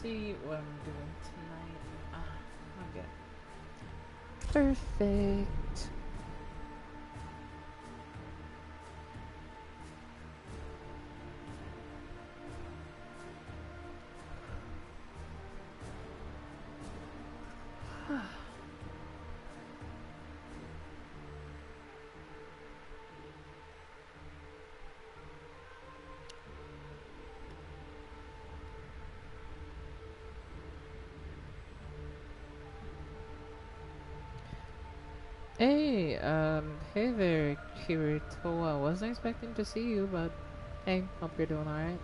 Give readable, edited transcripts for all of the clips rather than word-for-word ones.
see what I'm doing tonight. Okay. Perfect. Hey there, Kirito. I wasn't expecting to see you, but hey, hope you're doing alright.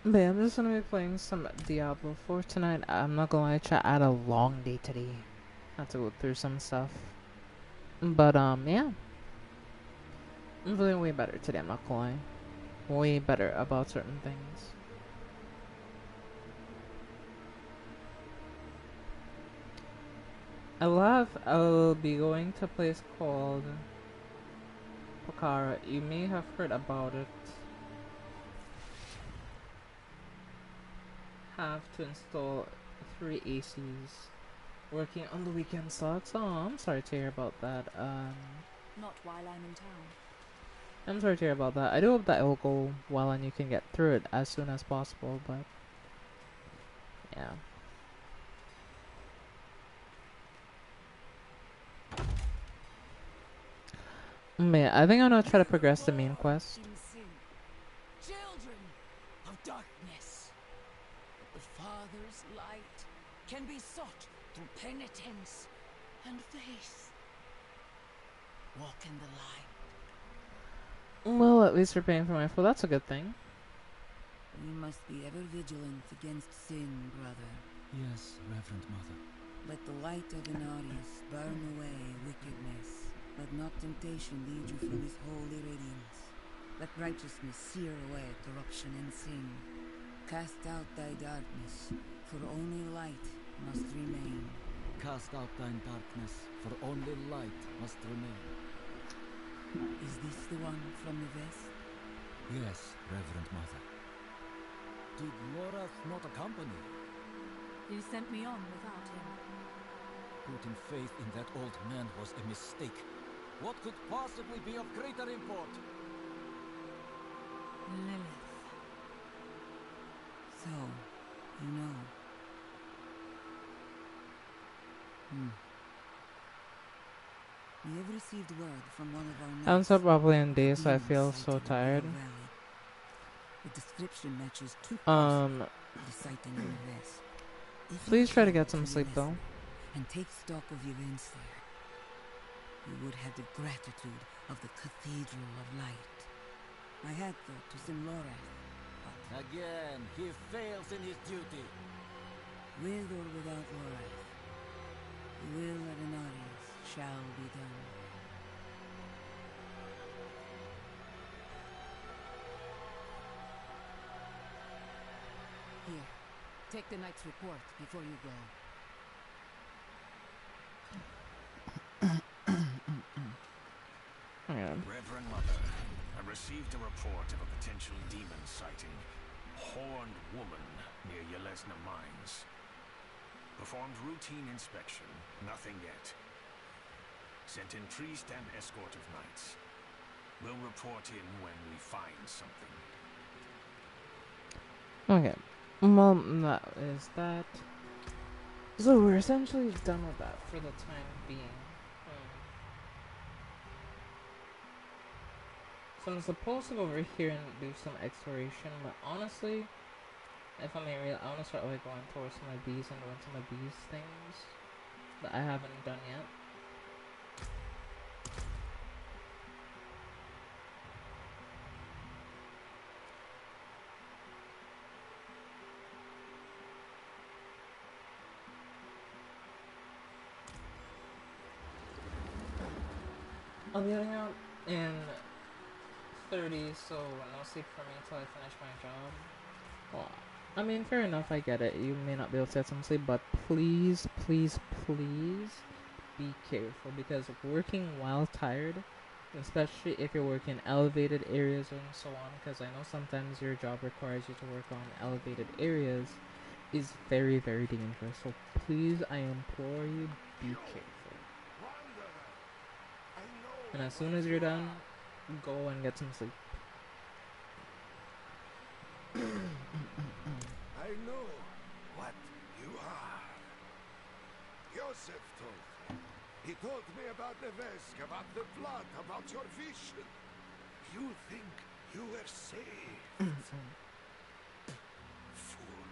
But yeah, I'm just gonna be playing some Diablo 4 tonight. I'm not gonna lie, chat. I had a long day today. Had to go through some stuff. But yeah. I'm feeling way better today, I'm not gonna lie. Way better about certain things. I'll be going to a place called Pokhara. You may have heard about it. Have to install 3 ACs. Working on the weekend sucks. Oh, I'm sorry to hear about that. Not while I'm in town. I'm sorry to hear about that. I do hope that it will go well and you can get through it as soon as possible, but yeah. Man, I think I'm gonna try to progress the main quest. Children of darkness. The Father's light can be sought through penitence and faith. Walk in the light. Well, at least we're paying for my food. That's a good thing. We must be ever vigilant against sin, brother. Yes, Reverend Mother. Let the light of Inarius burn away wickedness. Let not temptation lead you from his holy radiance. Let righteousness sear away corruption and sin. Cast out thy darkness, for only light must remain. Cast out thine darkness, for only light must remain. Is this the one from the west? Yes, Reverend Mother. Did Lorath not accompany? You sent me on without him. Putting faith in that old man was a mistake. What could possibly be of greater import? Lilith. So, you know. We have received word from one of our knights. I'm so probably in days, so I feel so tired. The description matches too closely with the sighting in the west. Please try to get some sleep though. And take stock of events there. You would have the gratitude of the Cathedral of Light. I had thought to send Lorath, but again, he fails in his duty. With or without Lorath, the will of Inarius shall be done. Here, take the knight's report before you go. Reverend Mother, I received a report of a potential demon sighting. Horned woman near Yelesna Mines. Performed routine inspection, nothing yet. Sent in priest and escort of knights. We'll report in when we find something. Okay. Well, that is that. So we're essentially done with that for the time being. So I'm supposed to go over here and do some exploration, but honestly, if I'm real, I want to start like going towards some of these and doing some of these things that I haven't done yet. I'll be heading out in 30, so no sleep for me until I finish my job. Well, I mean, fair enough, I get it. You may not be able to get some sleep, but please, please, please be careful because working while tired, especially if you're working elevated areas and so on, because I know sometimes your job requires you to work on elevated areas, is very, very dangerous. So please, I implore you, be careful. And as soon as you're done, go and get some sleep. I know what you are. Joseph told me. He told me about the Vesk, about the blood, about your vision. You think you were saved? Fool.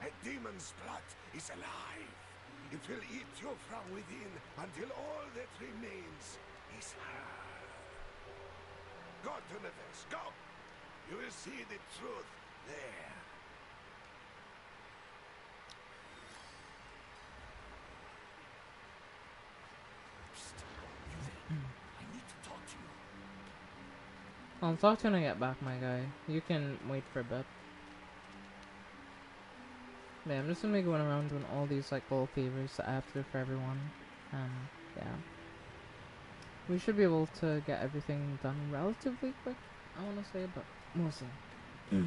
A demon's blood is alive. It will eat you from within until all that remains is her. Go to the Vesk, go! You will see the truth there. I'll talk to you when I get back, my guy. You can wait for a bit. Yeah, I'm just gonna be going around doing all these like little favors that I have to do for everyone. Yeah. We should be able to get everything done relatively quick, I wanna say, but we'll see. Okay.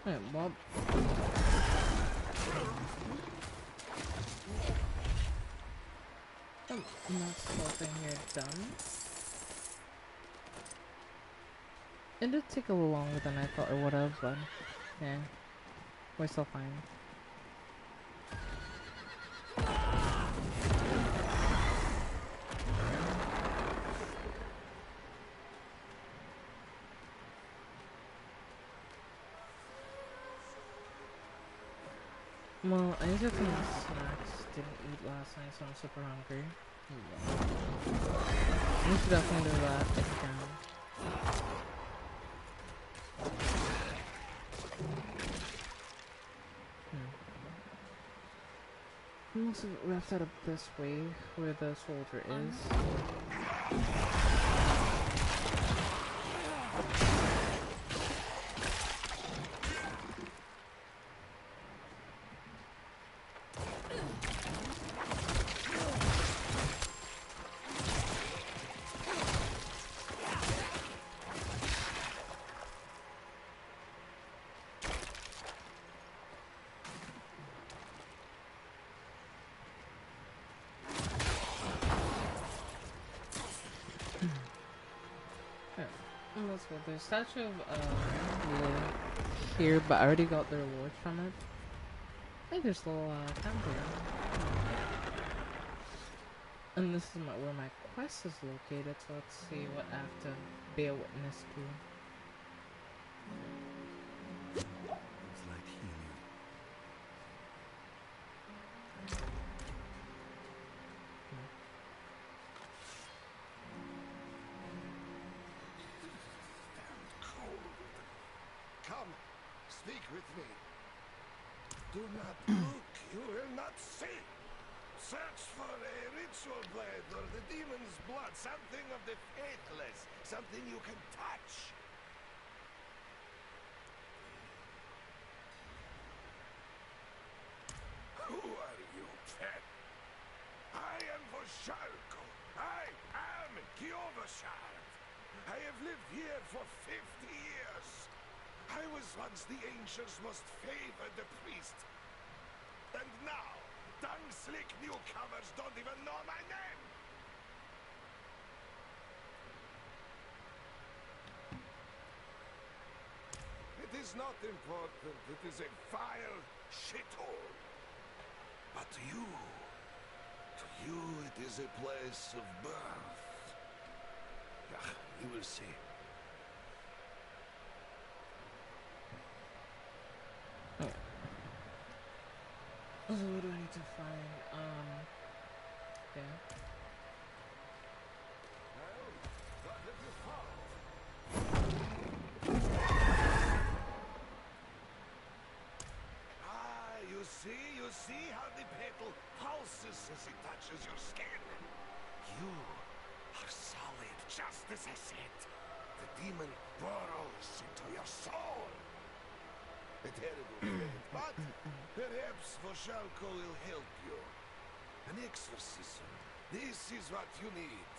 Alright, well. That's something here done. It did take a little longer than I thought it would have, but yeah, we're still fine. Well, I need to get some snacks. Didn't eat last night, so I'm super hungry. Yeah. We should definitely do that if we can. Most of it we have to head up this way, where the soldier is. that's good. There's a statue of Lily here, but I already got the reward from it. I think there's a little temple here. And this is where my quest is located, so let's see what I have to bear witness to. It's like healing. Cold. Come, speak with me. Do not look, you will not see. Search for a ritual blade or the demon's blood, something of the faithless, something you can touch. Who are you, pet? I am Voshalko. I am Giovashard. I have lived here for 50 years. I was once the Ancients' most favored priest. And now, dung-slick newcomers don't even know my name! It is not important. It is a vile shithole. But to you it is a place of birth. Yeah, you will see. So what do I need to find? Yeah. What have you found? Ah, you see how the petal pulses as it touches your skin. You are solid, just as I said. The demon burrows into your soul. A terrible fate, but perhaps Voshalko will help you. An exorcism. This is what you need.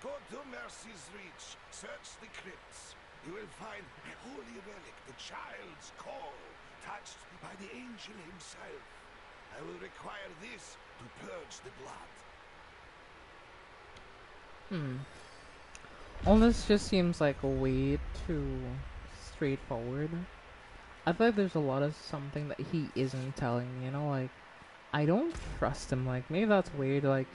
Go to Mercy's Reach, search the crypts. You will find a holy relic, the child's call, touched by the angel himself. I will require this to purge the blood. All this just seems like way too straightforward. I feel like there's a lot of something that he isn't telling me, you know, like, I don't trust him, like, maybe that's weird, like,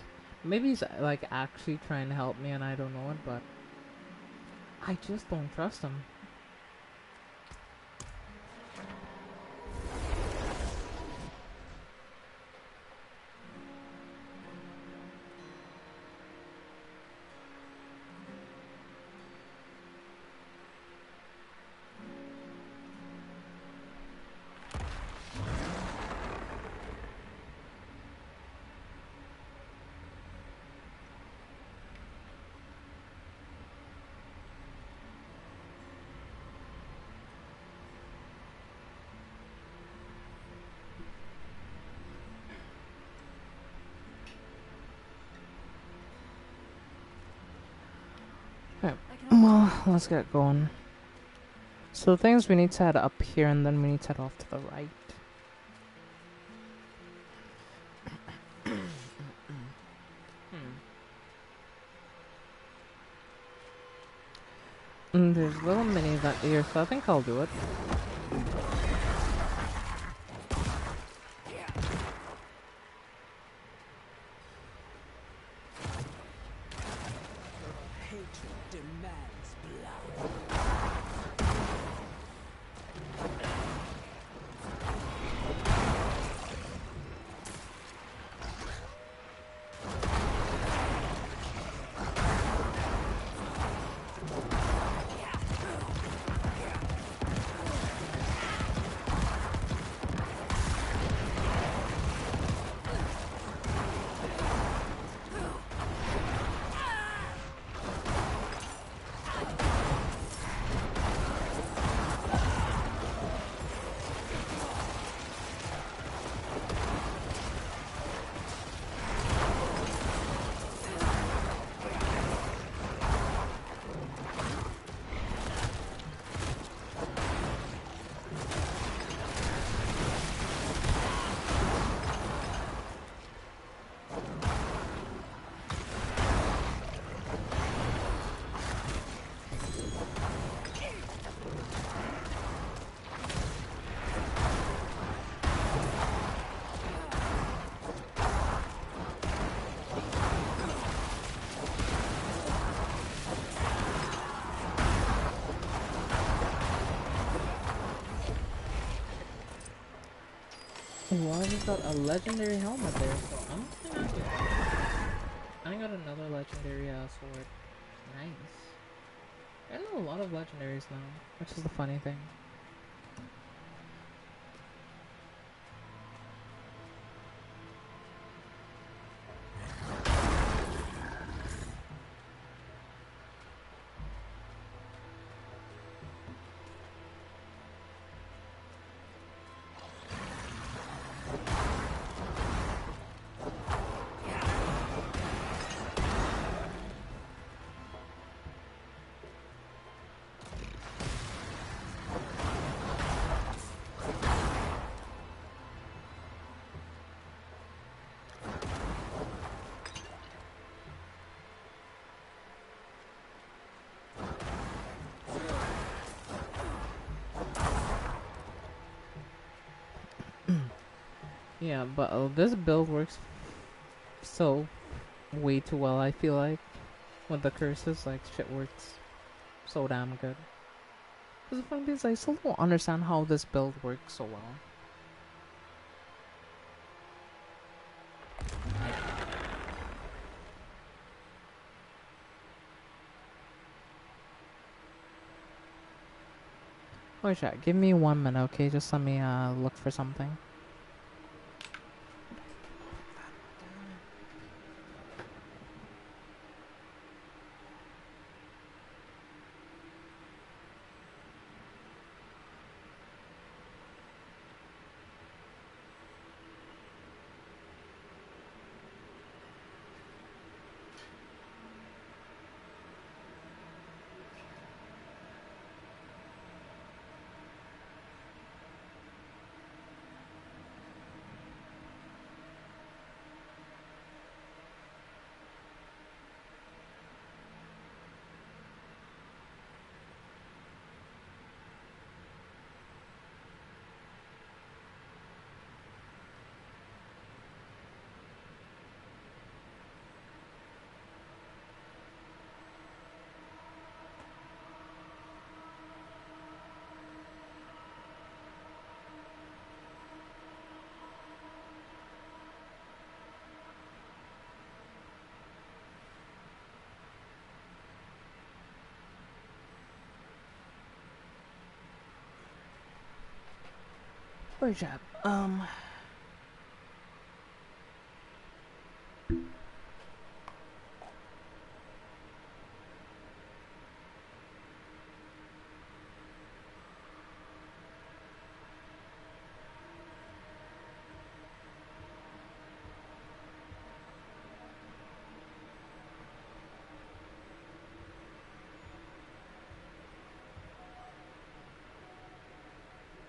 maybe he's, like, actually trying to help me and I don't know it, but I just don't trust him. Okay, well, let's get going. So the things we need to head up here and then we need to head off to the right. And there's a little mini event here, so I think I'll do it. Hatred demands blood. Well, I just got a legendary helmet there, so I'm kind of good. I got another legendary sword. Nice. I know a lot of legendaries now, which is the funny thing. Yeah, but this build works so way too well, I feel like. With the curses, like, shit works so damn good. Because the funny thing is, I still don't understand how this build works so well. Oh, chat, give me 1 minute, okay? Just let me look for something. Oh, chat,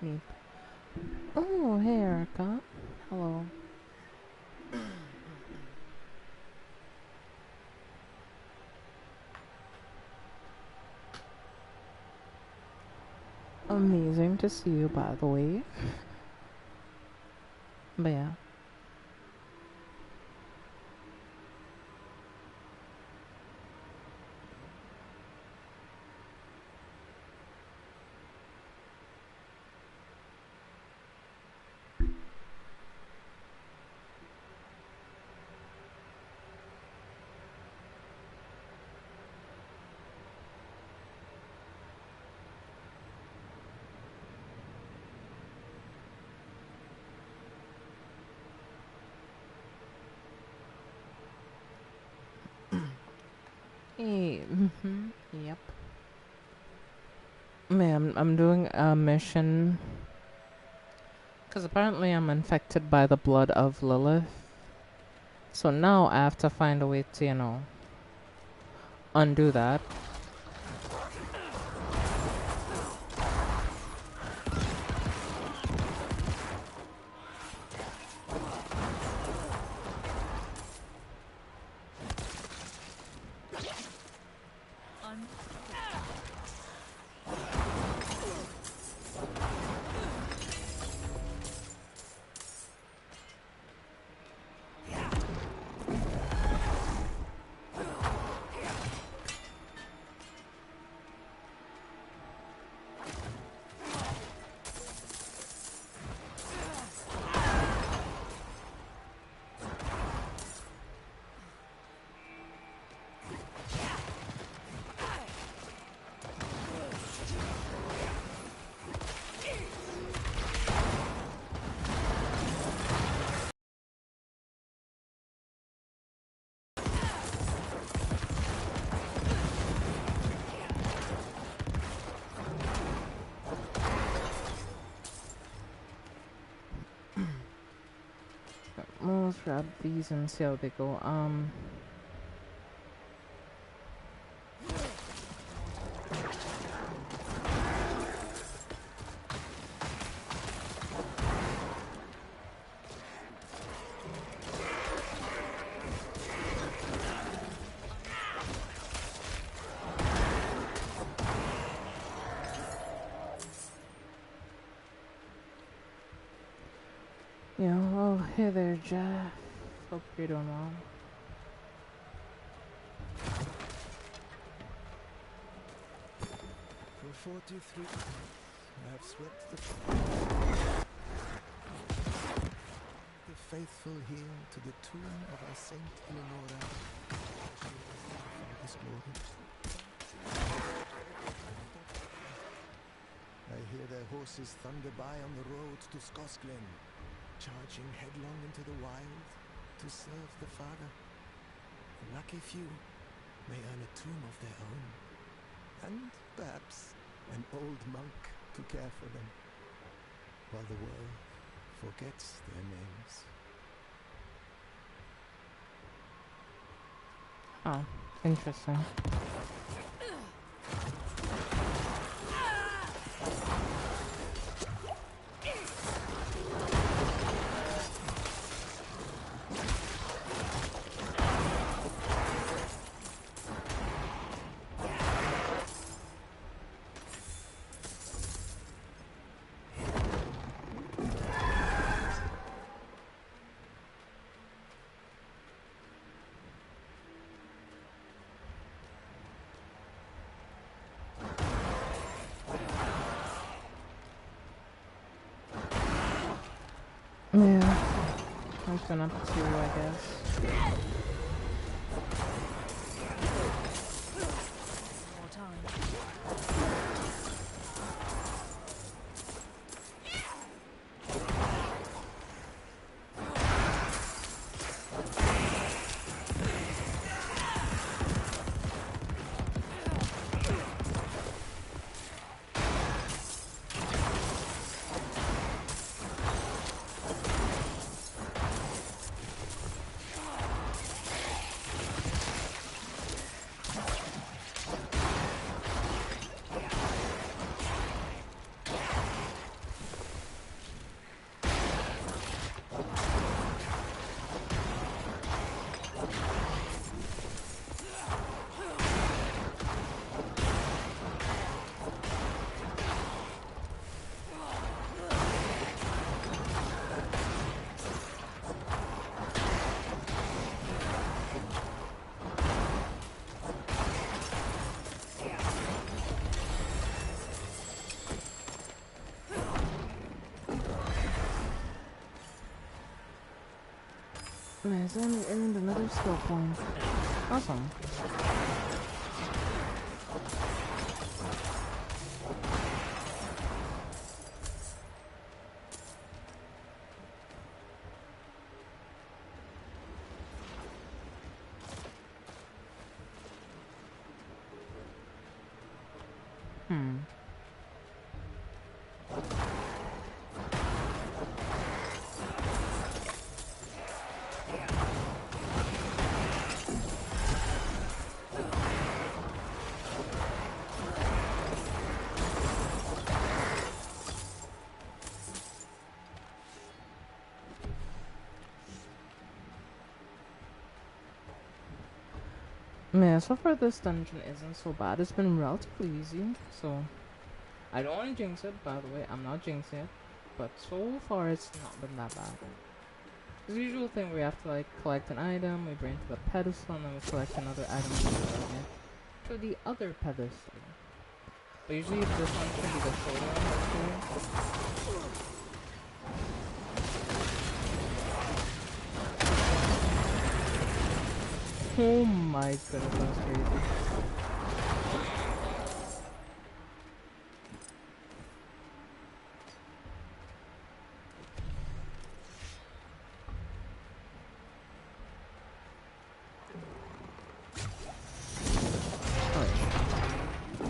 me. Oh, hey, Erica. Hello. Amazing to see you, by the way. But yeah. Hey, yep. Man, I'm doing a mission. Because apparently I'm infected by the blood of Lilith. So now I have to find a way to, undo that. let's grab these and see how they go. Yeah, oh, hey there, Jeff. Hope you're doing well. For 43 I have swept the faithful here to the tomb of our Saint Eleonora. She was the Father's glory. I hear their horses thunder by on the road to Skosglen, charging headlong into the wild to serve the Father. The lucky few may earn a tomb of their own, and perhaps an old monk to care for them, while the world forgets their names. Oh, interesting. Yeah, I'm just gonna have to, I guess. More time. Nice, and we earned another skill point. Awesome. Yeah, so far this dungeon isn't so bad. It's been relatively easy, so I don't want to jinx it, by the way. I'm not jinxing it, but so far it's not been that bad. It's the usual thing where you have to like collect an item, we bring it to the pedestal, and then we collect another item and bring it to the other pedestal. But usually this one should be the shorter one, actually. Oh my goodness, that's crazy.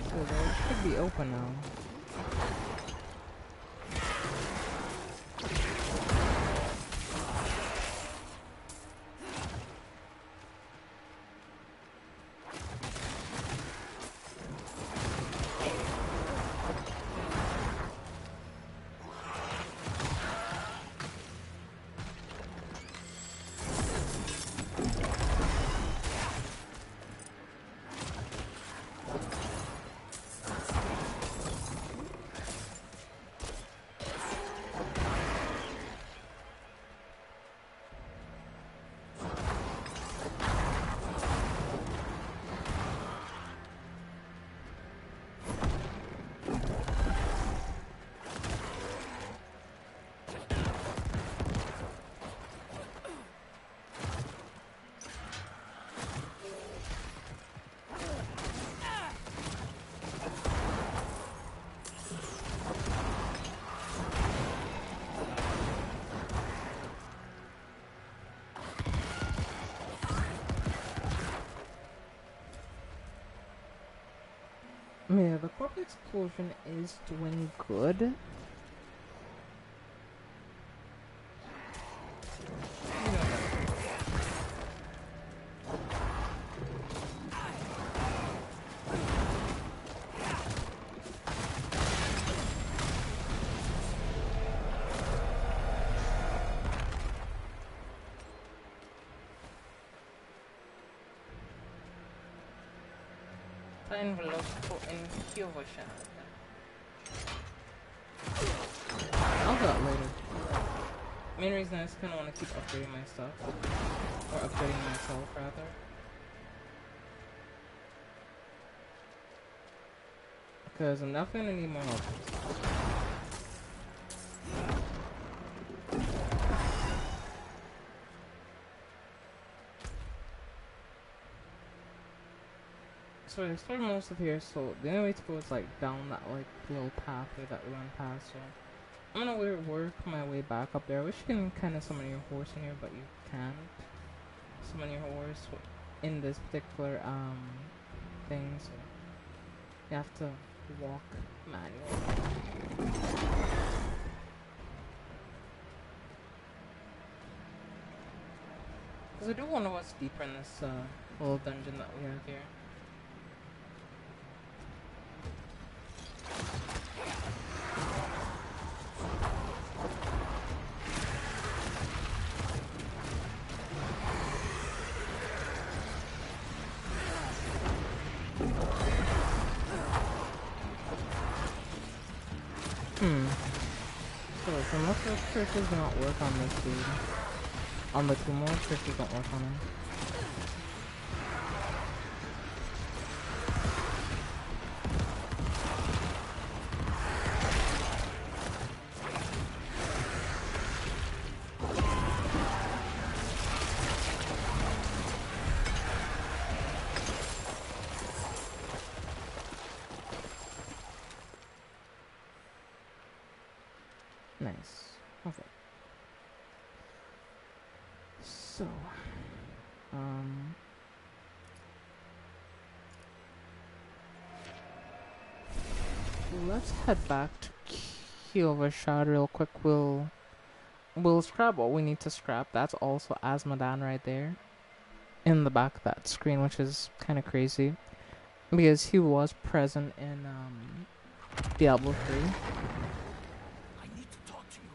So that should be open now. Yeah, the corpse explosion is doing good. Fine, in Kyoto. I'll do that later. Main reason I just kind of want to keep upgrading my stuff. Or upgrading myself, rather. Because I'm definitely gonna need more help. So I explored most of here, so the only way to go is like down that like little pathway that we went past, so I'm gonna work my way back up there. I wish you can kinda summon your horse in here, but you can't summon your horse in this particular thing, so you have to walk manually. Because I do wonder what's deeper in this little dungeon that we have here. So most of those curses do not work on this dude. On the two more curses don't work on him. Nice. Okay. So, let's head back to Kyovashad real quick. We'll scrap what we need to scrap. That's also Asmodan right there in the back of that screen, which is kind of crazy because he was present in Diablo 3. I need to talk to you.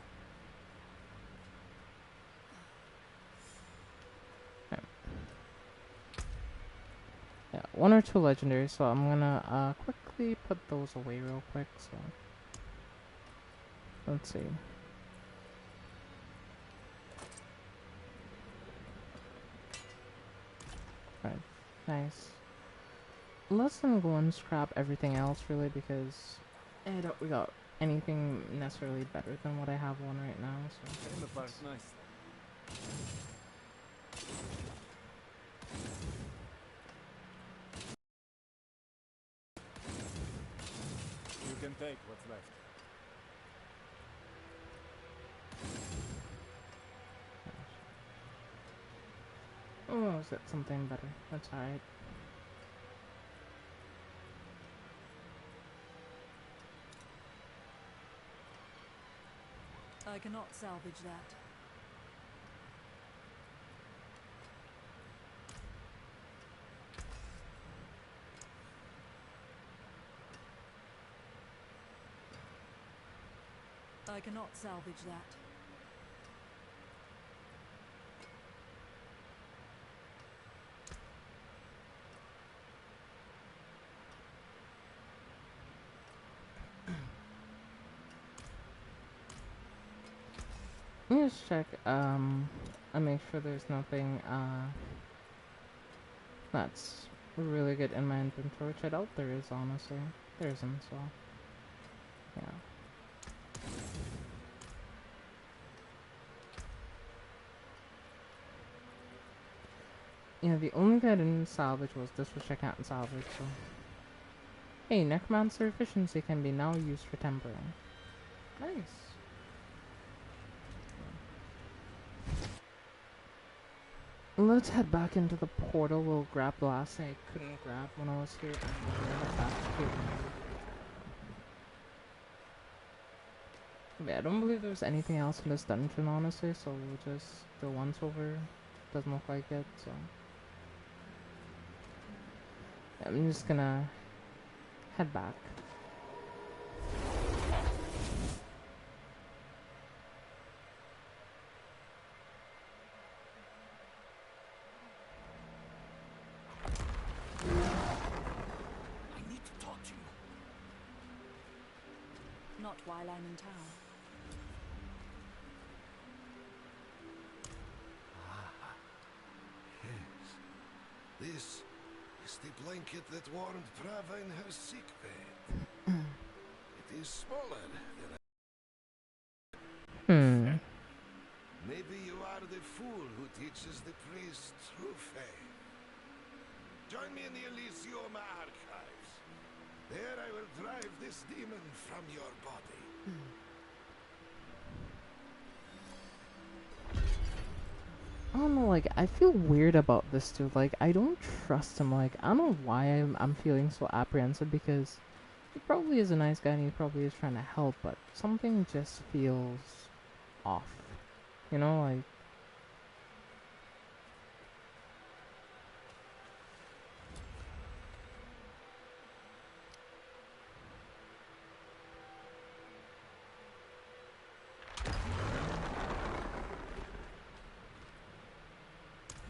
Yeah, one or two legendaries, so I'm gonna quickly put those away real quick. So let's see. Right, nice. Let's then go and scrap everything else really because I don't we got anything necessarily better than what I have on right now. So The park's nice. You can take what's left. oh, is that something better? That's alright. I cannot salvage that. I cannot salvage that. Let me just check and make sure there's nothing that's really good in my inventory, which I doubt there is honestly. There isn't, so yeah. Yeah, the only thing I didn't salvage was this, which I can't salvage, so. Hey, Necromancer efficiency can be now used for tempering. Nice. Let's head back into the portal. We'll grab the last thing I couldn't grab when I was here, and we'll head back to yeah, I don't believe there's anything else in this dungeon, honestly, so we'll just do once over. Doesn't look like it, so yeah, I'm just gonna head back. I need to talk to you. Not while I'm in town. Yes. This is the blanket that warmed Prava in her sick bed. It is smaller than Hmm. maybe you are the fool who teaches the priest true faith. Join me in the Elysium archives. There I will drive this demon from your body. I don't know, like, I feel weird about this dude. Like, I don't trust him. Like, I don't know why I'm feeling so apprehensive, because he probably is a nice guy and he probably is trying to help, but something just feels off. You know, like,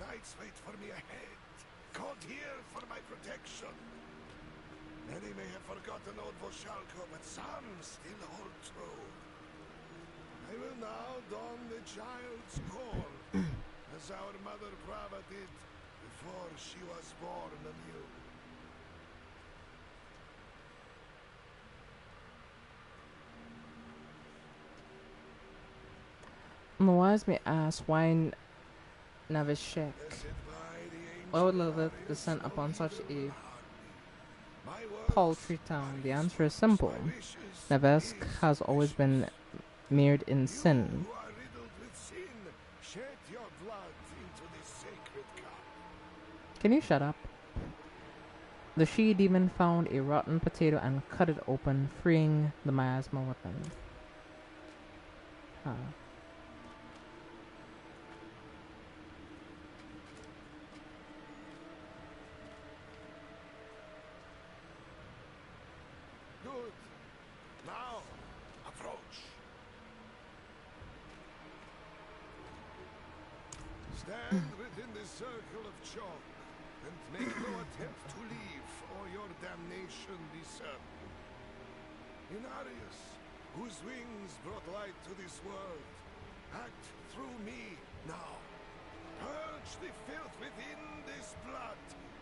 Knights wait for me ahead. Called here for my protection. Many may have forgotten old Voshalko, but some still hold true. I will now don the child's call, as our mother Prava did before she was born anew. the wise may ask, why Navishek? Blessed by the Why would ancient Lilith Darius, descend no upon such evil a will harm me. My paltry words town? are The his answer is words, simple. my wishes Navesk his has always wishes. been mirrored in You sin. who are riddled with sin, shed your blood into this sacred cup. Can you shut up? The she-demon found a rotten potato and cut it open, freeing the miasma within. Huh. Good. Now, approach. Stand within the circle of chalk, and make no attempt to leave, or your damnation be certain. Inarius, whose wings brought light to this world, act through me now. Purge the filth within this blood.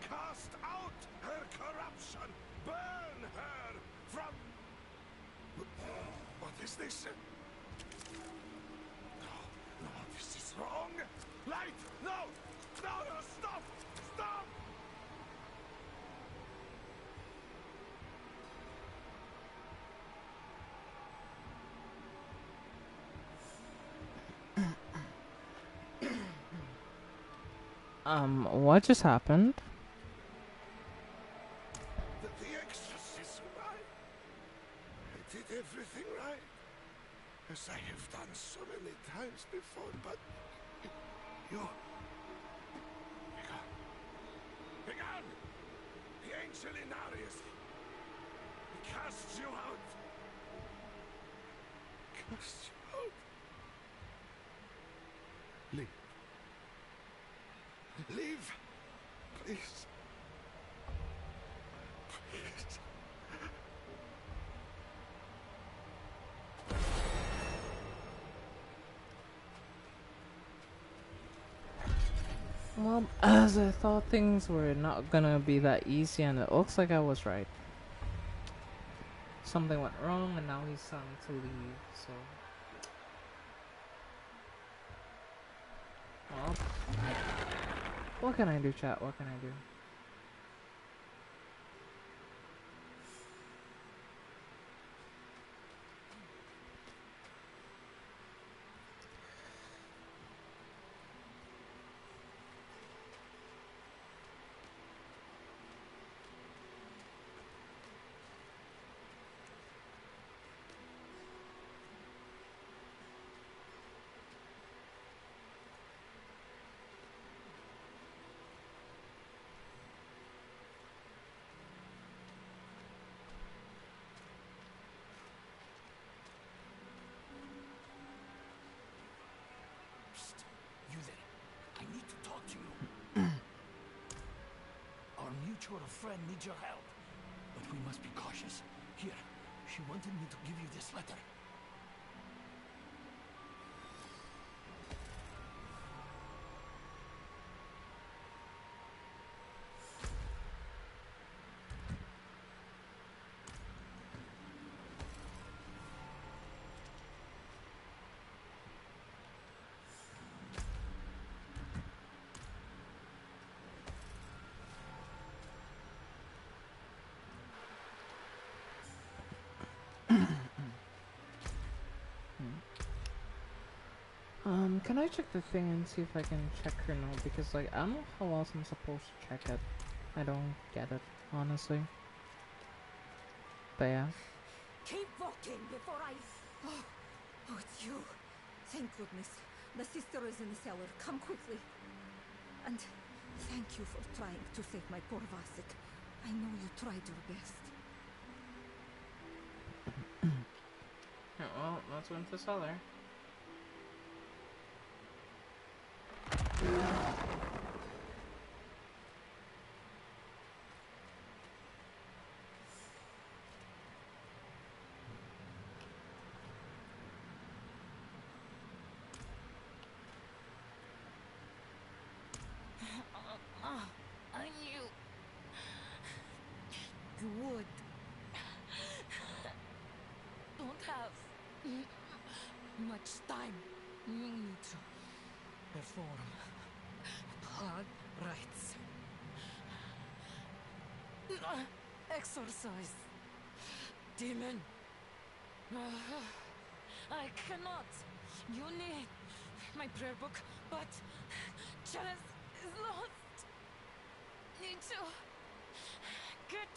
Cast out her corruption. Burn her from... What is this? No, this is wrong. Light! No! No, no, stop! Stop! What just happened? The exorcism, I did everything right. As I have done so many times before, but... You... Begone! The angel Inarius! He casts you out! Casts you out! Leave. Leave! Please. Please. Well, as I thought, things were not gonna be that easy, and it looks like I was right. Something went wrong, and now he's telling me to leave, so... Well... What can I do, chat? What can I do? sure a friend needs your help. But we must be cautious. Here, she wanted me to give you this letter. Can I check the thing and see if I can check her note? Because, like, I don't know how else I'm supposed to check it. I don't get it, honestly. But yeah. Keep walking before I... Oh, it's you. Thank goodness. The sister is in the cellar. Come quickly. And thank you for trying to save my poor Vasek. I know you tried your best. Yeah, well, let's go into the cellar. I knew you would. Don't have much time. You need to perform blood rites. Exorcise. Demon. I cannot. You need my prayer book, but Chalice is lost. Need to get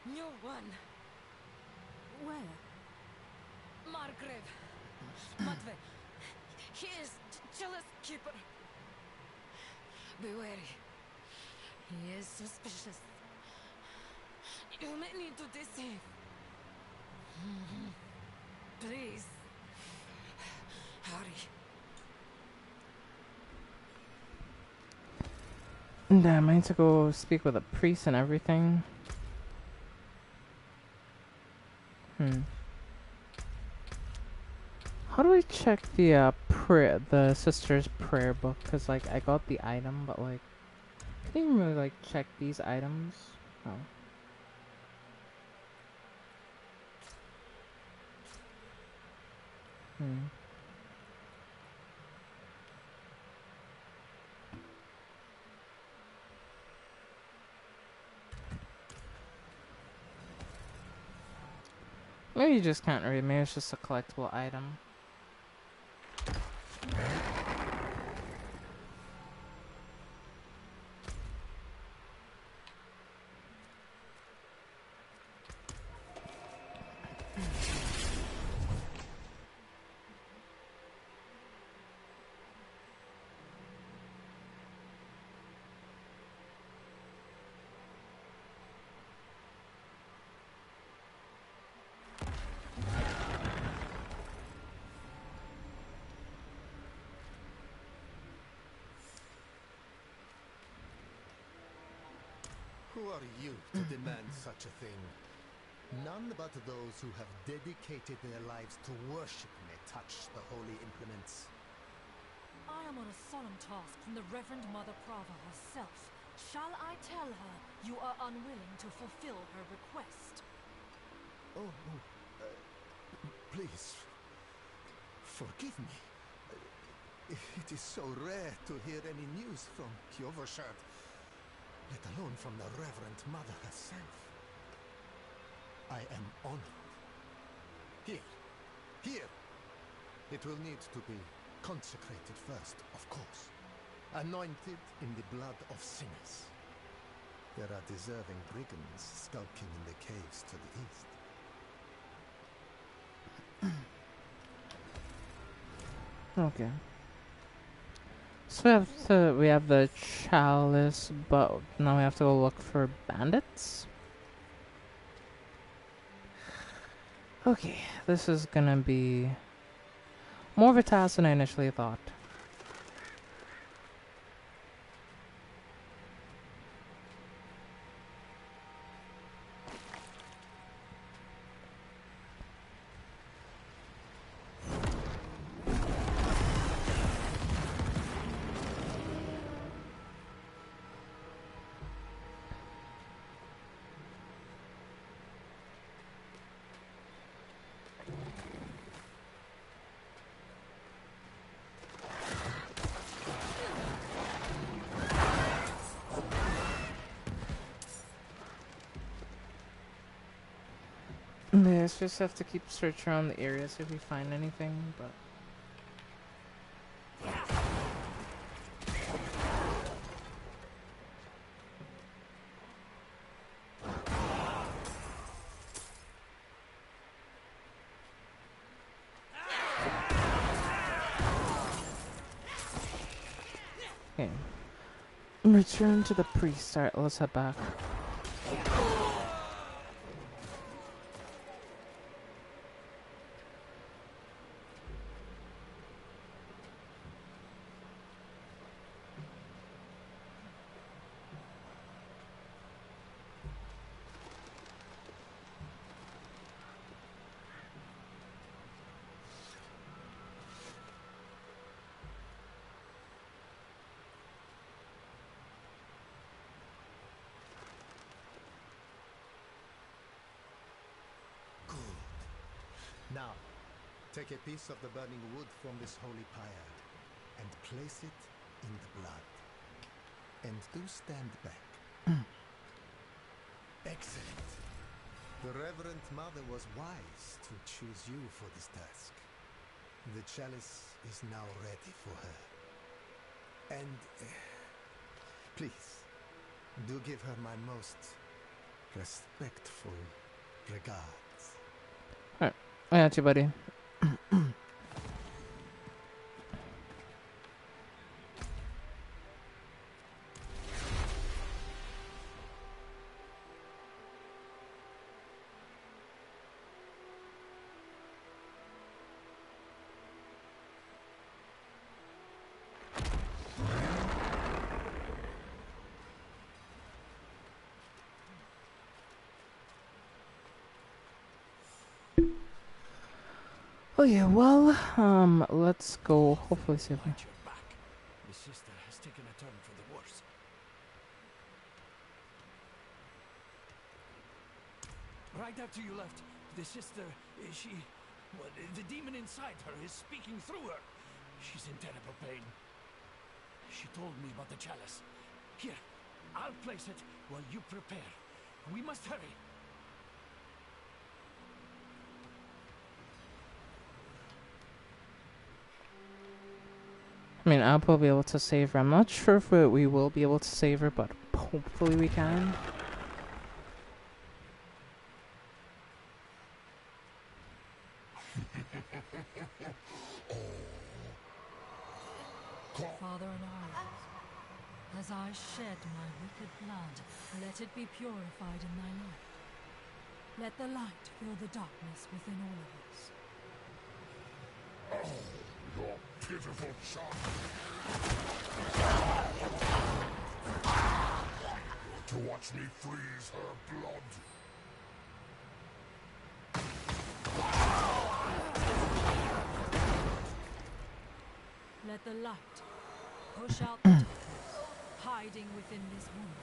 new one. Where? Margrave. Matve. He is Chalice keeper. Be wary. He is suspicious. You may need to deceive. Please. Hurry. Damn, I need to go speak with a priest and everything. How do I check the the sister's prayer book? Cause like I got the item, but like I can't even really like check these items. Oh. Maybe you just can't read. Maybe it's just a collectible item. Who are you to demand such a thing? None but those who have dedicated their lives to worship may touch the holy implements. I am on a solemn task from the Reverend Mother Prava herself. Shall I tell her you are unwilling to fulfill her request? Please, forgive me. It is so rare to hear any news from Kjovershad, let alone from the Reverend Mother herself. I am honored. Here. It will need to be consecrated first, of course. Anointed in the blood of sinners. There are deserving brigands skulking in the caves to the east. Okay. So we have the chalice, but now we have to go look for bandits. Okay, this is gonna be more of a task than I initially thought. Yeah, it's just have to keep searching around the area see if we find anything, but okay. Return to the priest. Alright, let's head back. Now, take a piece of the burning wood from this holy pyre and place it in the blood. And do stand back. Excellent. The Reverend Mother was wise to choose you for this task. The chalice is now ready for her. And please, do give her my most respectful regards. Alright, I got you, buddy. Oh yeah, well, let's go hopefully see if we... Watch your back. The sister has taken a turn for the worse. Right after you left, the sister, well, the demon inside her is speaking through her. She's in terrible pain. She told me about the chalice. Here, I'll place it while you prepare. We must hurry. I mean, I'll probably be able to save her. I'm not sure if we will be able to save her, but hopefully we can. Father Anarius, as I shed my wicked blood, let it be purified in thy light. Let the light fill the darkness within all of us. Your pitiful child. To watch me freeze her blood. Let the light push out the darkness, hiding within this woman.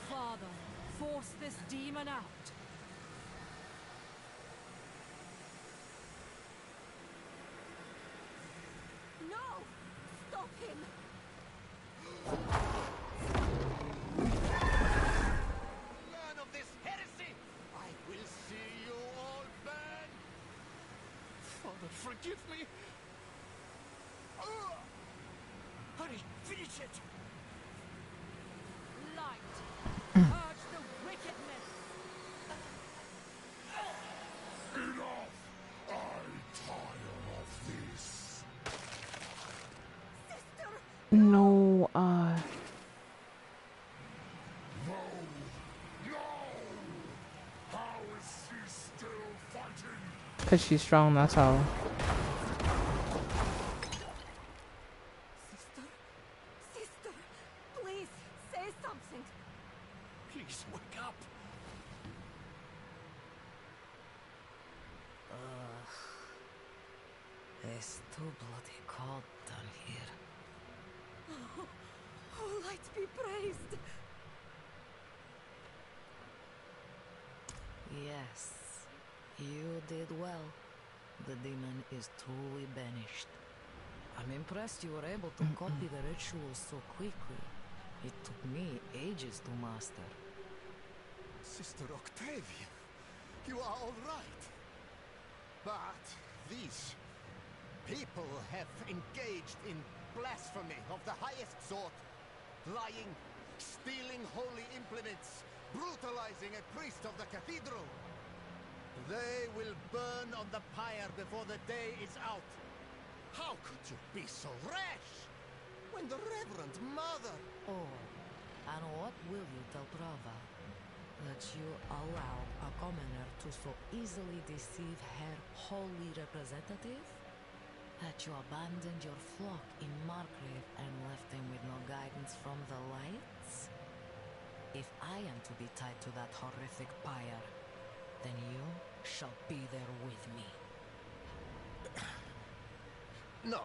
Father, force this demon out. No! Stop him! Learn of this heresy! I will see you all burn! Father, forgive me! Hurry, finish it! Light, purge the wickedness. Enough! I tire of this. No, No! No! How is she still fighting? because she's strong, that's how. Sister, please, say something. Please wake up! It's too bloody cold down here. Oh, light be praised. Yes, you did well. The demon is truly banished. I'm impressed you were able to copy the rituals so quickly. It took me ages to master. Sister Octavia, You are all right. But these people have engaged in blasphemy of the highest sort. Lying, stealing holy implements, brutalizing a priest of the cathedral. They will burn on the pyre before the day is out. How could you be so rash? When the Reverend Mother... Oh, and what will you tell Prava? That you allowed a commoner to so easily deceive her holy representative? That you abandoned your flock in Margrave and left them with no guidance from the lights? If I am to be tied to that horrific pyre, then you shall be there with me. No.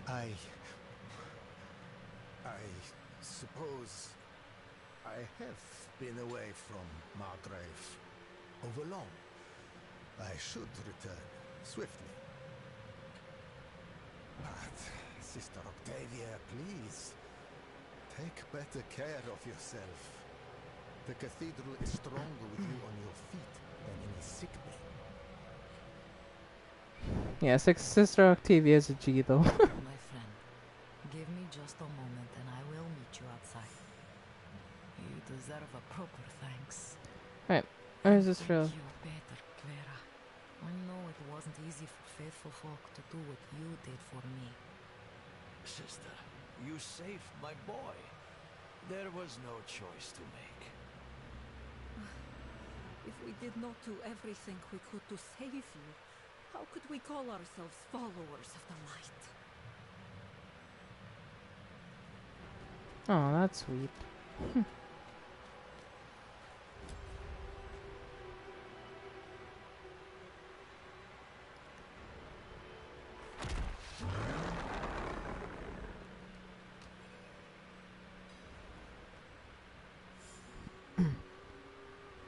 I suppose I have been away from Margrave overlong. I should return swiftly. But, Sister Octavia, please, take better care of yourself. The cathedral is stronger with you on your feet than in a sick bay. Yeah, Sister Octavia is a G though. My friend, give me just a moment and I will meet you outside. You deserve a proper thanks. Right, where's this Thank trail? you better, Clara. I know it wasn't easy for faithful folk to do what you did for me. Sister, you saved my boy. There was no choice to make. If we did not do everything we could to save you, how could we call ourselves followers of the light? Oh, that's sweet.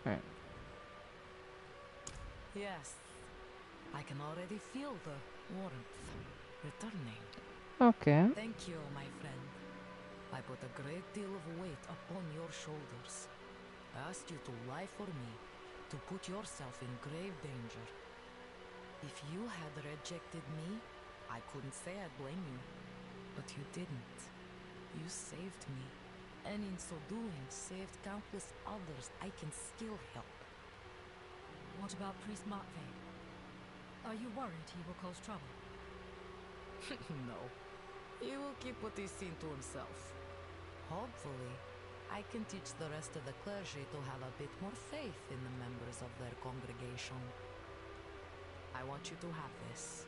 Alright. Yes, I can already feel the warmth returning. Okay. Thank you, my friend. I put a great deal of weight upon your shoulders. I asked you to lie for me, to put yourself in grave danger. If you had rejected me, I couldn't say I blame you. But you didn't. You saved me, and in so doing, saved countless others I can still help. What about Priest Matvey? Are you worried he will cause trouble? No. He will keep what he's seen to himself. Hopefully, I can teach the rest of the clergy to have a bit more faith in the members of their congregation. I want you to have this.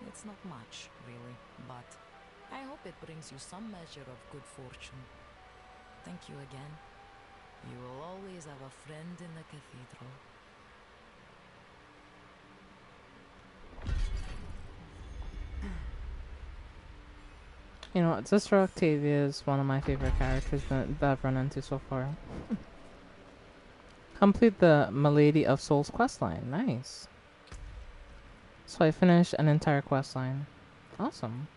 It's not much, really, but I hope it brings you some measure of good fortune. Thank you again. You will always have a friend in the cathedral. You know what, Sister Octavia is one of my favorite characters that I've run into so far. Complete the Milady of Souls questline. Nice. So I finished an entire questline. Awesome.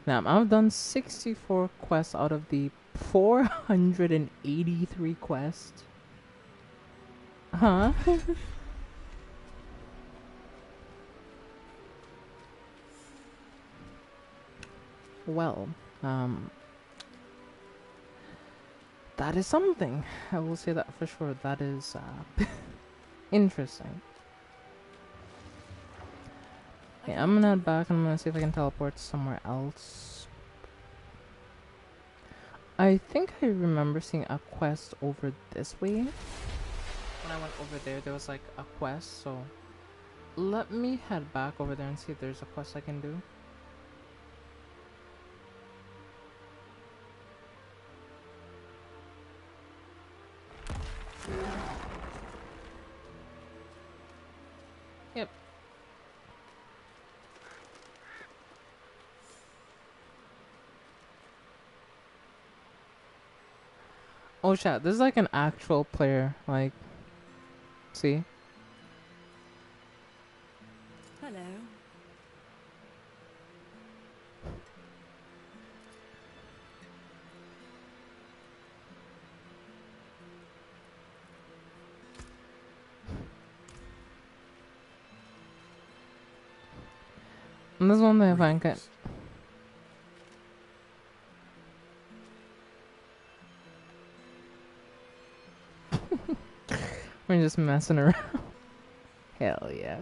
Now, I've done 64 quests out of the 483 quests. Huh? Well, that is something. I will say that for sure. That is interesting. Okay, I'm gonna head back and I'm gonna see if I can teleport somewhere else. I think I remember seeing a quest over this way. When I went over there, there was like a quest, so let me head back over there and see if there's a quest I can do. Yep. Oh chat, this is like an actual player, like, see? Hello. And this one if I can. We're just messing around. Hell yeah.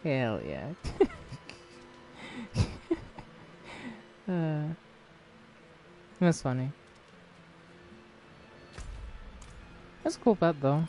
Hell yeah. That's funny. That's a cool pet though.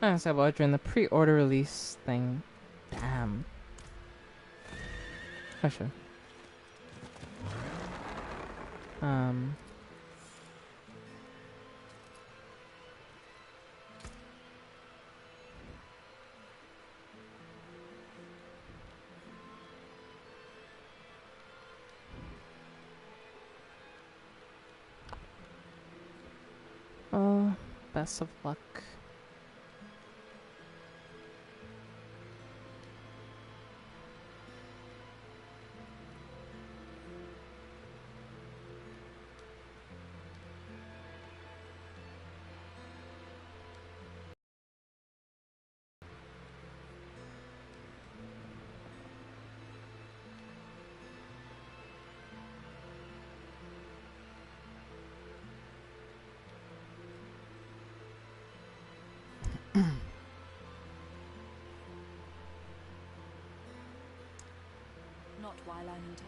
I said about during the pre-order release thing. Damn. I should. Best of luck. Not while I'm in town.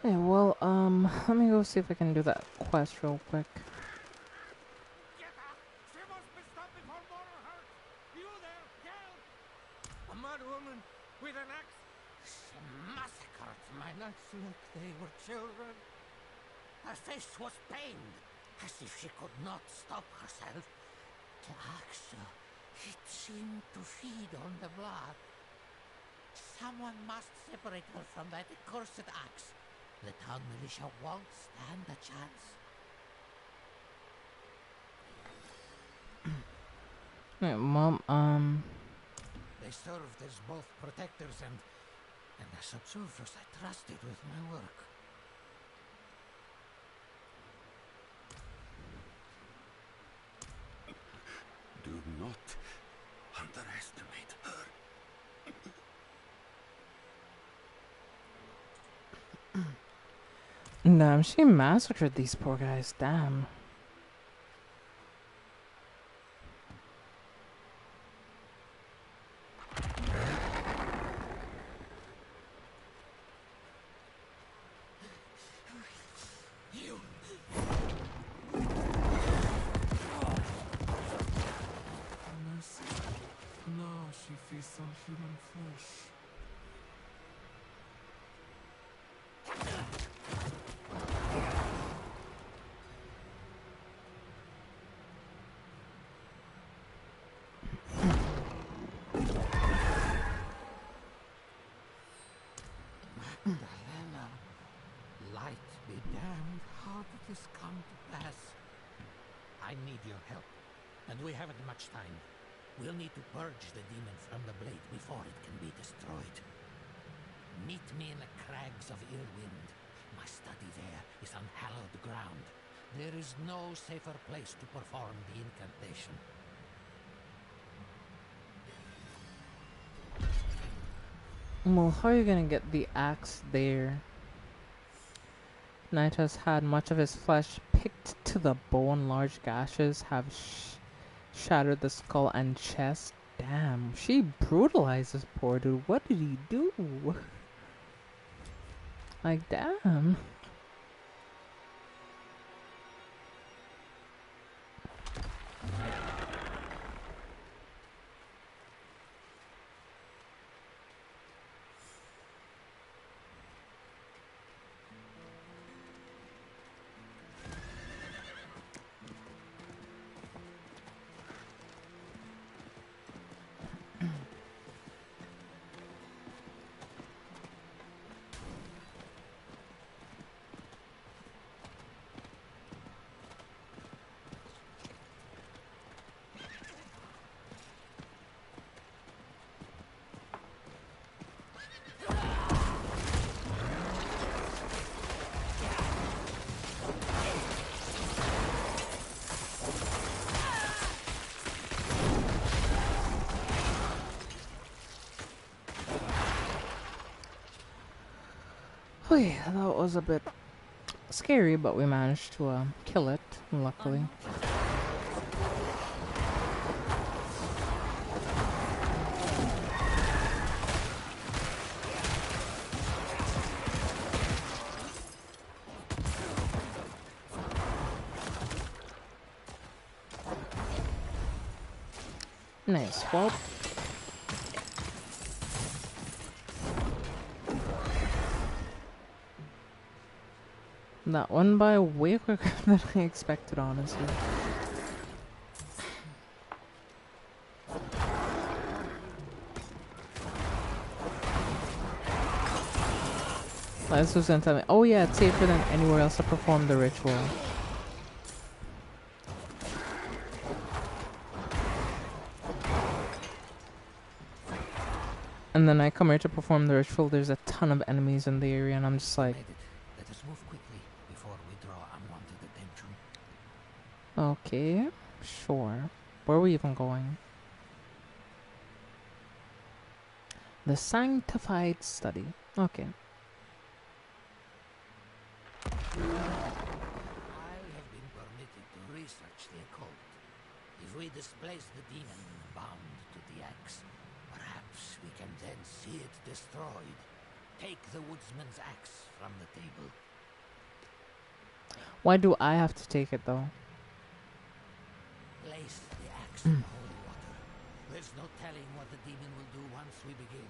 Yeah, well, let me go see if I can do that quest real quick. Get her! She must be stopped before more hurt! You there, help! A mad woman with an axe. She massacred my nuts like they were children. Her face was pained, as if she could not stop herself. The axe, it seemed to feed on the blood. Someone must separate her from that accursed axe. The town militia won't stand a chance. Wait, Mom, They served as both protectors and as observers I trusted with my work. Do not underestimate her. damn, she massacred these poor guys, damn. Now she feasts on human flesh. Helena, light be damned, how did this come to pass? I need your help, and we haven't much time. We'll need to purge the demon from the blade before it can be destroyed. Meet me in the crags of Irwind. My study there is on hallowed ground. There is no safer place to perform the incantation. Well, how are you gonna get the axe there? Knight has had much of his flesh picked to the bone. Large gashes have shattered the skull and chest. Damn, she brutalized this poor dude. What did he do? Like, damn. Oh yeah, that was a bit scary, but we managed to kill it, luckily. Nice. Well, that went by way quicker than I expected, honestly. This was gonna tell me, oh yeah, it's safer than anywhere else to perform the ritual. And then I come here to perform the ritual, there's a ton of enemies in the area, and I'm just like... Let us move quickly before we draw unwanted attention. Okay, sure. Where are we even going? The Sanctified Study. Okay. I have been permitted to research the occult. If we displace the demon bound to the axe, perhaps we can then see it destroyed. Take the woodsman's axe from the table. Why do I have to take it though? Place the axe in holy water. There's no telling what the demon will do once we begin.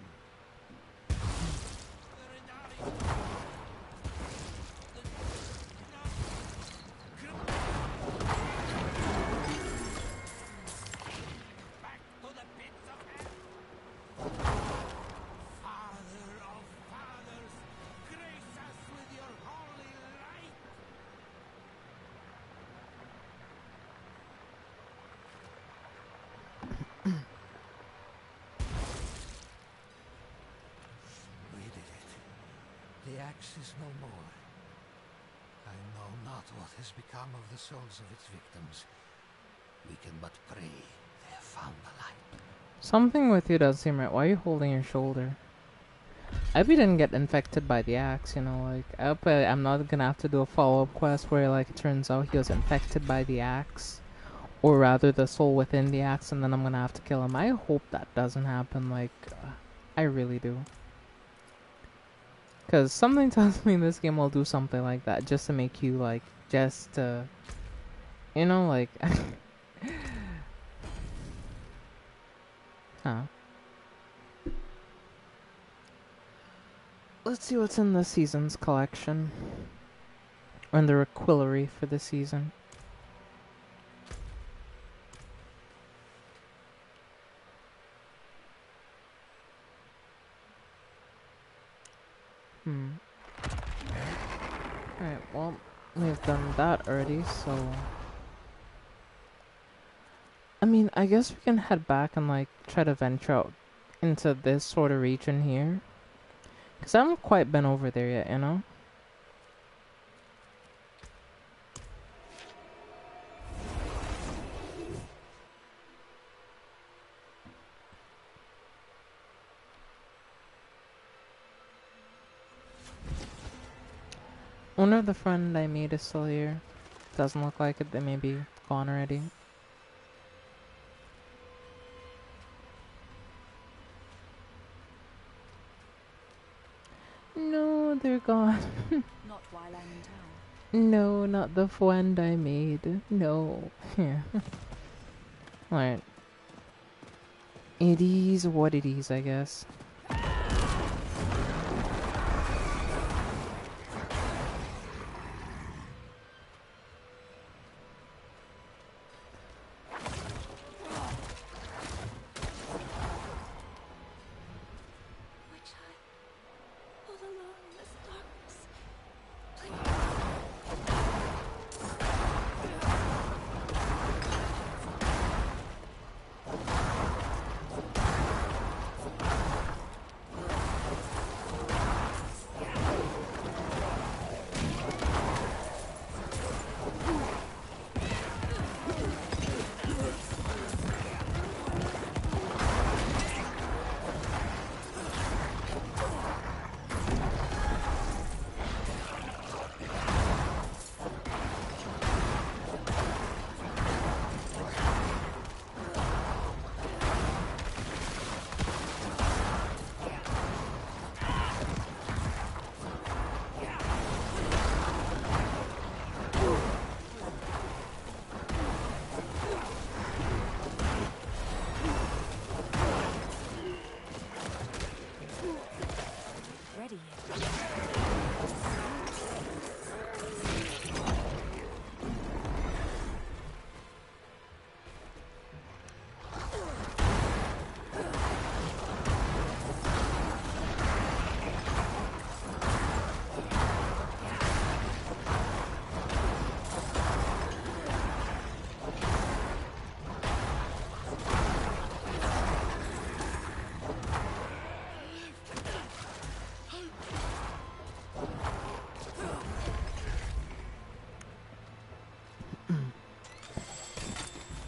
The axe is no more. I know not what has become of the souls of its victims. We can but pray they have found the light. Something with you doesn't seem right. Why are you holding your shoulder? I hope he didn't get infected by the axe, you know, like, I hope I'm not gonna have to do a follow-up quest where, like, it turns out he was infected by the axe. Or rather, the soul within the axe, and then I'm gonna have to kill him. I hope that doesn't happen, like, I really do. Because something tells me this game will do something like that, just to make you, like, just to, you know, like... huh. Let's see what's in the season's collection. Or in the requillery for the season. Hmm. that already, so... I mean, I guess we can head back and, like, try to venture out into this sort of region here. Because I haven't quite been over there yet, you know? Wonder if the friend I made is still here. Doesn't look like it. They may be gone already. No, they're gone. Not while I'm in town. No, not the friend I made. No. Yeah. Alright. It is what it is, I guess.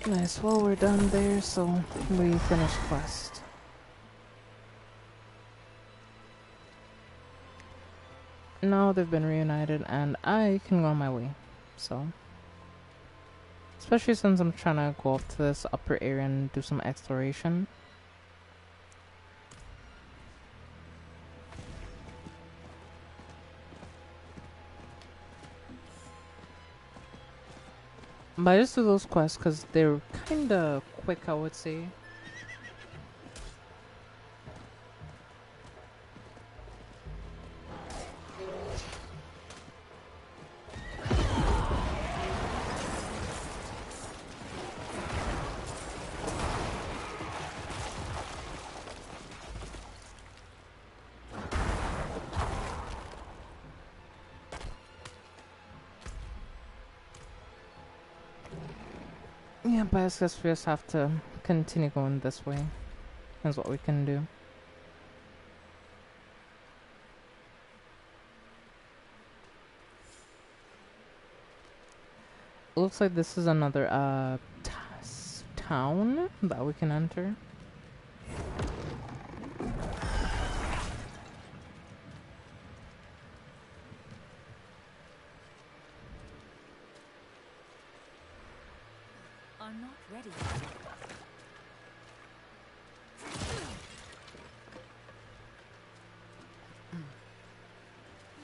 Nice, well we're done there, so we finished quest. Now they've been reunited and I can go on my way, so. Especially since I'm trying to go up to this upper area and do some exploration. But I just do those quests because they're kinda quick, I would say. Yeah, but I guess we just have to continue going this way. That's what we can do. Looks like this is another town that we can enter. I'm not ready.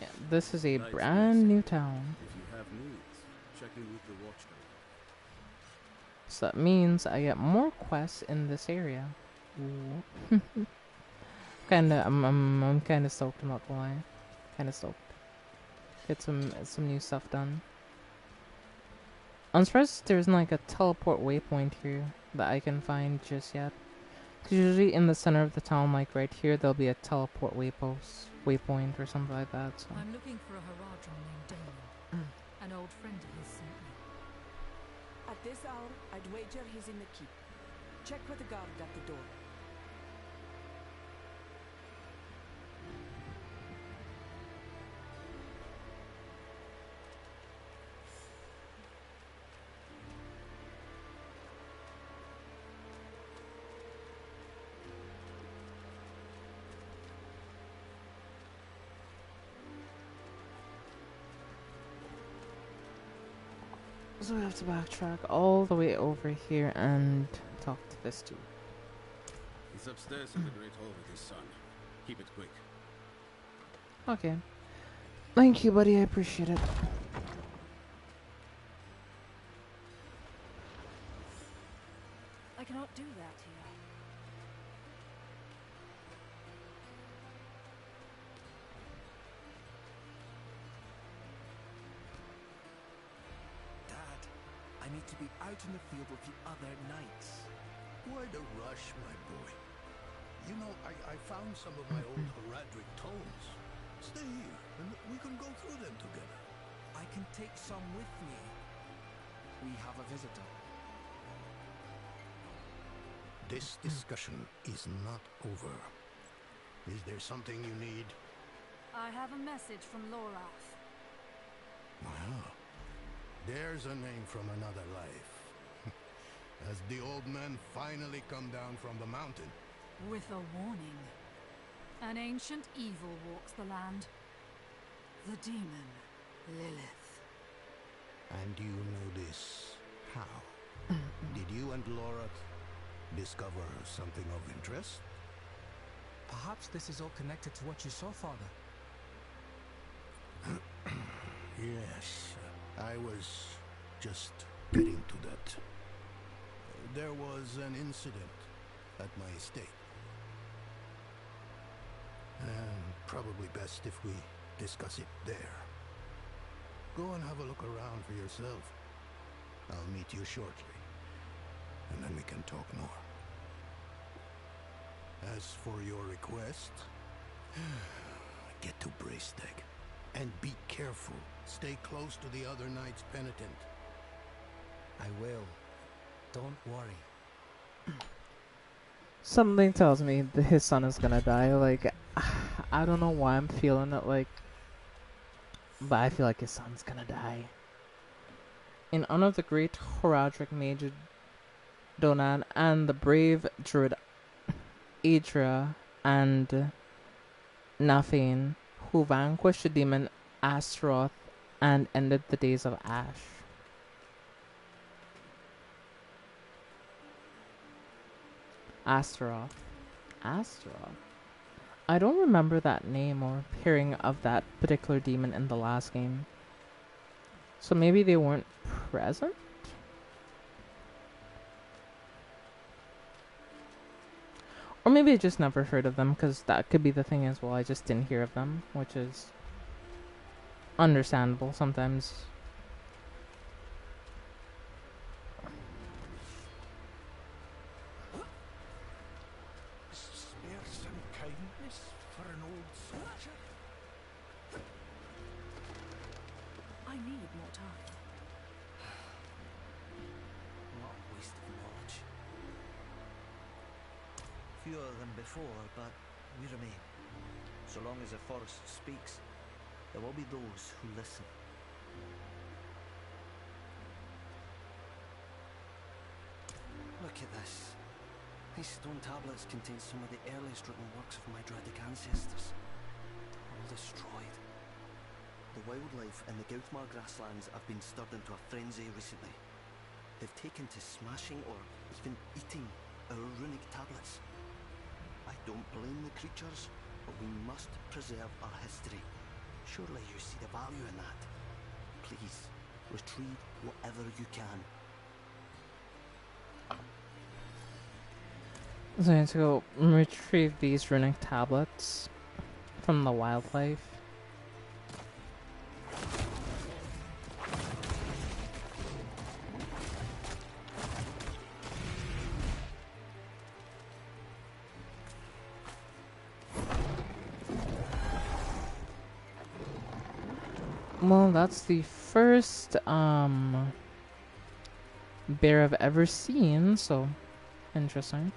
Yeah, this is a brand new town. If you have needs, check in with the watchtower. So that means I get more quests in this area. Ooh. I'm kinda stoked, I'm not gonna lie. Kinda stoked. Get some new stuff done. I'm surprised there isn't like a teleport waypoint here that I can find just yet. Cause usually in the center of the town, like right here, there'll be a teleport waypoint or something like that. So. I'm looking for a Haradrim named Damon. An old friend of his sent me. At this hour, I'd wager he's in the keep. Check with the guard at the door. So we have to backtrack all the way over here and talk to this dude. He's upstairs in the Great Hall with his son. Keep it quick. Okay. Thank you, buddy. I appreciate it. I cannot do that here. Dad, I need to be out in the field with the other knights. Why the rush, my boy? You know, I found some of my old heraldic tomes. Stay here, and we can go through them together. I can take some with me. We have a visitor. This discussion is not over. Is there something you need? I have a message from Lorath. Well, there's a name from another life. Has the old man finally come down from the mountain? With a warning. An ancient evil walks the land. The demon, Lilith. And you know this how? Did you and Laura discover something of interest? Perhaps this is all connected to what you saw, Father. Yes, I was just getting to that. There was an incident at my estate. And probably best if we discuss it there. Go and have a look around for yourself. I'll meet you shortly, and then we can talk more. As for your request, get to Braystag. And be careful. Stay close to the other knight's penitent. I will. Don't worry. Something tells me that his son is gonna die. Like, I don't know why I'm feeling it, like, but I feel like his son's gonna die. In honor of the great heraldic mage Donan and the brave druid Adria and Nafane, who vanquished the demon Astaroth and ended the days of Ash. Astaroth. Astaroth? I don't remember that name or hearing of that particular demon in the last game. So maybe they weren't present? Or maybe I just never heard of them, because that could be the thing as well. I just didn't hear of them, which is understandable sometimes. Spare some kindness for an old soldier. I need more time. What a waste of knowledge. Fewer than before, but we remain. So long as the forest speaks, there will be those who listen. Look at this. These stone tablets contain some of the earliest written works of my Druidic ancestors. All destroyed. The wildlife in the Gauthmar grasslands have been stirred into a frenzy recently. They've taken to smashing or even eating our runic tablets. I don't blame the creatures, but we must preserve our history. Surely you see the value in that. Please, retrieve whatever you can. So I need to go retrieve these runic tablets from the wildlife. Well, that's the first bear I've ever seen, so interesting.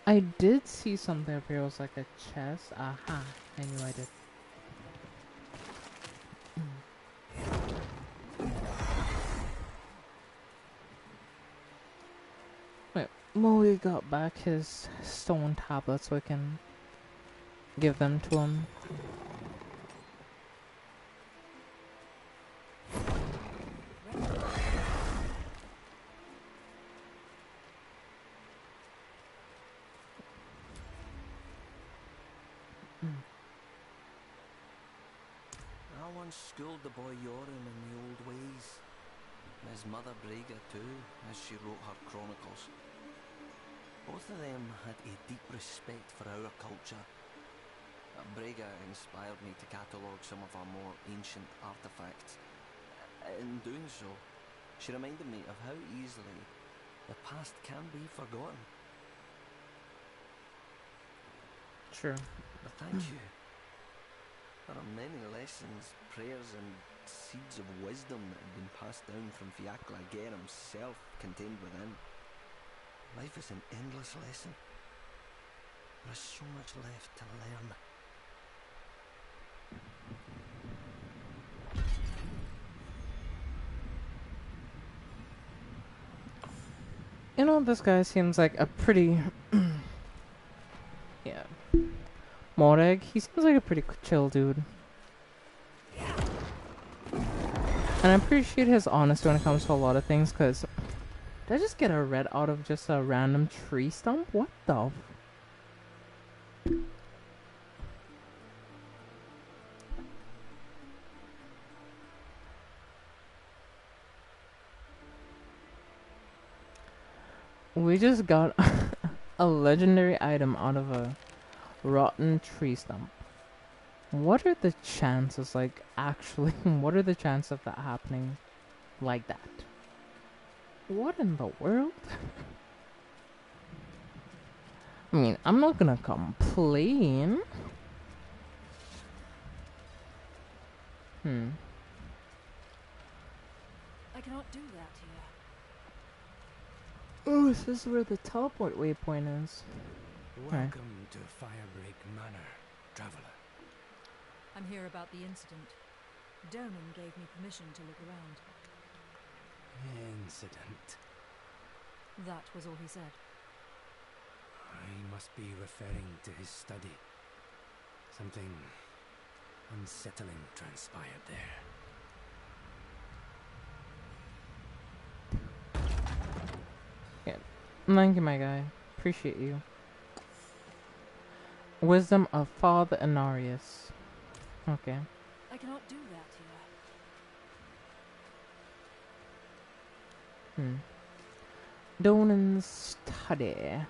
I did see something up here. It was like a chest. Aha. I knew I did. Wait, Moe got back his stone tablets so we can give them to him. I once schooled the boy Yorin in the old ways. His mother Brega too, as she wrote her chronicles. Both of them had a deep respect for our culture. Brega inspired me to catalogue some of our more ancient artifacts. In doing so, she reminded me of how easily the past can be forgotten. Sure. But thank you. There are many lessons, prayers, and seeds of wisdom that have been passed down from Fiacla Ger himself contained within. Life is an endless lesson. There is so much left to learn. You know, this guy seems like a pretty... yeah. Moreg, he seems like a pretty chill dude. And I appreciate his honesty when it comes to a lot of things, because... Did I just get a red out of just a random tree stump? What the... We just got a legendary item out of a rotten tree stump. What are the chances, like, actually, what are the chances of that happening like that? What in the world? I mean, I'm not gonna complain. I cannot do that here. Oh, this is where the teleport waypoint is. Welcome to Firebreak Manor, traveler. I'm here about the incident. Donan gave me permission to look around. Incident. That was all he said. I must be referring to his study. Something unsettling transpired there. Yeah. Thank you, my guy. Appreciate you. Wisdom of Father Anarius. Okay. I cannot do that here. Donan's study.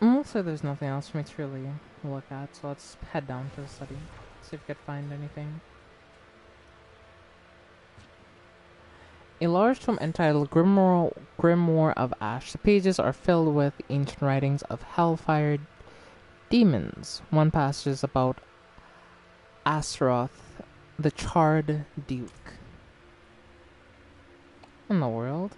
Also, there's nothing else for me to really look at, so let's head down to the study. See if we could find anything. A large tome entitled Grimoire of Ash. The pages are filled with ancient writings of hellfire demons. One passage is about Astaroth, the Charred Duke. In the world?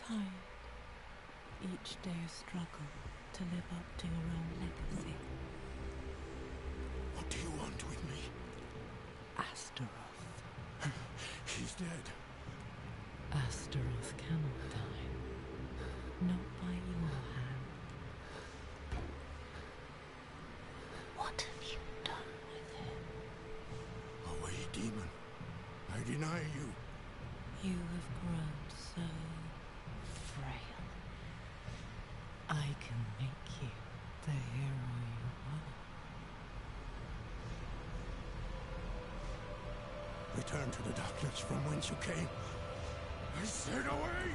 tired. Each day a struggle to live up to your own legacy. What do you want with me? Astaroth. She's dead. Astaroth cannot die. Not by your hand. What have you done with him? Away, demon. I deny you. You have grown so frail. I can make you the hero you are. Return to the darkness from whence you came. I said away!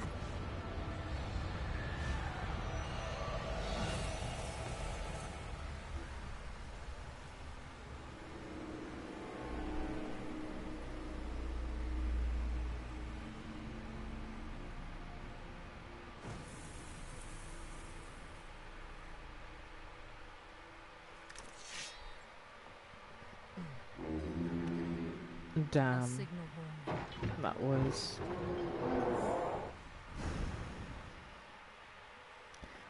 Damn. That was...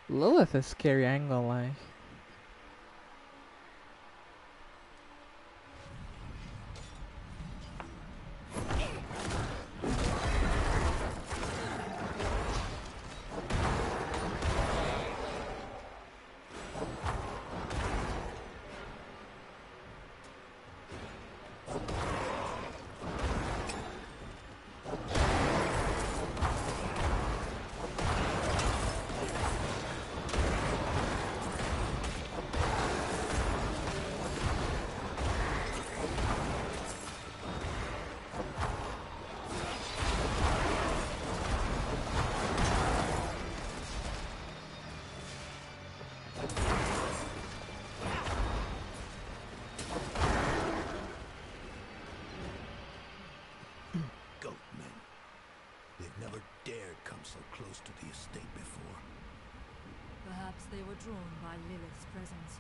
Lilith is scary, I ain't gonna lie. Close to the estate before. Perhaps they were drawn by Lilith's presence.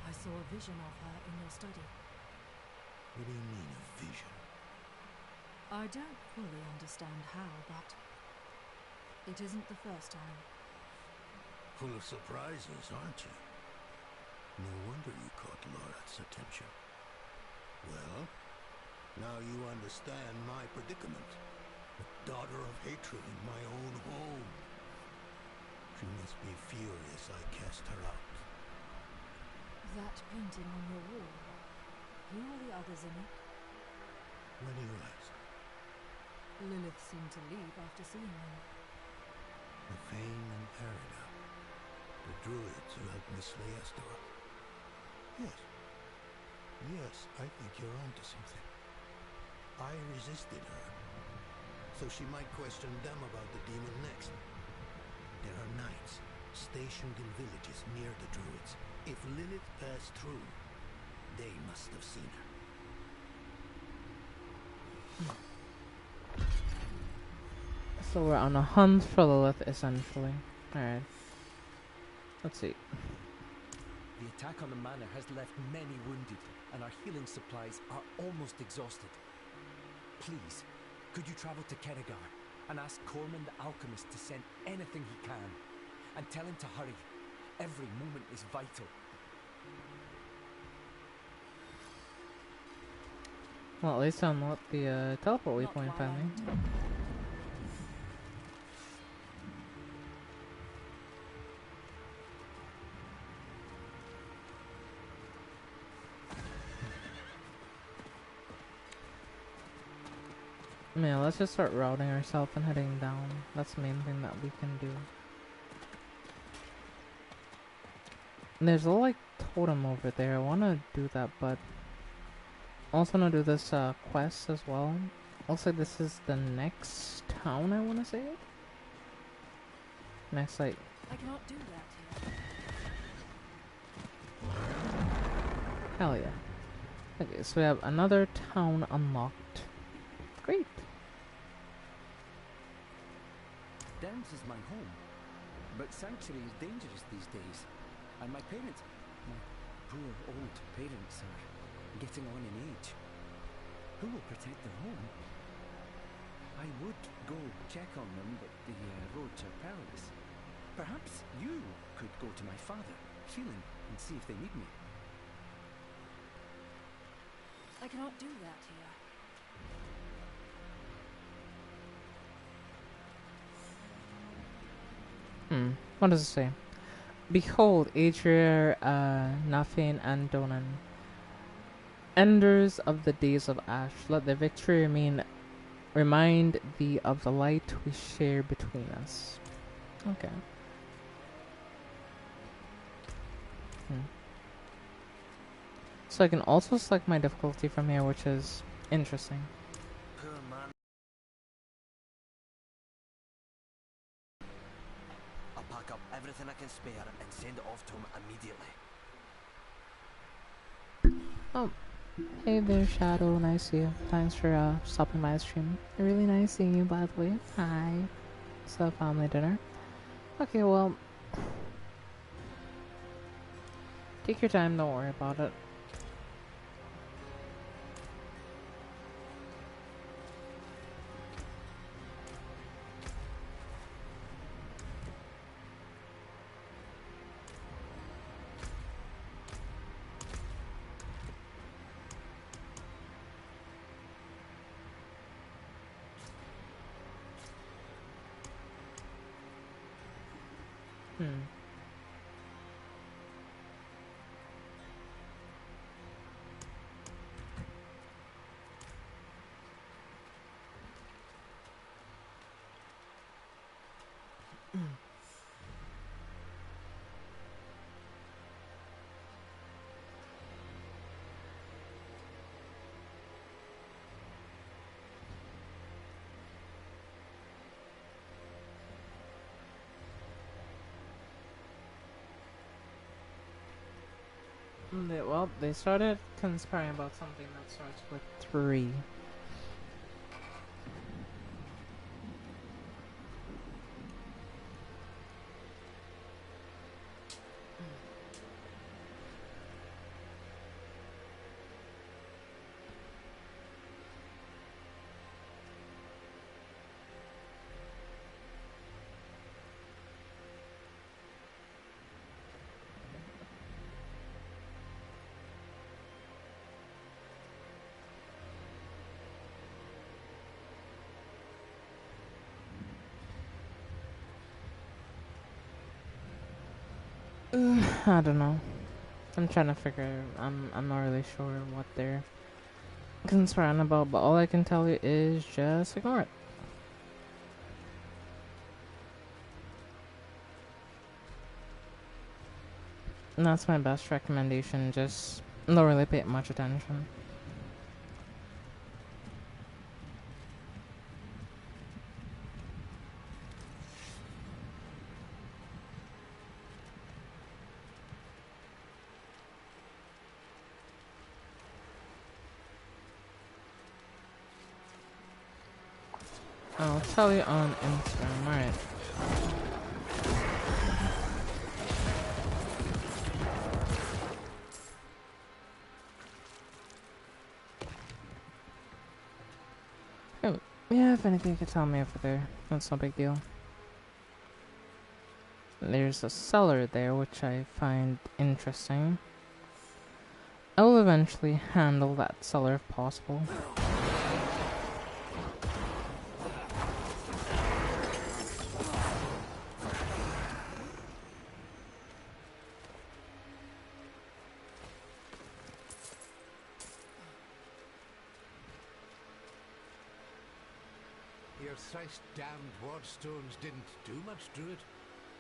I saw a vision of her in your study. What do you mean, a vision? I don't fully understand how, but it isn't the first time. Full of surprises, aren't you? No wonder you caught Lorath's attention. Well, now you understand my predicament. A daughter of hatred in my own home. She must be furious I cast her out. That painting on your wall, who are the others in it? Why do you ask? Lilith seemed to leave after seeing them. Fane and Arida, the druids who helped me slay Astaroth. Yes, I think you're onto something. I resisted her, so she might question them about the demon next. There are knights stationed in villages near the druids. If Lilith passed through, they must have seen her. So we're on a hunt for Lilith, essentially. Alright. Let's see. The attack on the manor has left many wounded, and our healing supplies are almost exhausted. Please, could you travel to Keregar and ask Corman the alchemist to send anything he can? And tell him to hurry. Every moment is vital. Well, at least I unlocked the teleport waypoint finally. Man, let's just start routing ourselves and heading down. That's the main thing that we can do. And there's a little, like, totem over there. I want to do that, but I also want to do this quest as well. Looks like this is the next town, I want to say. Next, like... I cannot do that here. Hell yeah. Okay, so we have another town unlocked. Great. Dance is my home, but Sanctuary is dangerous these days. And my parents, my poor old parents, are getting on in age. Who will protect their home? I would go check on them, but the roads are perilous. Perhaps you could go to my father, Phelan, and see if they need me. I cannot do that here. What does it say? Behold, Adria, Nafin, and Donan, enders of the days of Ash, let the victory remind thee of the light we share between us. Okay. So I can also select my difficulty from here, which is interesting. Poor man. I'll pack up everything I can spare and send it off to him immediately. Oh, hey there, Shadow. Nice to see you. Thanks for stopping by the stream. Really nice seeing you, by the way. Hi. So, family dinner. Okay, well, take your time. Don't worry about it. Well, they started conspiring about something that starts with 3. I don't know. I'm trying to figure. I'm not really sure what they're concerned about, but all I can tell you is just ignore it. And that's my best recommendation. Just don't really pay much attention. I'll tell you on Instagram. Alright. Yeah, if anything, you could tell me over there. That's no big deal. There's a cellar there, which I find interesting. I will eventually handle that cellar if possible. Your thrice-damned wardstones didn't do much, Druid.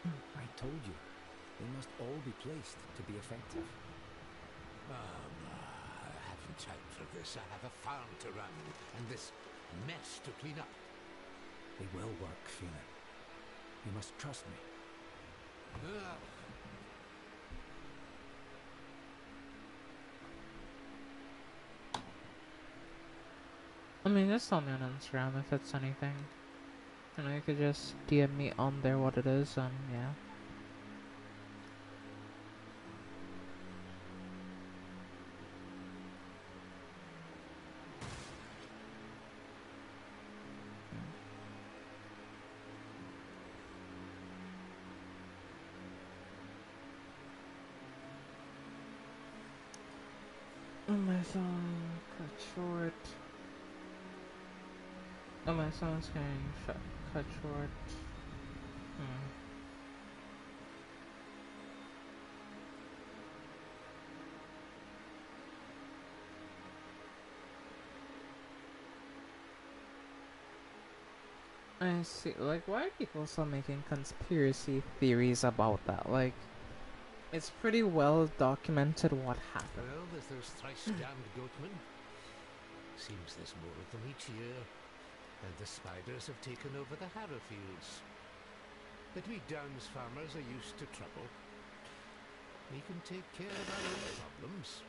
I told you. They must all be placed to be effective. I haven't time for this. I have a farm to run, and this mess to clean up. They will work, Phelan. You must trust me. I mean, just tell me on Instagram if it's anything. You know, you could just DM me on there what it is, and yeah. My song cut short. Oh, my song's getting cut short. I see. Like, why are people still making conspiracy theories about that? Like, it's pretty well documented what happened. Well, there's those thrice-damned goatmen. Seems there's more of them each year, and the spiders have taken over the harrow fields. But we Downs farmers are used to trouble. We can take care of our own problems.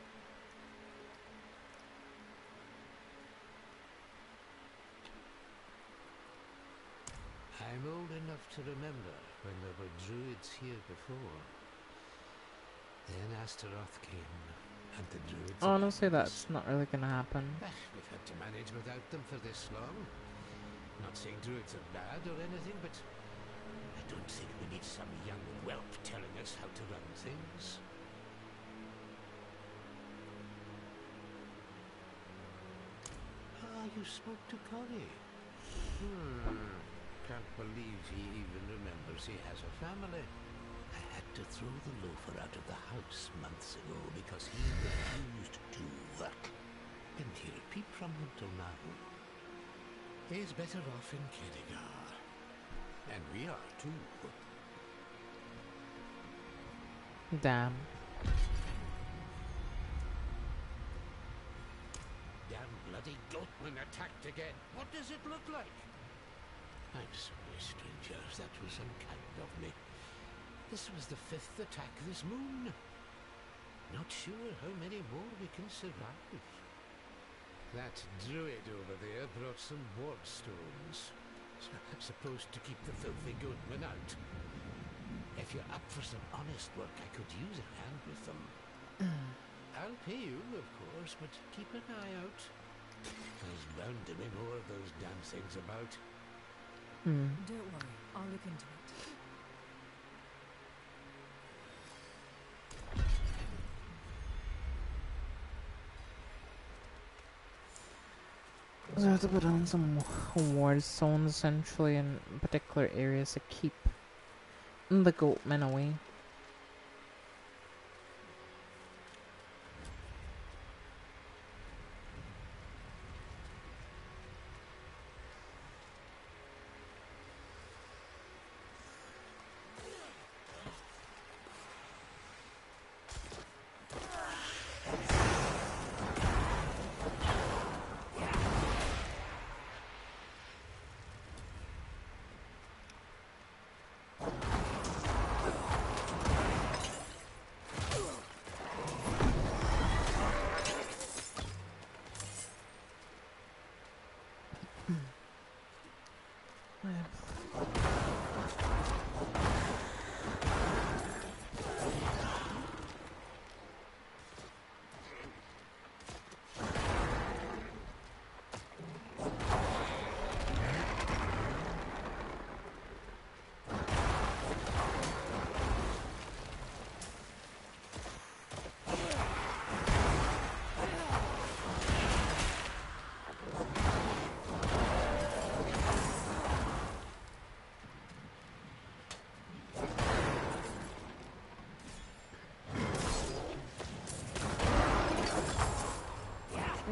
I'm old enough to remember when there were druids here before. Then Astaroth came, and the druids... Honestly, that's not really gonna happen. We've had to manage without them for this long. Not saying druids are bad or anything, but I don't think we need some young whelp telling us how to run things. Ah, you spoke to Corey. Can't believe he even remembers he has a family. I had to throw the loafer out of the house months ago because he refused to work. Didn't hear a peep from him till now. He's better off in Kedegar. And we are too. Damn. Damn bloody goatman attacked again. What does it look like? I'm sorry, stranger, if that was unkind of me. This was the 5th attack this moon. Not sure how many more we can survive. That druid over there brought some ward stones. Supposed to keep the filthy goatmen out. If you're up for some honest work, I could use a hand with them. I'll pay you, of course, but keep an eye out. There's bound to be more of those damn things about. Don't worry, I'll look into it. So I have to put on some ward stones essentially in particular areas to keep the goatmen away.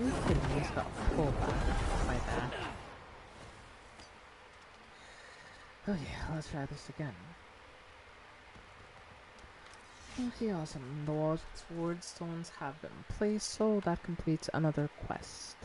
You can use that pullback like that. Oh yeah, let's try this again. Okay, awesome. The ward stones have been placed, so that completes another quest.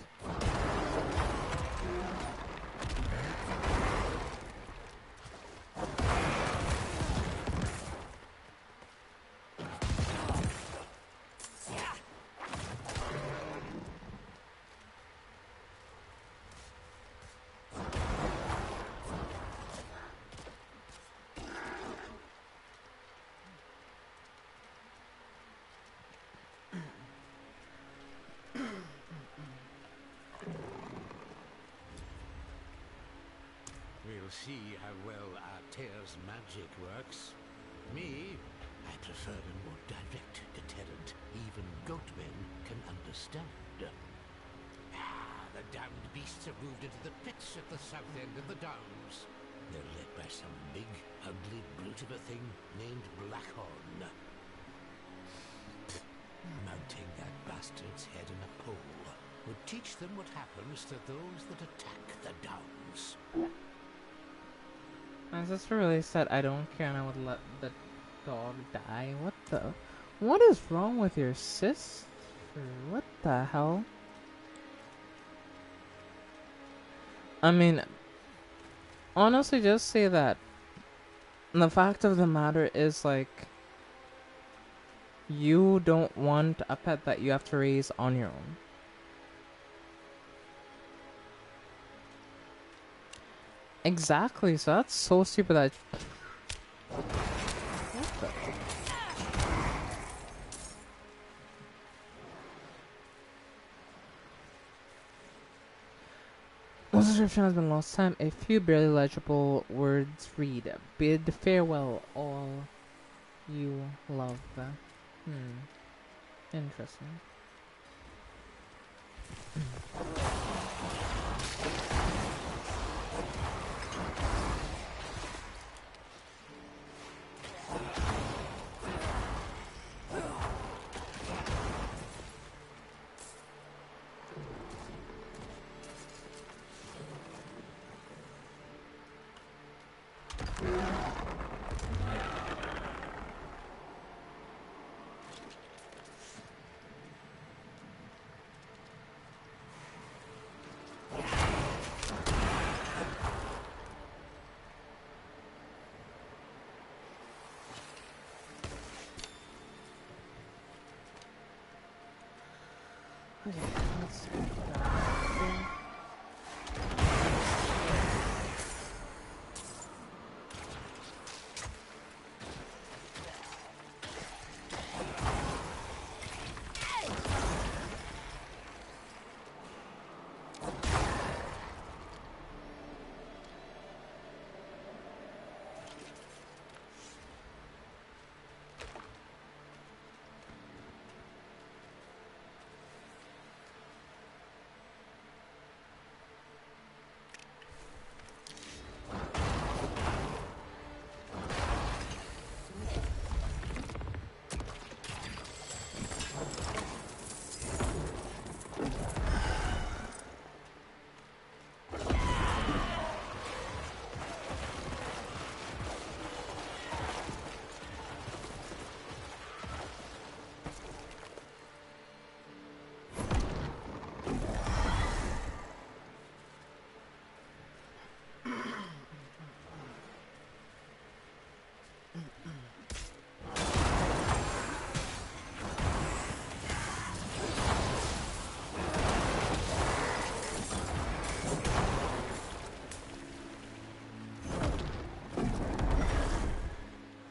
We'll see how well Altair's magic works. Me, I prefer a more direct deterrent even goatmen can understand. The damned beasts have moved into the pits at the south end of the Downs. They're led by some big, ugly brute of a thing named Blackhorn. Mounting that bastard's head on a pole would teach them what happens to those that attack the Downs. My sister really said I don't care and I would let the dog die. What is wrong with your sister? What the hell? I mean, honestly, just say that the fact of the matter is, like, you don't want a pet that you have to raise on your own. Exactly, so that's so stupid that... What the... This description has been lost time. A few barely legible words read, bid farewell all you love. Interesting. Okay, let's see.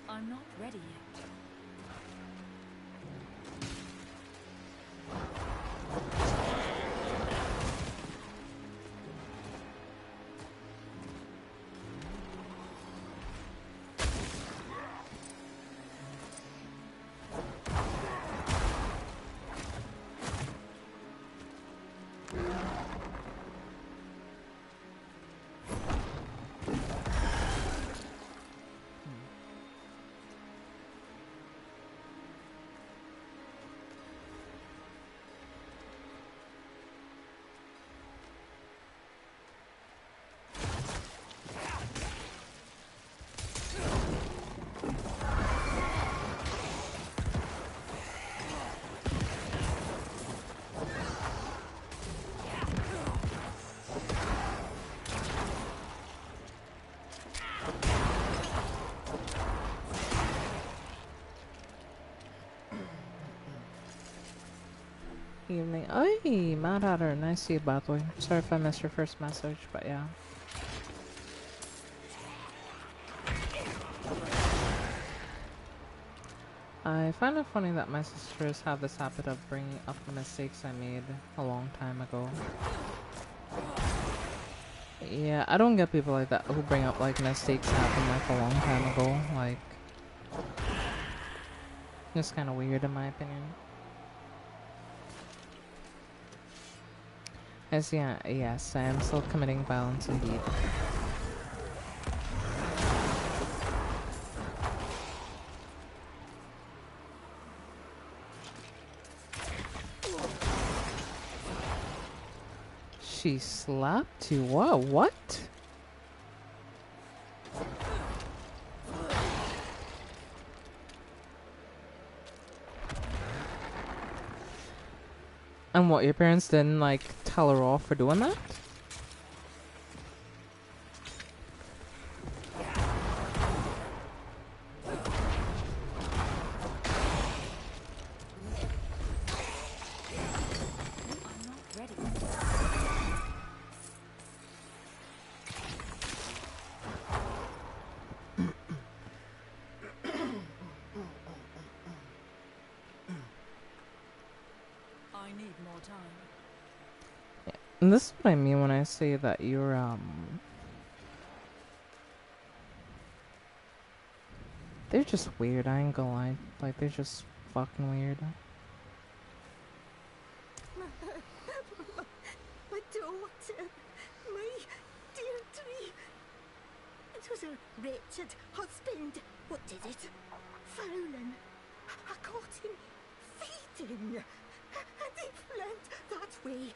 I'm not ready yet. Evening. Oi, Mad Hatter. Nice to see you, Batboy. Sorry if I missed your first message, but yeah. I find it funny that my sisters have this habit of bringing up the mistakes I made a long time ago. Yeah, I don't get people like that who bring up like mistakes happened like a long time ago. Like, Just kind of weird in my opinion. As yeah, yes, I am still committing violence indeed. She slapped you? What? What? And what, your parents didn't, like, tell her off for doing that? I need more time. Yeah. And this is what I mean when I say that you're, they're just weird, I ain't gonna lie. Like, they're just fucking weird. My daughter, my dear tree. It was her wretched husband what did it. Fowling. I caught him feeding, and he fled that way,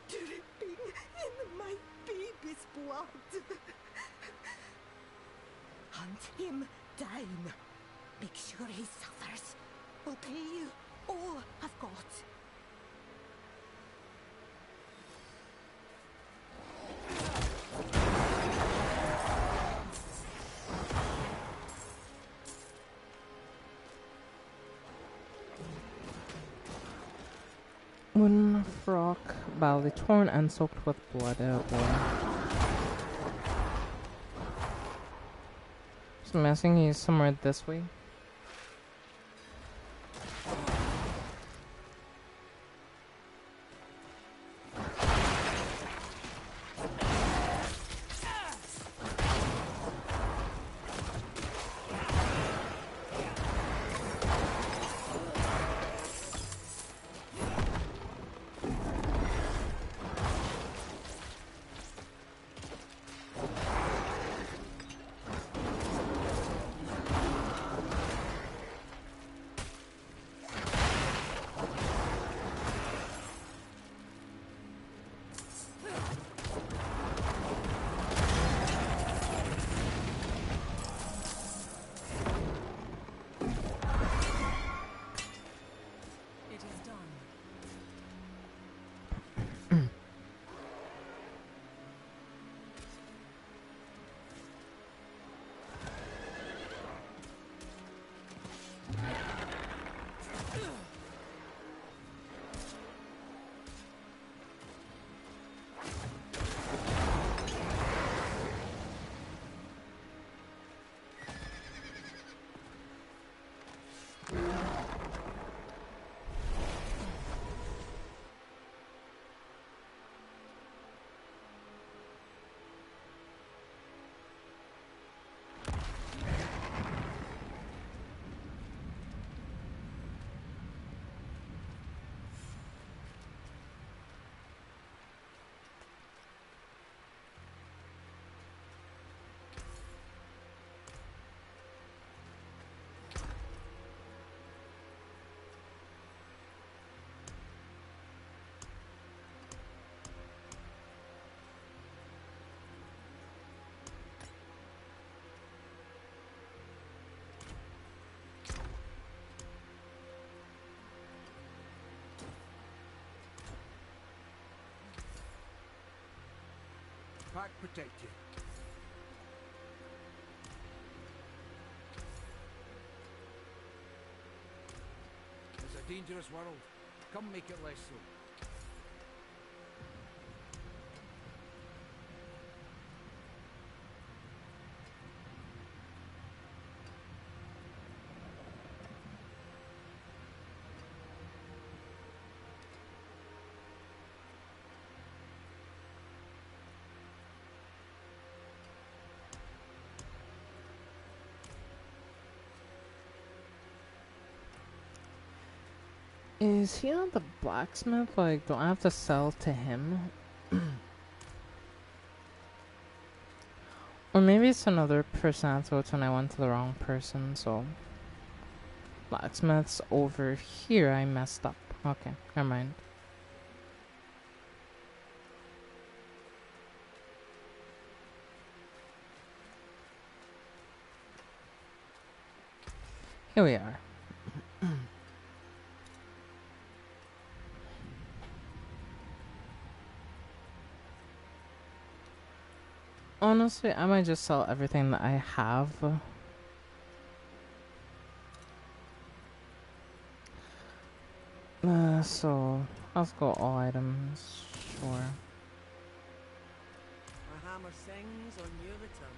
dripping in my baby's blood. Hunt him down. Make sure he suffers. I'll pay you all I've got. Wooden frock, badly torn and soaked with blood. Oh boy. So I'm guessing he's somewhere this way. Pack protect you. It's a dangerous world. Come make it less so. Is he not the blacksmith? Like, do I have to sell to him? Or maybe it's another person I thought when I went to the wrong person, so... Blacksmith's over here, I messed up. Okay, never mind. Here we are. Honestly, I might just sell everything that I have. So let's go all items. Sure. My hammer sings on your return.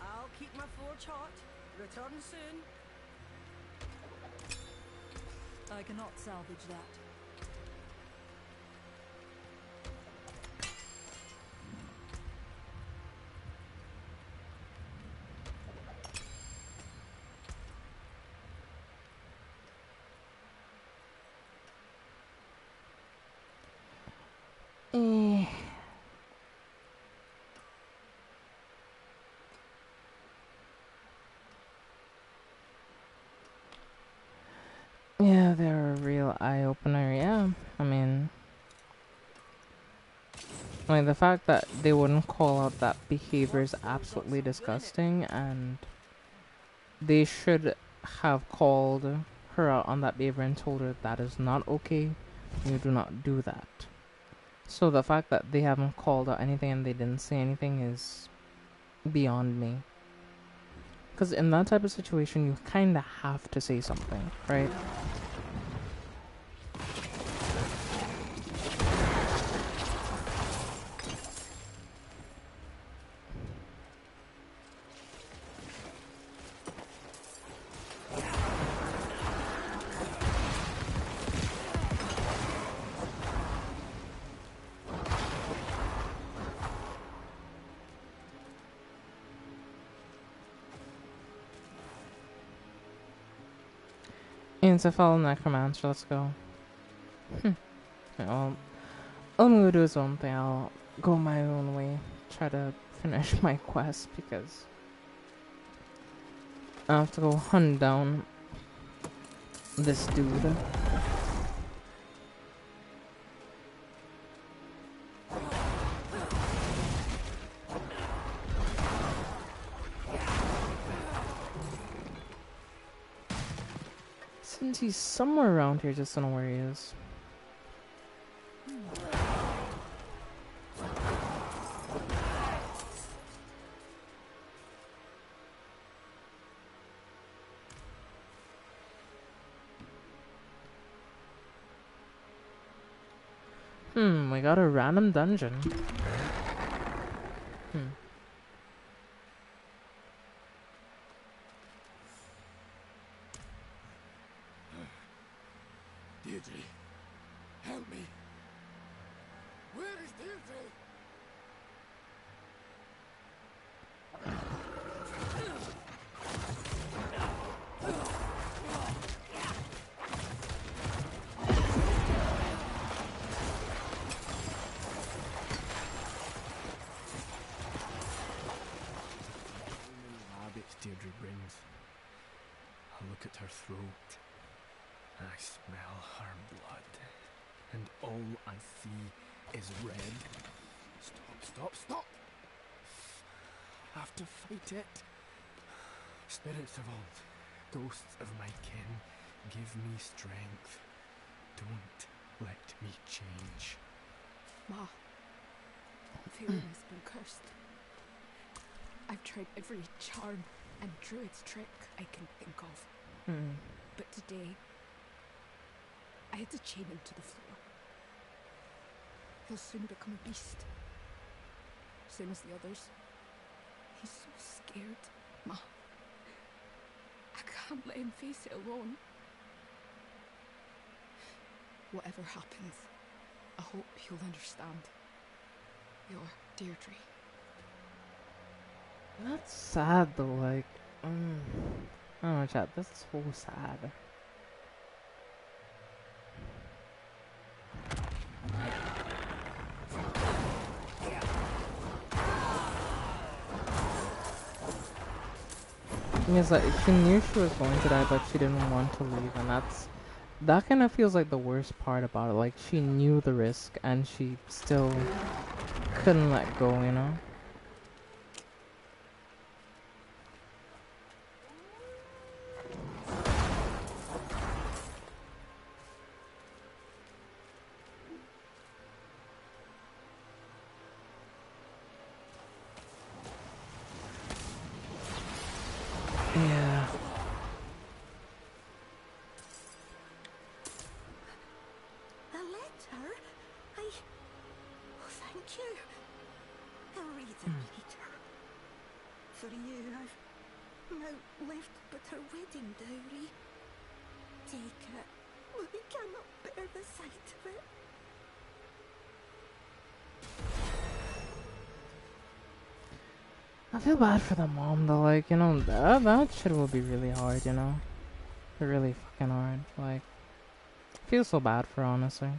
I'll keep my forge hot. Return soon. I cannot salvage that. Yeah, they're a real eye-opener, yeah. I mean... Like, the fact that they wouldn't call out that behavior is absolutely disgusting, and... They should have called her out on that behavior and told her that is not okay. You do not do that. So the fact that they haven't called out anything and they didn't say anything is beyond me. Because in that type of situation, you kind of have to say something, right? It's a fellow necromancer, let's go. Well, I'm gonna do his own thing. I'll go my own way. Try to finish my quest because I have to go hunt down this dude. Since he's somewhere around here, just don't know where he is. We got a random dungeon. Deirdre, help me. Where is Deirdre? Rabbits Deirdre brings. I look at her throat. I smell her blood. And all I see is red. Stop! I have to fight it. Spirits of old, ghosts of my kin, give me strength. Don't let me change. Ma, Phelan has been cursed. I've tried every charm and druid's trick I can think of. But today, I had to chain him to the floor. He'll soon become a beast. Same as the others. He's so scared, Ma. I can't let him face it alone. Whatever happens, I hope you'll understand. Your Deirdre. That's sad though, like, I don't know, chat, that's so sad. Because like, she knew she was going to die, but she didn't want to leave, and that kind of feels like the worst part about it. Like, she knew the risk, and she still couldn't let go, you know? Yeah. A letter? Oh, thank you. I'll read it later. For you, I've now left but her wedding dowry. Take it. I cannot bear the sight of it. I feel bad for the mom though, like, you know, that shit will be really hard, you know? Really fucking hard. Like, I feel so bad for her, honestly.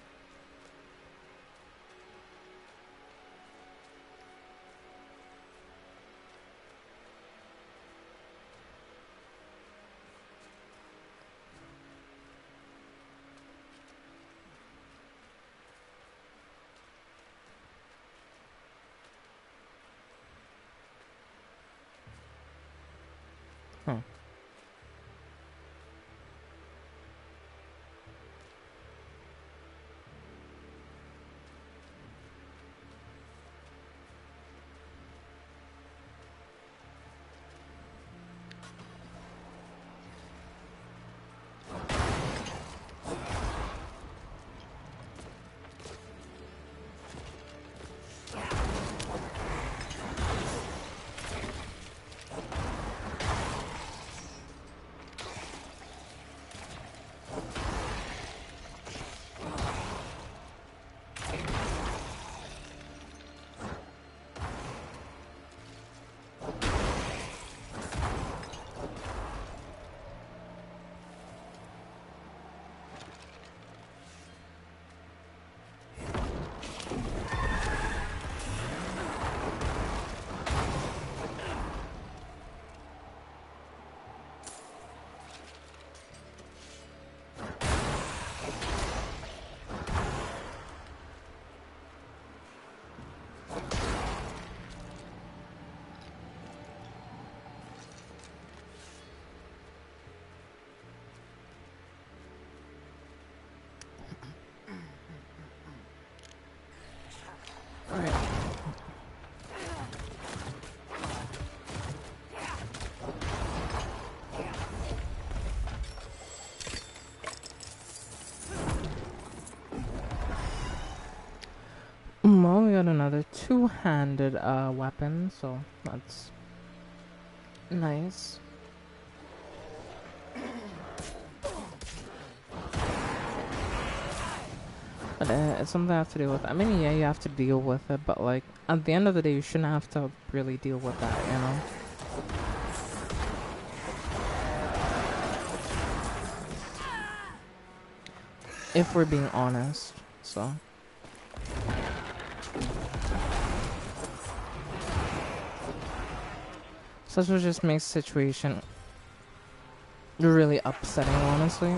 Huh. Alright. Well, we got another two-handed weapon, so that's nice. But it's something I have to deal with. I mean, yeah, you have to deal with it, but like, at the end of the day, you shouldn't have to really deal with that, you know? If we're being honest, so. Such what just makes the situation really upsetting, honestly.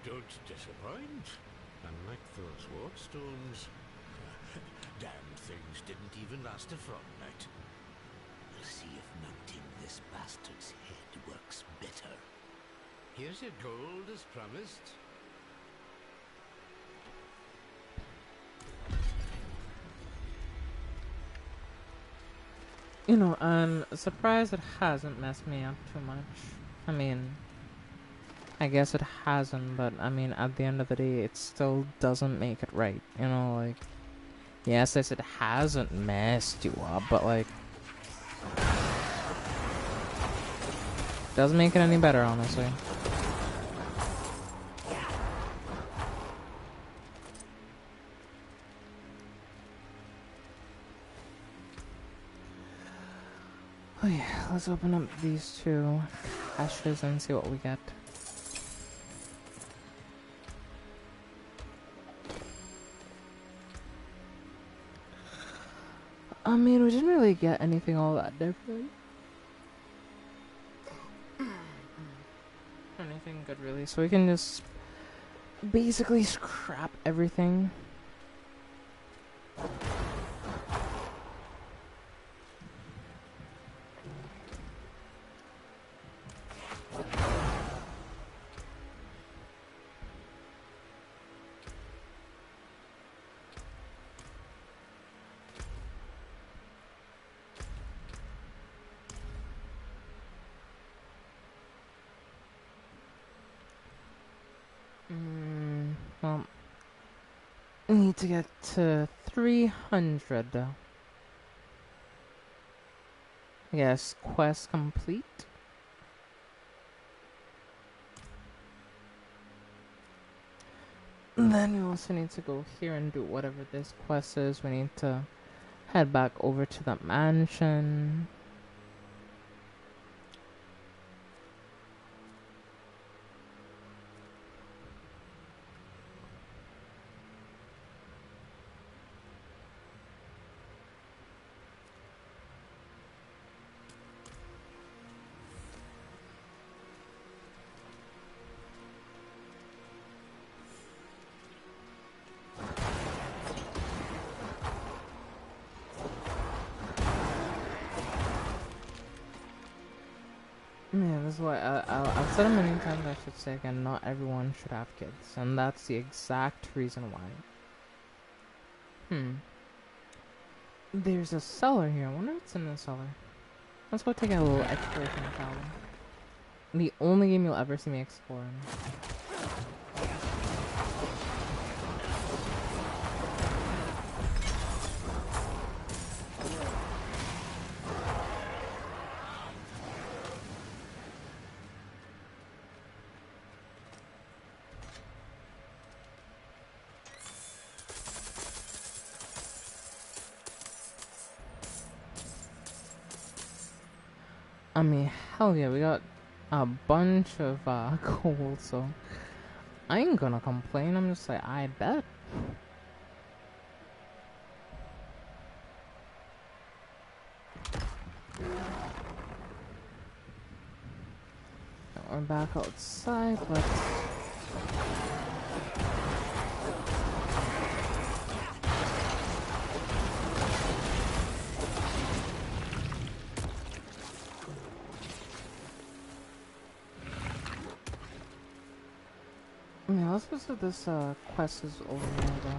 Don't disappoint. Unlike those wardstones. Damned things didn't even last a fortnight. We'll see if mounting this bastard's head works better. Here's your gold as promised. You know, I'm surprised it hasn't messed me up too much. I mean, I guess it hasn't, but I mean, at the end of the day, it still doesn't make it right. You know, like, yes, it hasn't messed you up, but like, doesn't make it any better, honestly. Oh yeah, let's open up these two caches and see what we get. I mean, we didn't really get anything all that different. Anything good, really. So we can just basically scrap everything. Well, we need to get to 300. Yes, quest complete. And then we also need to go here and do whatever this quest is. We need to head back over to the mansion. Yeah, that's why I've said it many times. I should say again, not everyone should have kids, and that's the exact reason why. There's a cellar here. I wonder what's in the cellar. Let's go take a little exploration travel. The only game you'll ever see me exploring. I mean, hell yeah, we got a bunch of gold, so I ain't gonna complain. I'm just like, I bet. We're back outside. Let's. Yeah, let's go see if this quest is over here, though.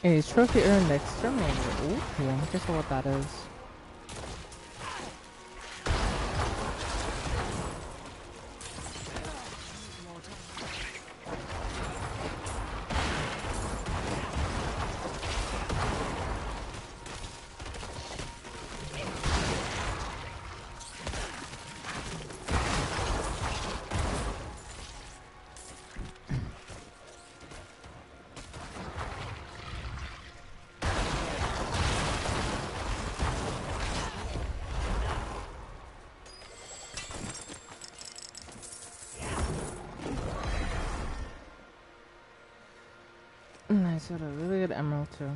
A trophy earned exterminator. Ooh, I'm curious what that is. Nice, got a really good emerald too.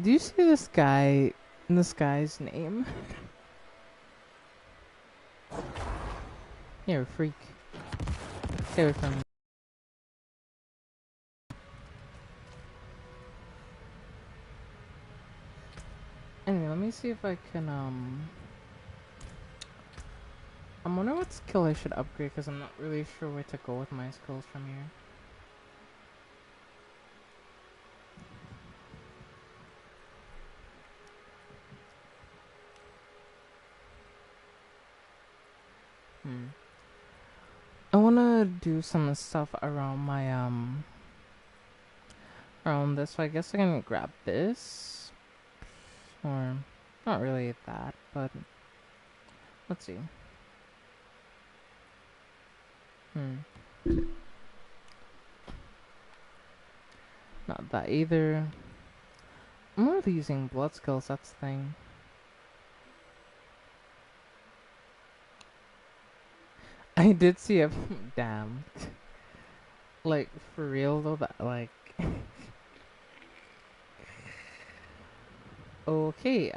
Do you see this guy's name? You're a freak. Stay away from me. Anyway, let me see if I can, I'm wondering what skill I should upgrade because I'm not really sure where to go with my skills from here. I wanna do some stuff around my, around this, so I guess I can grab this. Or, not really that, but, let's see. Not that either. I'm not really using blood skills, that's the thing. I did see a damn. Like for real though, that like okay,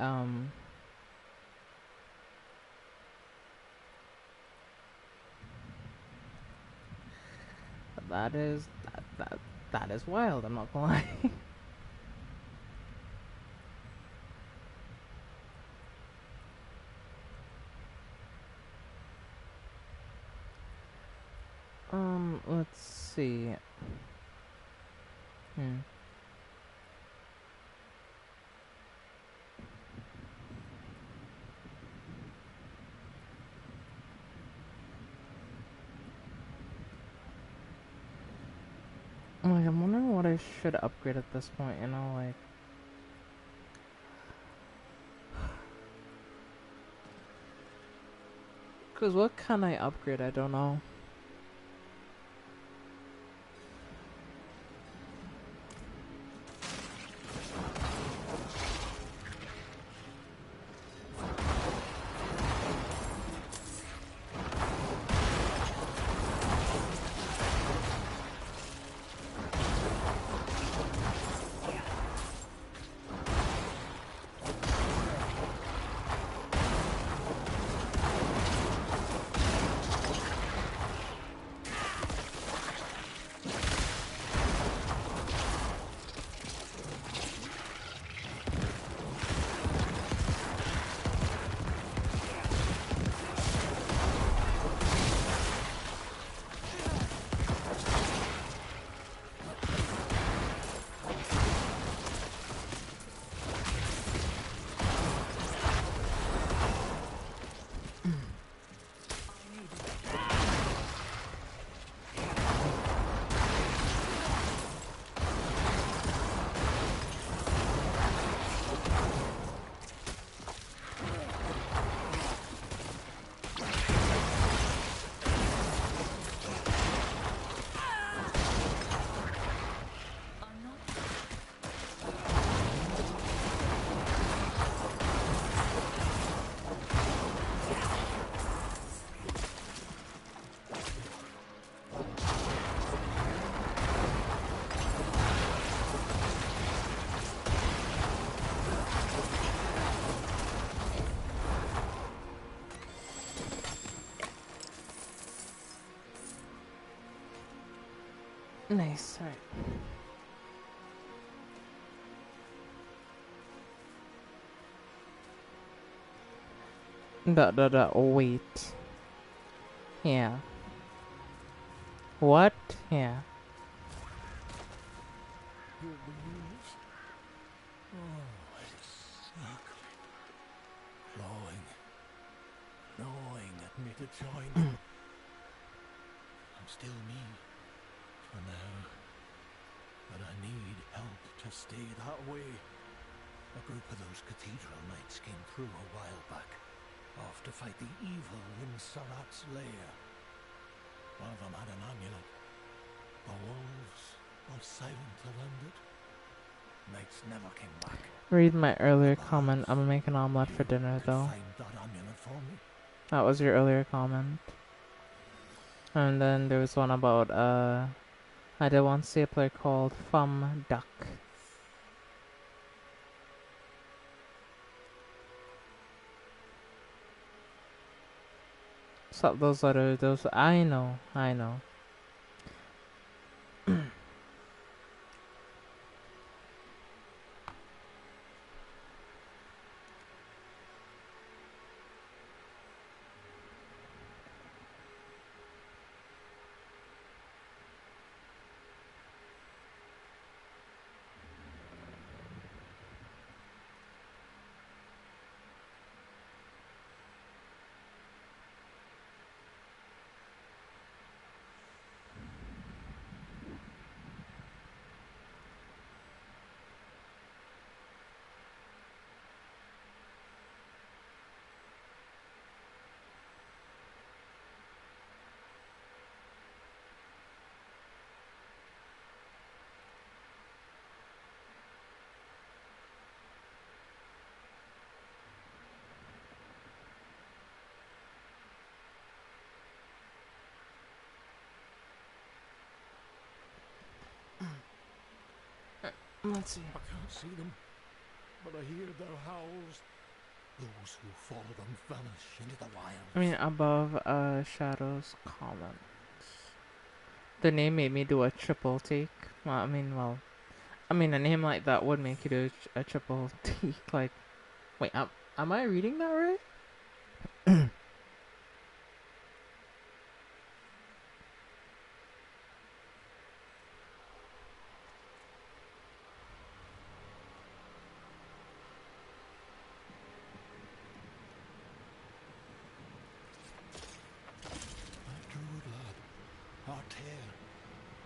that is that is wild, I'm not gonna lie. Let's see. Like, I'm wondering what I should upgrade at this point, you know, like. Cause what can I upgrade? I don't know. Nice, alright. Wait. Yeah. What? Yeah. Hear the news? Oh, it's circling, clawing, gnawing at me to join them. I'm still me, for now. But I need help to stay that way. A group of those cathedral knights came through a while back, off to fight the evil in Sarat's lair. One of them had an amulet. The wolves all silent around it. Knights never came back. Read my earlier comment. I'm gonna make an omelet for dinner, though. Find that amulet for me. That was your earlier comment. And then there was one about, I did one stapler called Fum Duck. So those letters, those, I know. Let's see. I can't see them, but I hear their howls. Those who follow them vanish into the wild. I mean, above Shadow's comments. The name made me do a triple take. Well, I mean, a name like that would make you do a triple take. Like, wait, am I reading that right?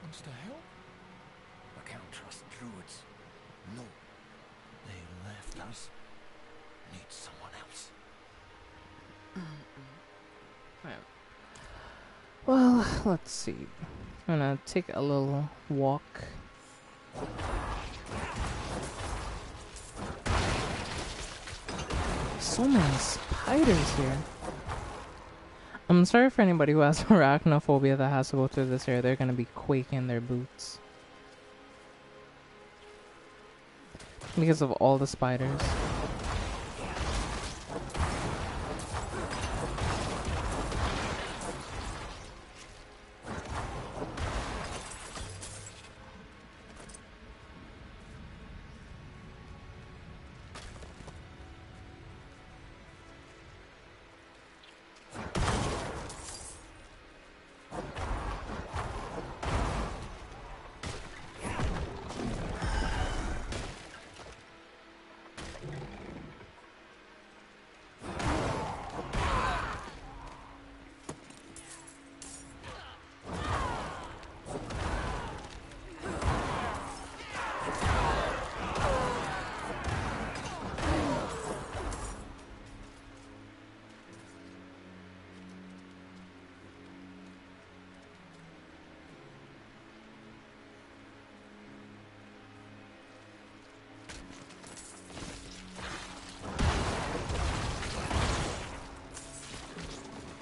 Wants to help? I can't trust druids. No. They left us. Need someone else. Well, let's see. I'm gonna take a little walk. So many spiders here. I'm sorry for anybody who has arachnophobia that has to go through this area. They're gonna be quaking their boots because of all the spiders.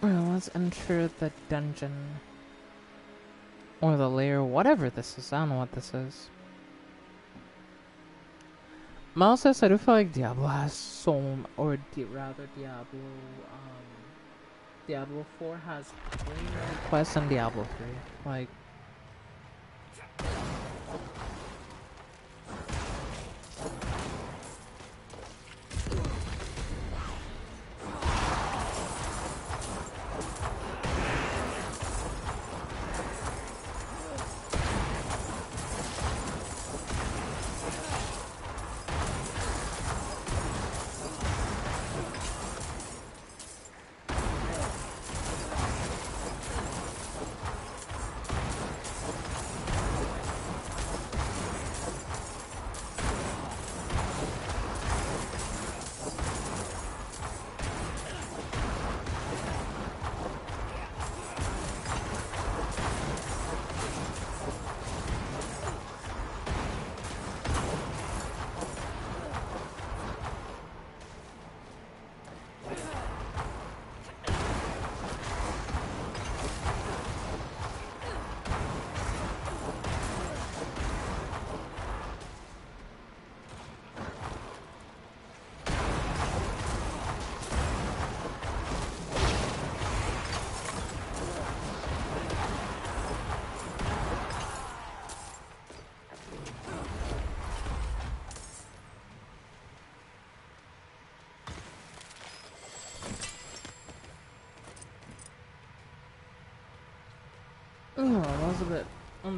Well, let's enter the dungeon. Or the lair, whatever this is. I don't know what this is. Miles says, I do feel like Diablo has Diablo 4 has way more quests than Diablo 3. Like,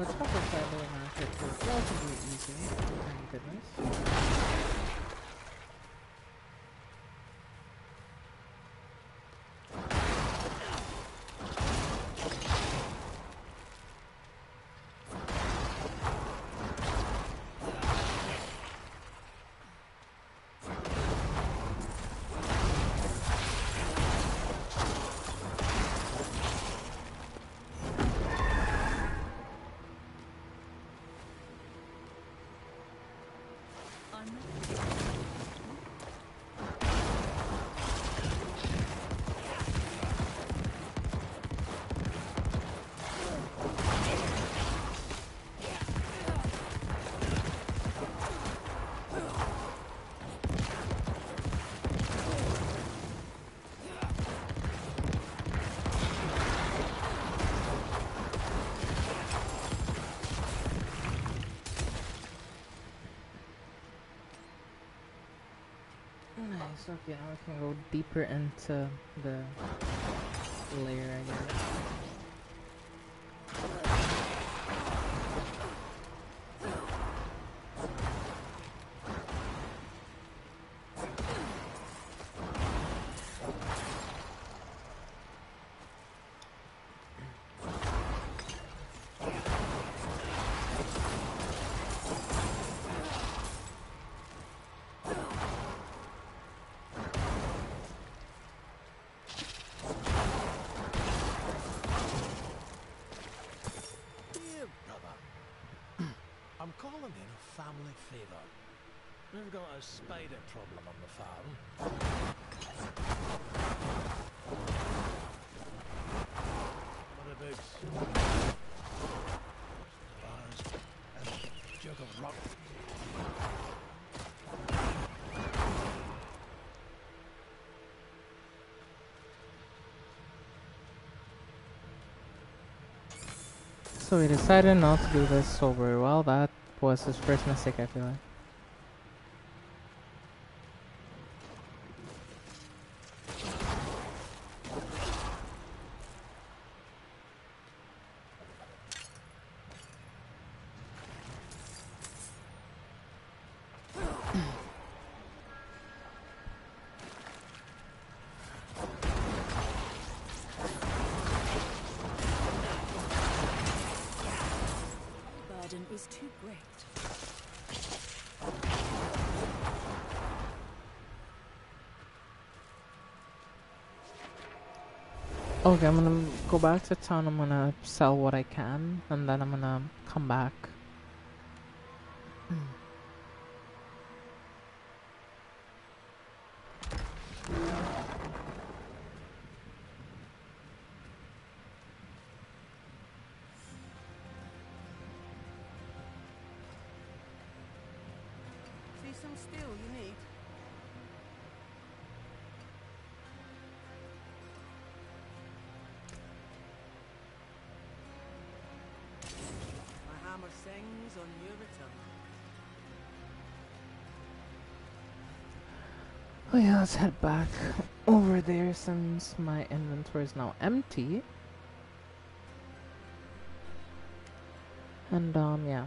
on the tougher side, the market is relatively easy. Thank goodness. Nice, okay, now we can go deeper into the layer, I guess. I'm calling in a family favour. We've got a spider problem on the farm. What about bars and a jug of rock? So we decided not to do this sober. Well, that was his first mistake, I feel like. Is too great. Okay, I'm gonna go back to town. I'm gonna sell what I can, and then I'm gonna come back. Some steel you need. My hammer sings on your return. Oh yeah, let's head back over there since my inventory is now empty. And yeah.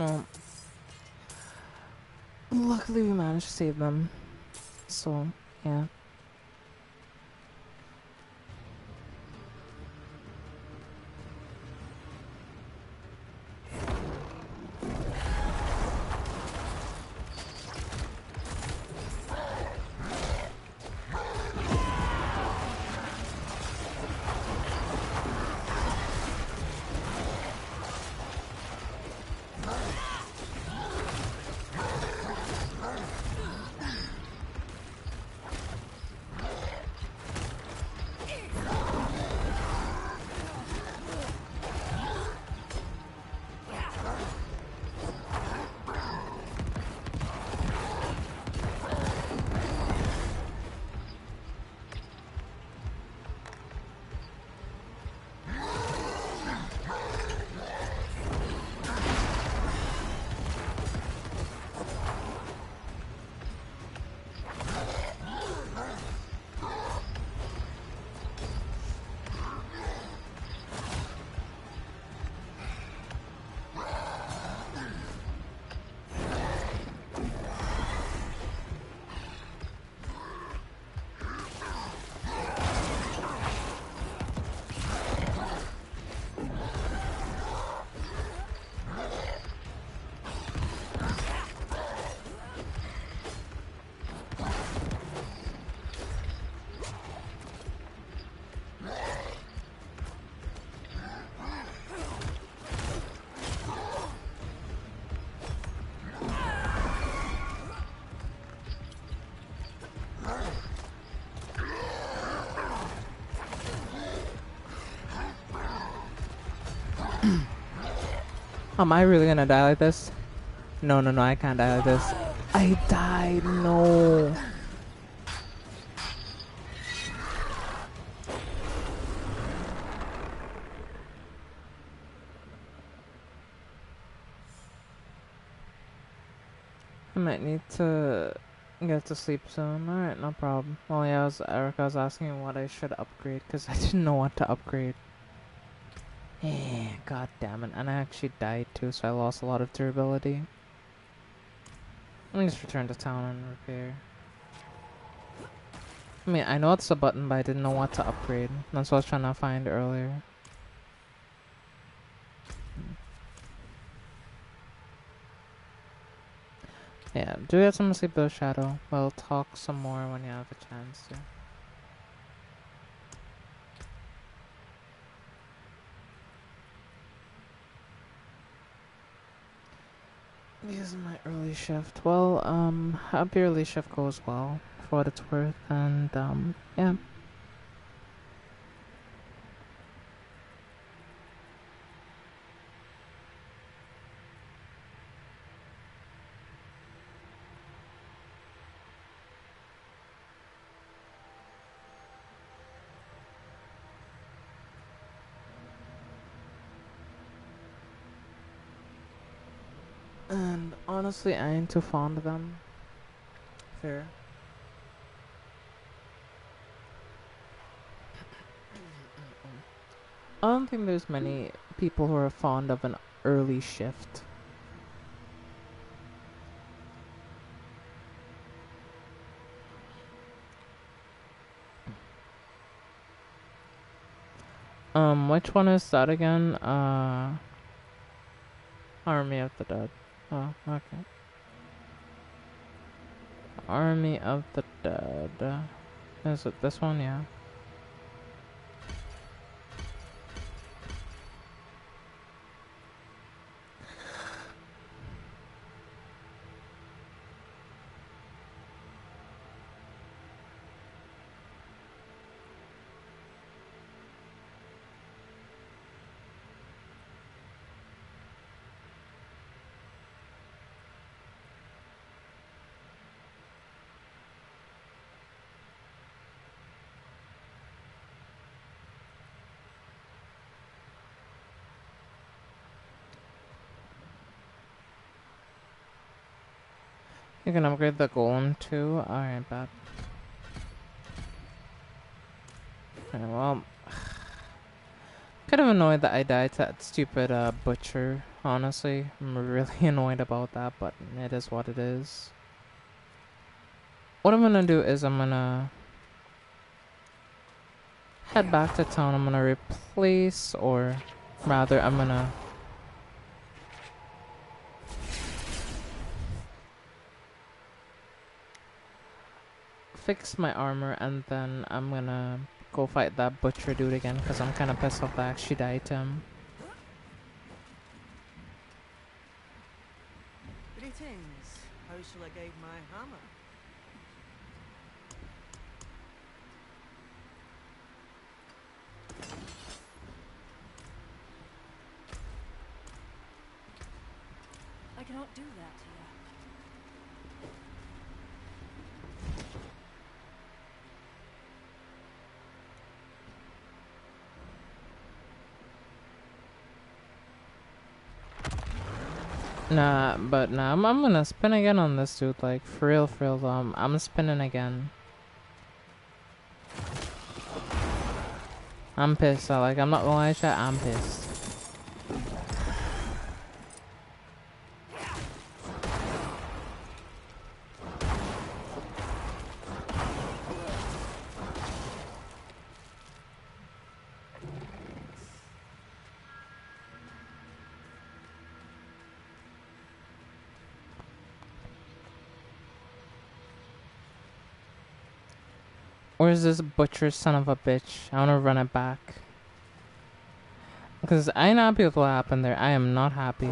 Well, luckily we managed to save them. So, yeah. Am I really gonna die like this? No, I can't die like this. I died, no. I might need to get to sleep soon. Alright, no problem. Well, yeah, Erica was asking what I should upgrade because I didn't know what to upgrade. God damn it. And I actually died too, so I lost a lot of durability. Let me just return to town and repair. I mean, I know it's a button, but I didn't know what to upgrade. That's what I was trying to find earlier. Yeah, do get some sleep though, Shadow. We'll talk some more when you have a chance to. This is my early shift. Well, hope your early shift goes well, for what it's worth, and, yeah. And honestly, I ain't too fond of them. Fair. I don't think there's many people who are fond of an early shift. Which one is that again? Army of the Dead. Oh, okay. Army of the Dead. Is it this one? Yeah. You can upgrade the golem too. Alright, bad. Okay, well, kind of annoyed that I died to that stupid butcher Honestly, I'm really annoyed about that, but it is what it is. What I'm gonna do is I'm gonna head back to town. I'm gonna replace, or rather, I'm gonna fix my armor, and then I'm gonna go fight that butcher dude again, because I'm kind of pissed off that I actually died to him. Greetings. How shall I guide my hammer? I cannot do that here. Nah, but nah, I'm gonna spin again on this dude, like, for real, I'm spinning again. I'm pissed, like, I'm not gonna lie, chat, I'm pissed. Where's this butcher son of a bitch? I wanna run it back. Because I ain't happy with what happened there. I am not happy.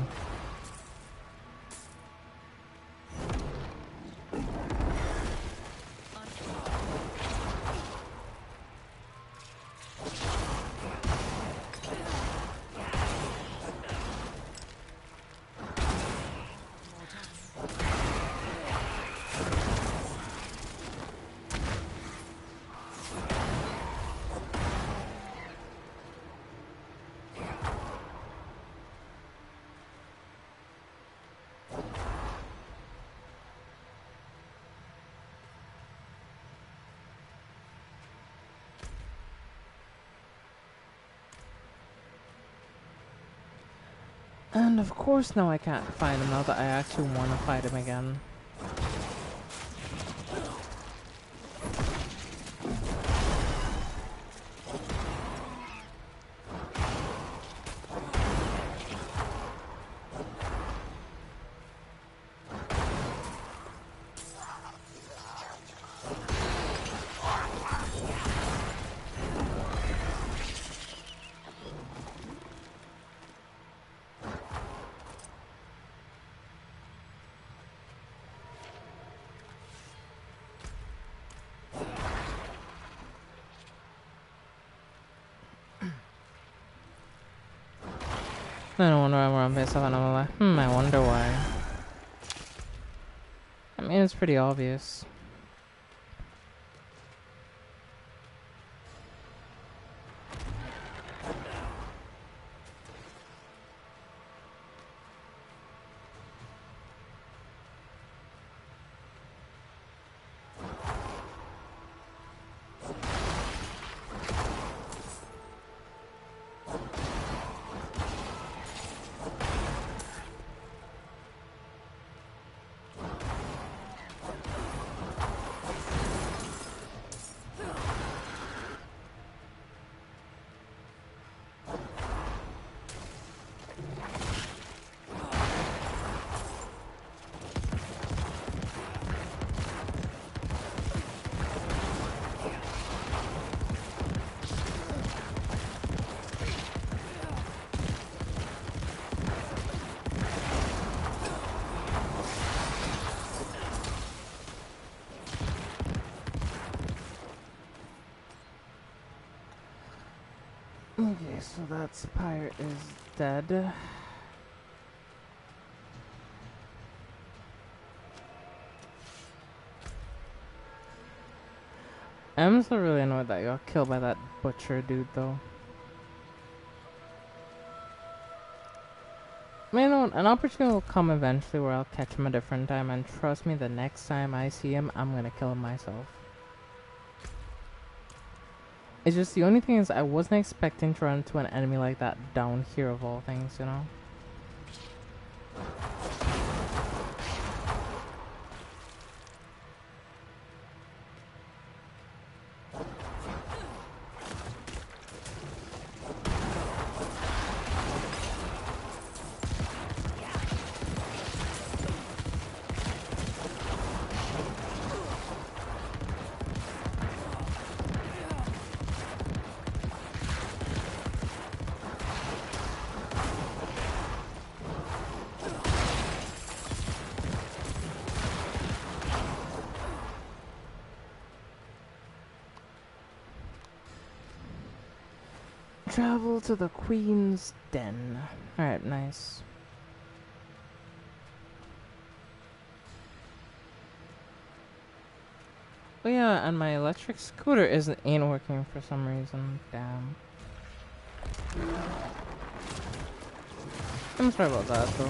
And of course now I can't fight him now that I actually want to fight him again. I don't wonder why I'm pissed off, and I'm like, I wonder why. I mean, it's pretty obvious. Okay, so that pirate is dead. I'm still really annoyed that I got killed by that butcher dude, though. I mean, an opportunity will come eventually where I'll catch him a different time, and trust me, the next time I see him, I'm gonna kill him myself. It's just the only thing is I wasn't expecting to run into an enemy like that down here of all things, you know? Travel to the Queen's Den. Alright, nice. Oh yeah, and my electric scooter ain't working for some reason. Damn. I'm sorry about that though.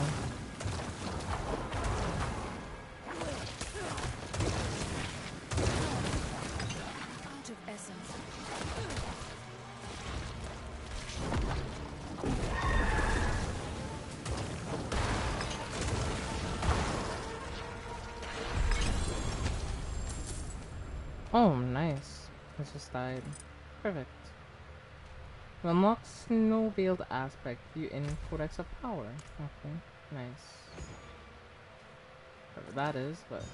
Out of essence. Oh, nice. I just died. Perfect. Unlock Snow Veiled Aspect. View in Codex of Power. Okay, nice. Whatever that is, but...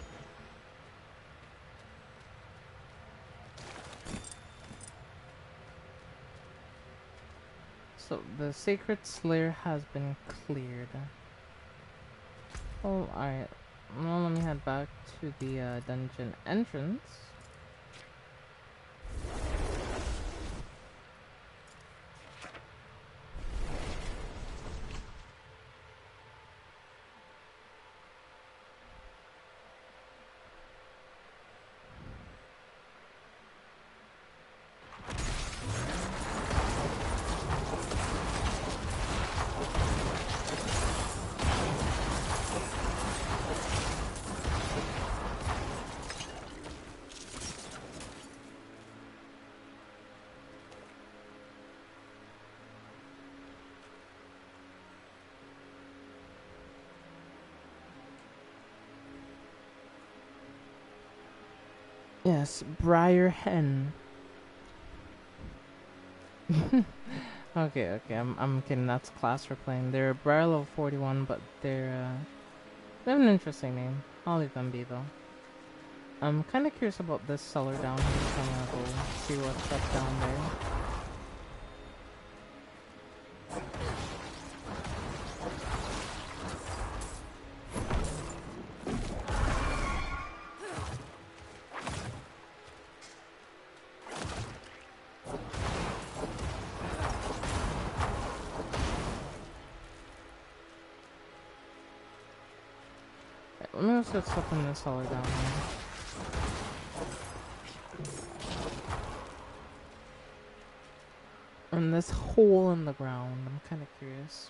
So, the Sacred Slayer has been cleared. Oh, alright. Well, let me head back to the dungeon entrance. Yes, Briar Hen. Okay, I'm kidding. That's class we're playing. They're Briar level 41, but they have an interesting name. I'll leave them be though. I'm kind of curious about this cellar down here, so I'm gonna go see what's up down there. Let me also set stuff in this cellar down here. And this hole in the ground, I'm kind of curious.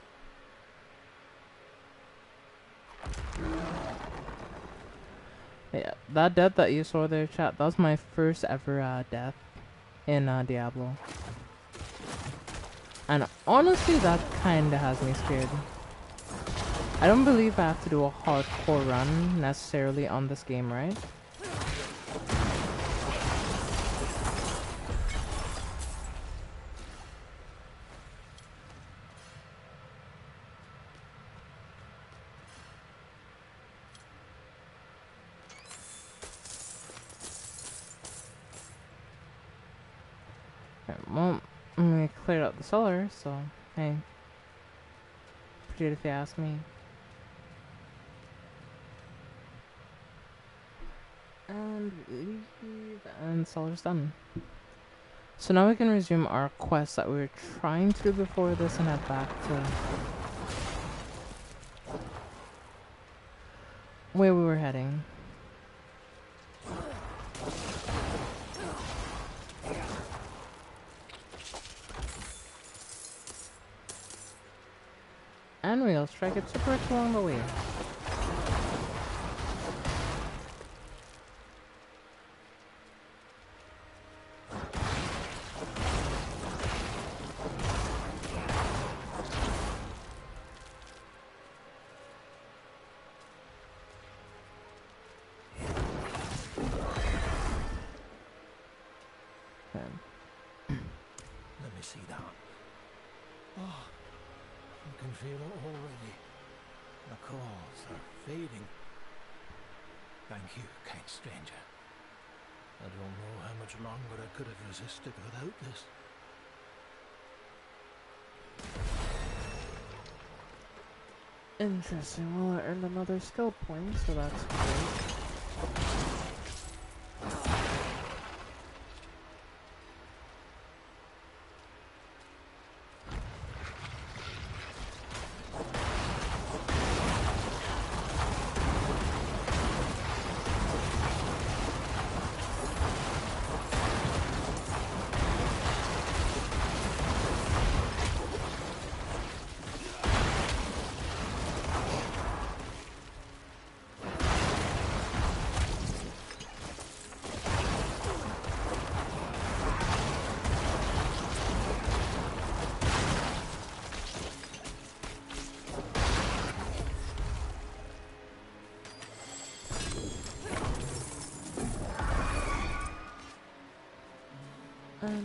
Yeah, that death that you saw there, chat, that was my first ever death in Diablo. And honestly, that kinda has me scared. I don't believe I have to do a hardcore run necessarily on this game, right? Well, we cleared out the cellar, so hey, pretty good if you ask me. And leave, and cellar's done. So now we can resume our quest that we were trying to do before this and head back to where we were heading. And we'll strike it super rich along the way. see that? Oh, you can feel it already. The calls are fading. Thank you, kind stranger. I don't know how much longer I could have resisted without this. Interesting. Well, I earned another skill point, so that's great.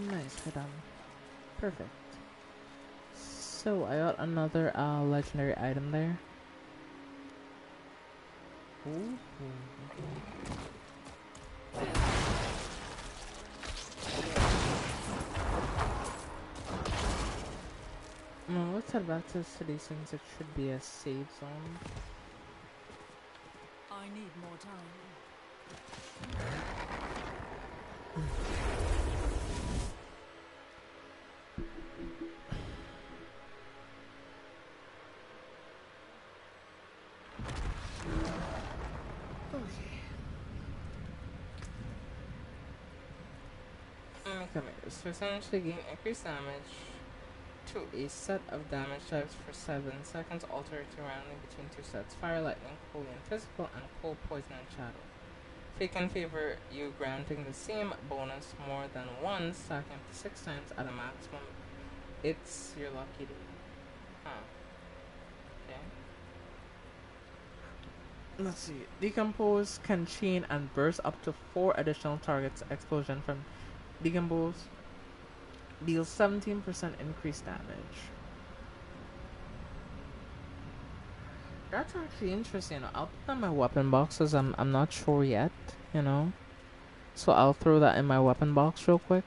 Nice, we're done. Perfect. So, I got another legendary item there. Ooh. Well, let's head back to the city since it should be a save zone. I need more time. So essentially gain increased damage to a set of damage types for 7 seconds, alternate randomly between 2 sets: fire, lightning, holy and physical, and cold, poison, and shadow. Fate can favor you granting the same bonus more than once, stacking up to 6 times at a maximum. It's your lucky day. Huh. Okay. Let's see. Decompose can chain and burst up to 4 additional targets. Explosion from Decompose deals 17% increased damage. That's actually interesting. I'll put that in my weapon boxes. I'm not sure yet, you know. So I'll throw that in my weapon box real quick.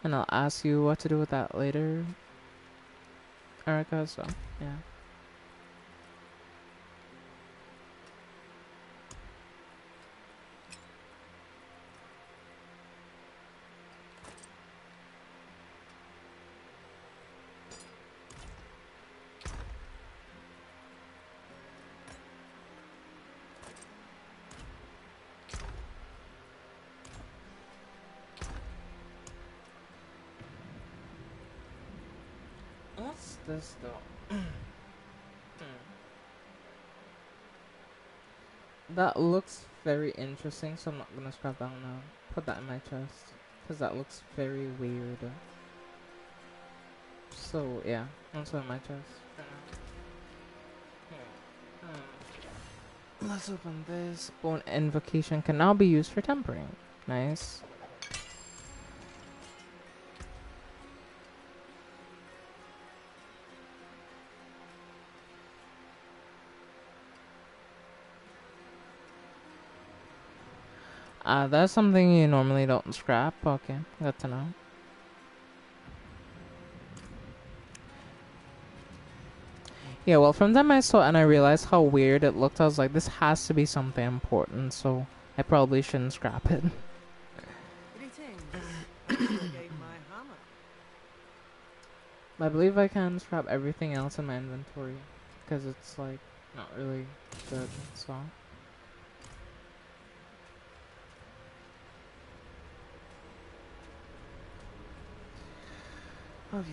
And I'll ask you what to do with that later, Erica, so yeah. What's this though? That looks very interesting, so I'm not gonna scrap that one out. Put that in my chest, because that looks very weird. So yeah, that's in my chest. Let's open this. Bone Invocation can now be used for tempering. Nice. That's something you normally don't scrap. Okay, good to know. Yeah, well, from them I saw and I realized how weird it looked. I was like, this has to be something important, so I probably shouldn't scrap it. Greetings. How shall I guide my hammer? I believe I can scrap everything else in my inventory, because it's, like, not really good, so... Okay.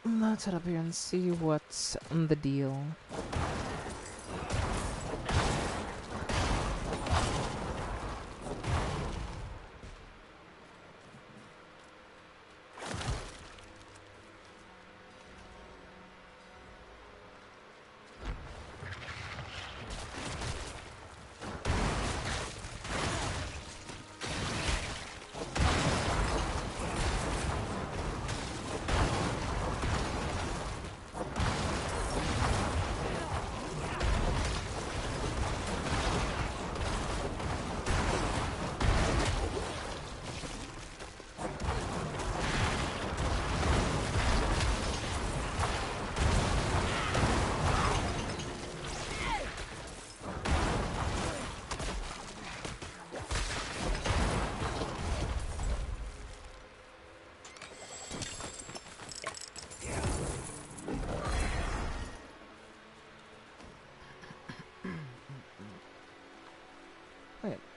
Let's head up here and see what's the deal.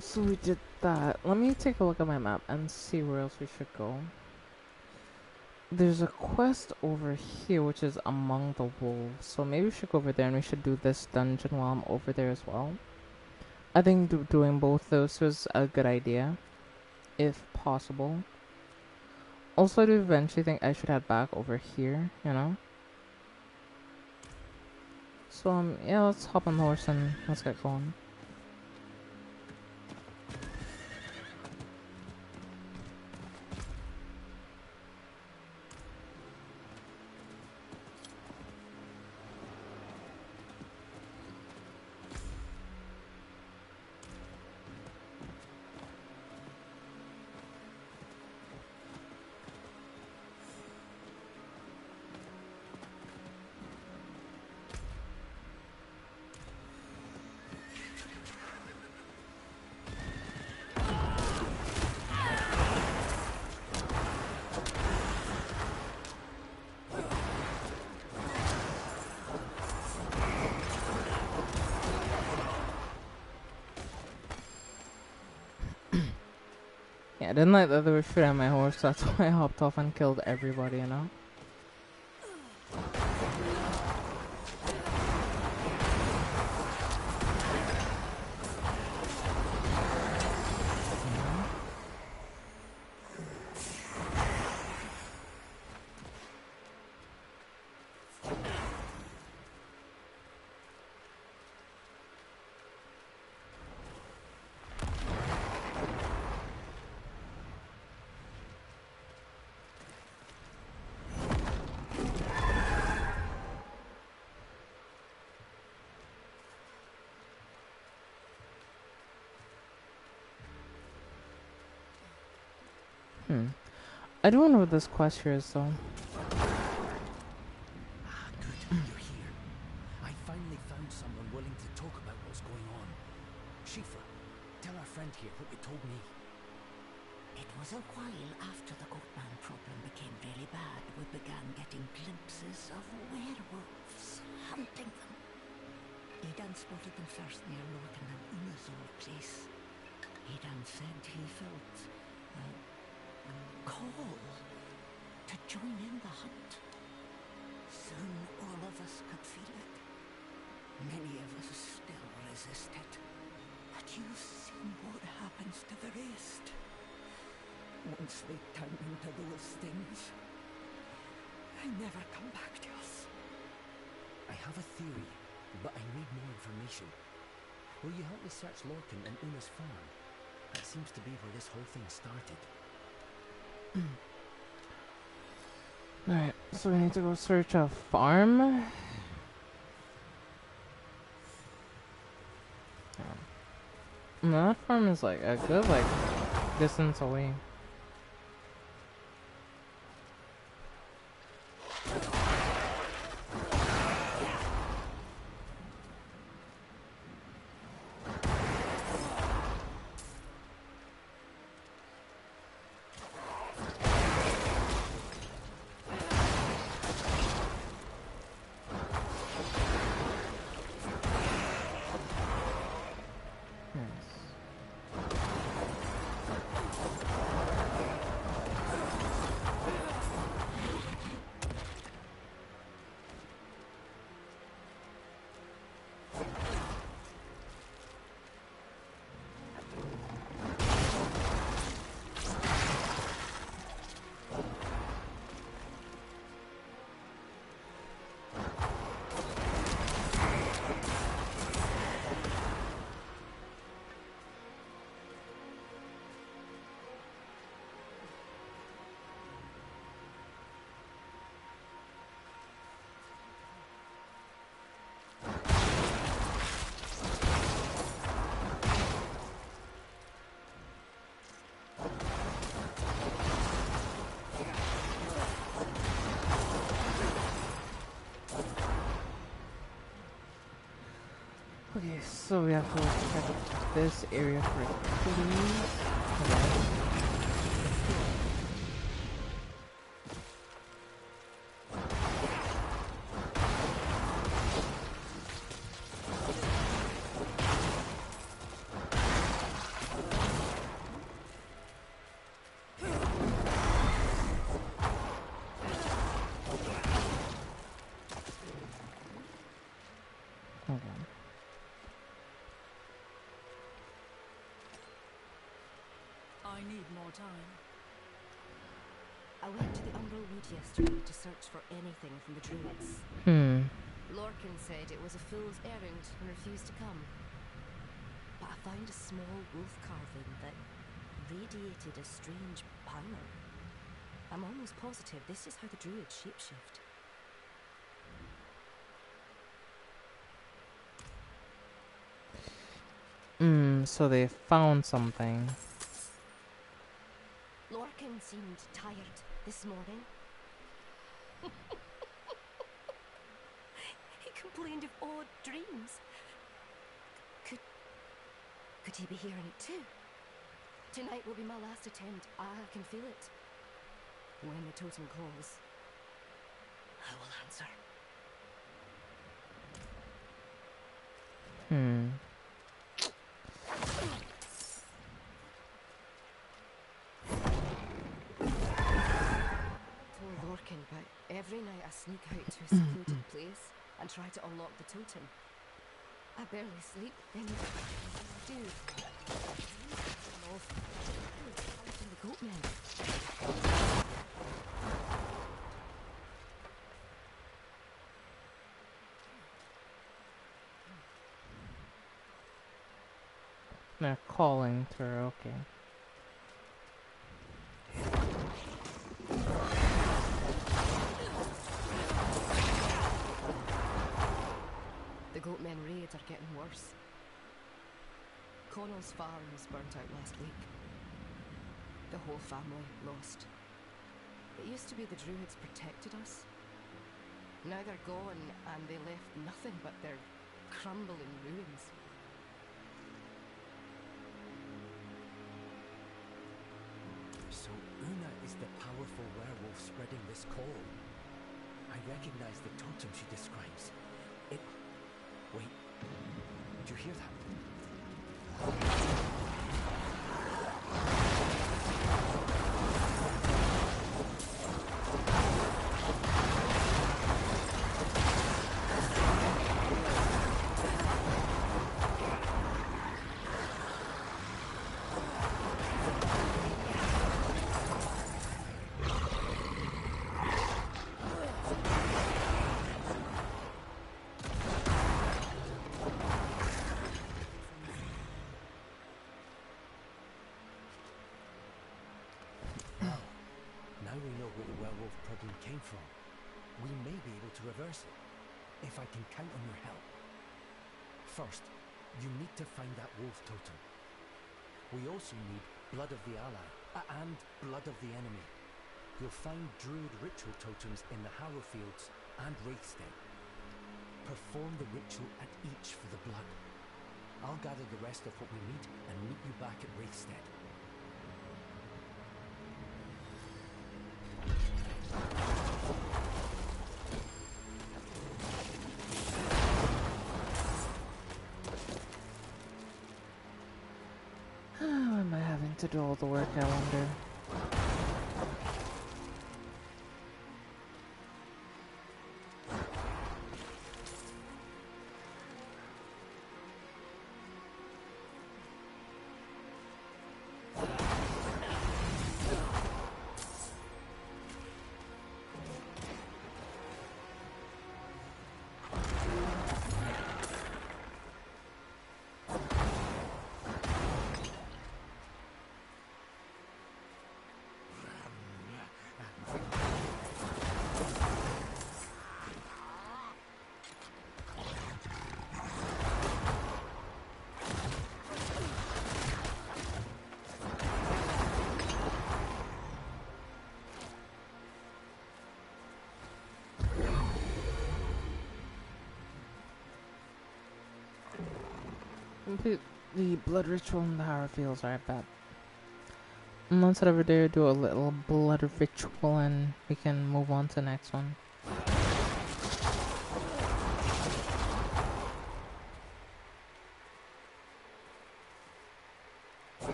So we did that. Let me take a look at my map and see where else we should go. There's a quest over here which is among the wolves. So maybe we should go over there and we should do this dungeon while I'm over there as well. I think doing both those was a good idea, if possible. Also, I do eventually think I should head back over here, you know? So, yeah, let's hop on the horse and let's get going. Yeah, I didn't like that they were shooting at my horse, that's why I hopped off and killed everybody, you know? I don't know what this quest here is, though. Ah, good. You're here. I finally found someone willing to talk about what's going on. Shifa, tell our friend here what you told me. It was a while after the goatman problem became really bad, we began getting glimpses of werewolves hunting them. Edan spotted them first near Lorcan and Una's old place. Edan said he felt a call to join in the hunt. Soon all of us could feel it. Many of us still resisted. But you've seen what happens to the rest. Once they turn into those things, they never come back to us. I have a theory, but I need more information. Will you help me search Lorcan and Una's farm? That seems to be where this whole thing started. Alright, so we need to go search a farm. And that farm is like a good distance away. Okay, so we have to check this area for clues. went to the Umbral Wood yesterday to search for anything from the druids. Lorcan said it was a fool's errand and refused to come. But I found a small wolf carving that radiated a strange power. I'm almost positive this is how the druids shapeshift. So they found something. Lorcan seemed tired this morning. He complained of odd dreams. Could he be hearing it too? Tonight will be my last attempt. I can feel it. When the totem calls, I will answer. Told Lorcan, but every night I sneak out to a secluded place and try to unlock the totem. I barely sleep, then I do. The goatmen. They're calling to her, okay. The goatmen raids are getting worse. Connell's farm was burnt out last week. The whole family lost. It used to be the druids protected us. Now they're gone and they left nothing but their crumbling ruins. So Una is the powerful werewolf spreading this call. I recognize the totem she describes. Wait, do you hear that? Came from. We may be able to reverse it, if I can count on your help. First, you need to find that wolf totem. We also need blood of the ally, and blood of the enemy. You'll find druid ritual totems in the Harrowfields and Wraithstead. Perform the ritual at each for the blood. I'll gather the rest of what we need and meet you back at Wraithstead. Am I having to do all the work, I wonder? Complete the blood ritual in the Harrowfields, right, bet. Let's head over there, do a little blood ritual, and we can move on to the next one.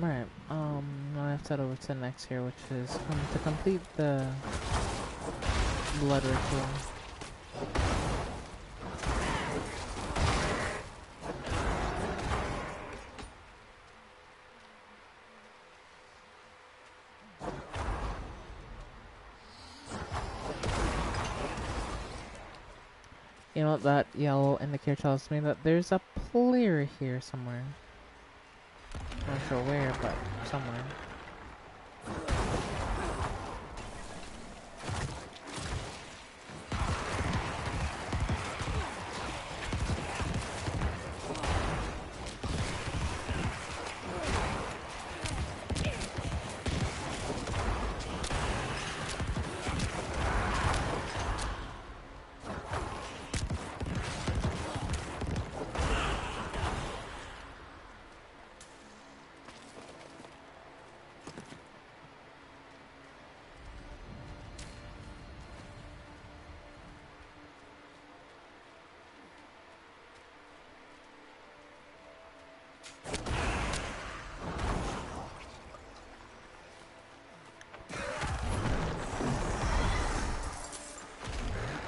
Right. Now I have to head over to the next here, which is to complete the blood ritual. You know what that yellow indicator tells me? That there's a player here somewhere. Not sure where, but somewhere.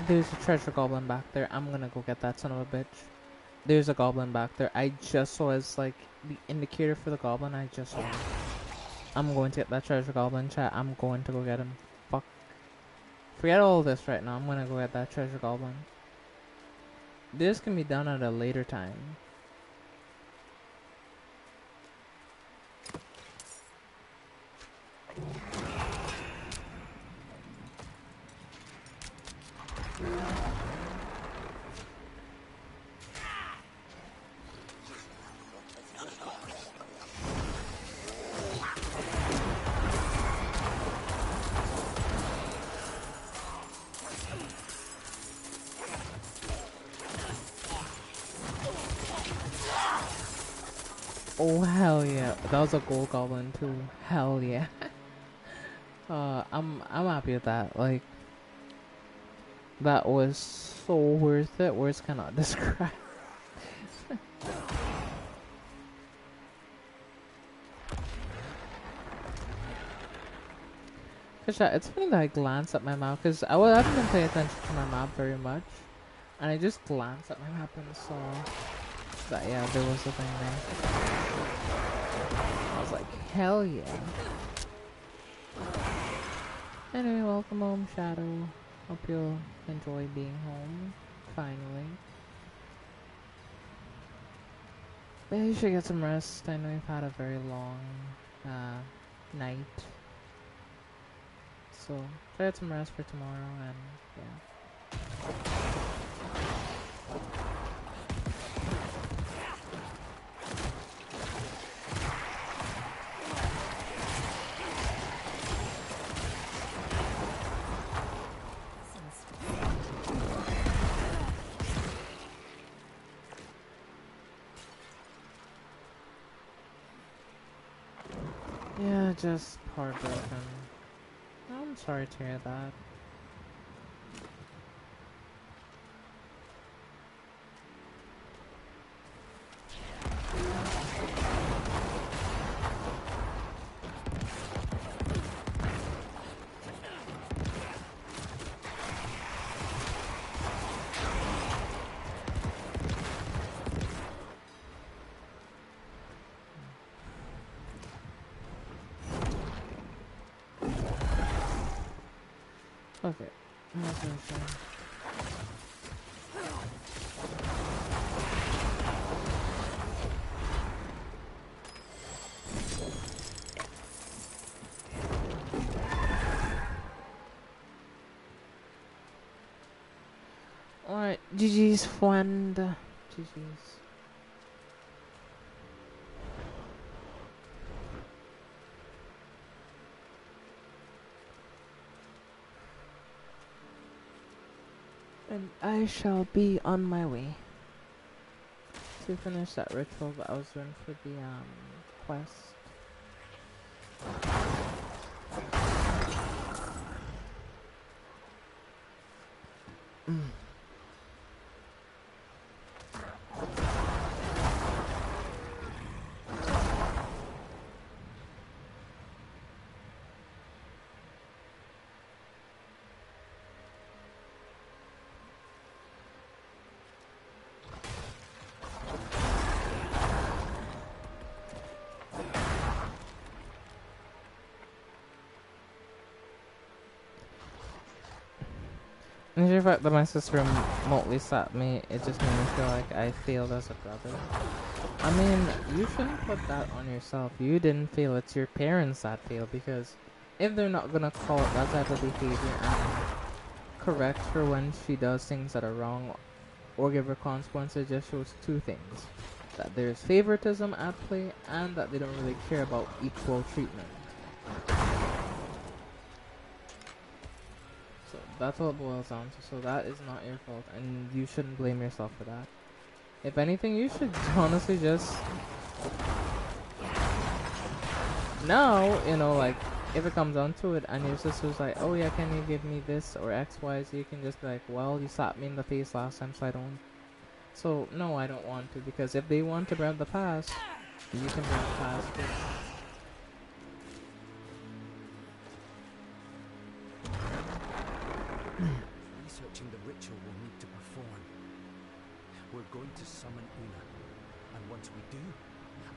There's a treasure goblin back there. I'm gonna go get that son of a bitch. There's a goblin back there. I just saw his, like, the indicator for the goblin. I just saw him. I'm going to get that treasure goblin, chat. I'm going to go get him. Fuck. Forget all this right now. I'm gonna go get that treasure goblin. This can be done at a later time. Oh hell yeah. That was a gold goblin too. Hell yeah. I'm happy with that. Like, that was so worth it. Words cannot describe. Cause it's funny that I glance at my map, cause I haven't been paying attention to my map very much, and I just glanced at my map and saw that yeah, there was a thing there. I was like, hell yeah. Anyway, welcome home, Shadow. Hope you'll enjoy being home, finally. But you should get some rest. I know you've had a very long night. So, try to get some rest for tomorrow, and yeah. Yeah, just heartbroken. I'm sorry to hear that. Okay. Alright, GG's friend. GG's. And I shall be on my way to finish that ritual that I was doing for the quest. And the fact that my sister remotely slapped me, it just made me feel like I failed as a brother. I mean, you shouldn't put that on yourself. You didn't fail, it's your parents that failed, because if they're not gonna call it that type of behavior and correct her when she does things that are wrong or give her consequences, it just shows two things. That there's favoritism at play and that they don't really care about equal treatment. So that's what it boils down to. So that is not your fault and you shouldn't blame yourself for that. If anything, you should honestly just... Now, you know, like, if it comes down to it and your sister's like, oh yeah, can you give me this or X, Y, Z, you can just be like, well, you slapped me in the face last time, so I don't. So, no, I don't want to, because if they want to grab the past, you can grab the past too. Researching the ritual we'll need to perform. We're going to summon Una, and once we do,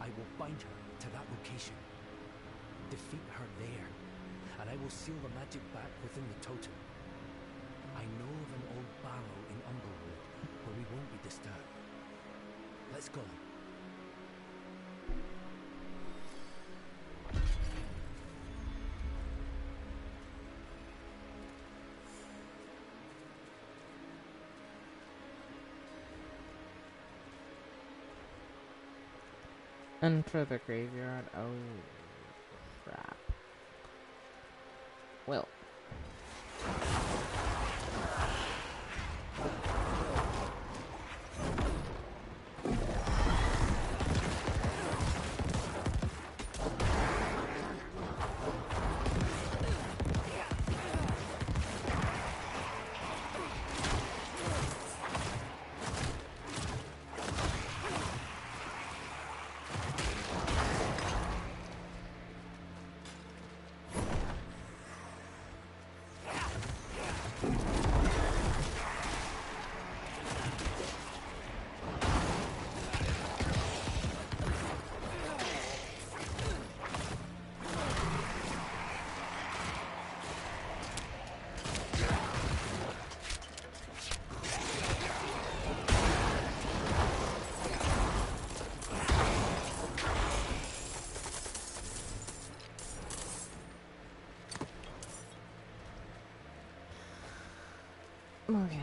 I will bind her to that location. Defeat her there, and I will seal the magic back within the totem. I know of an old barrow in Umblewood where we won't be disturbed. Let's go. Enter the graveyard. Oh, crap. Well. Okay.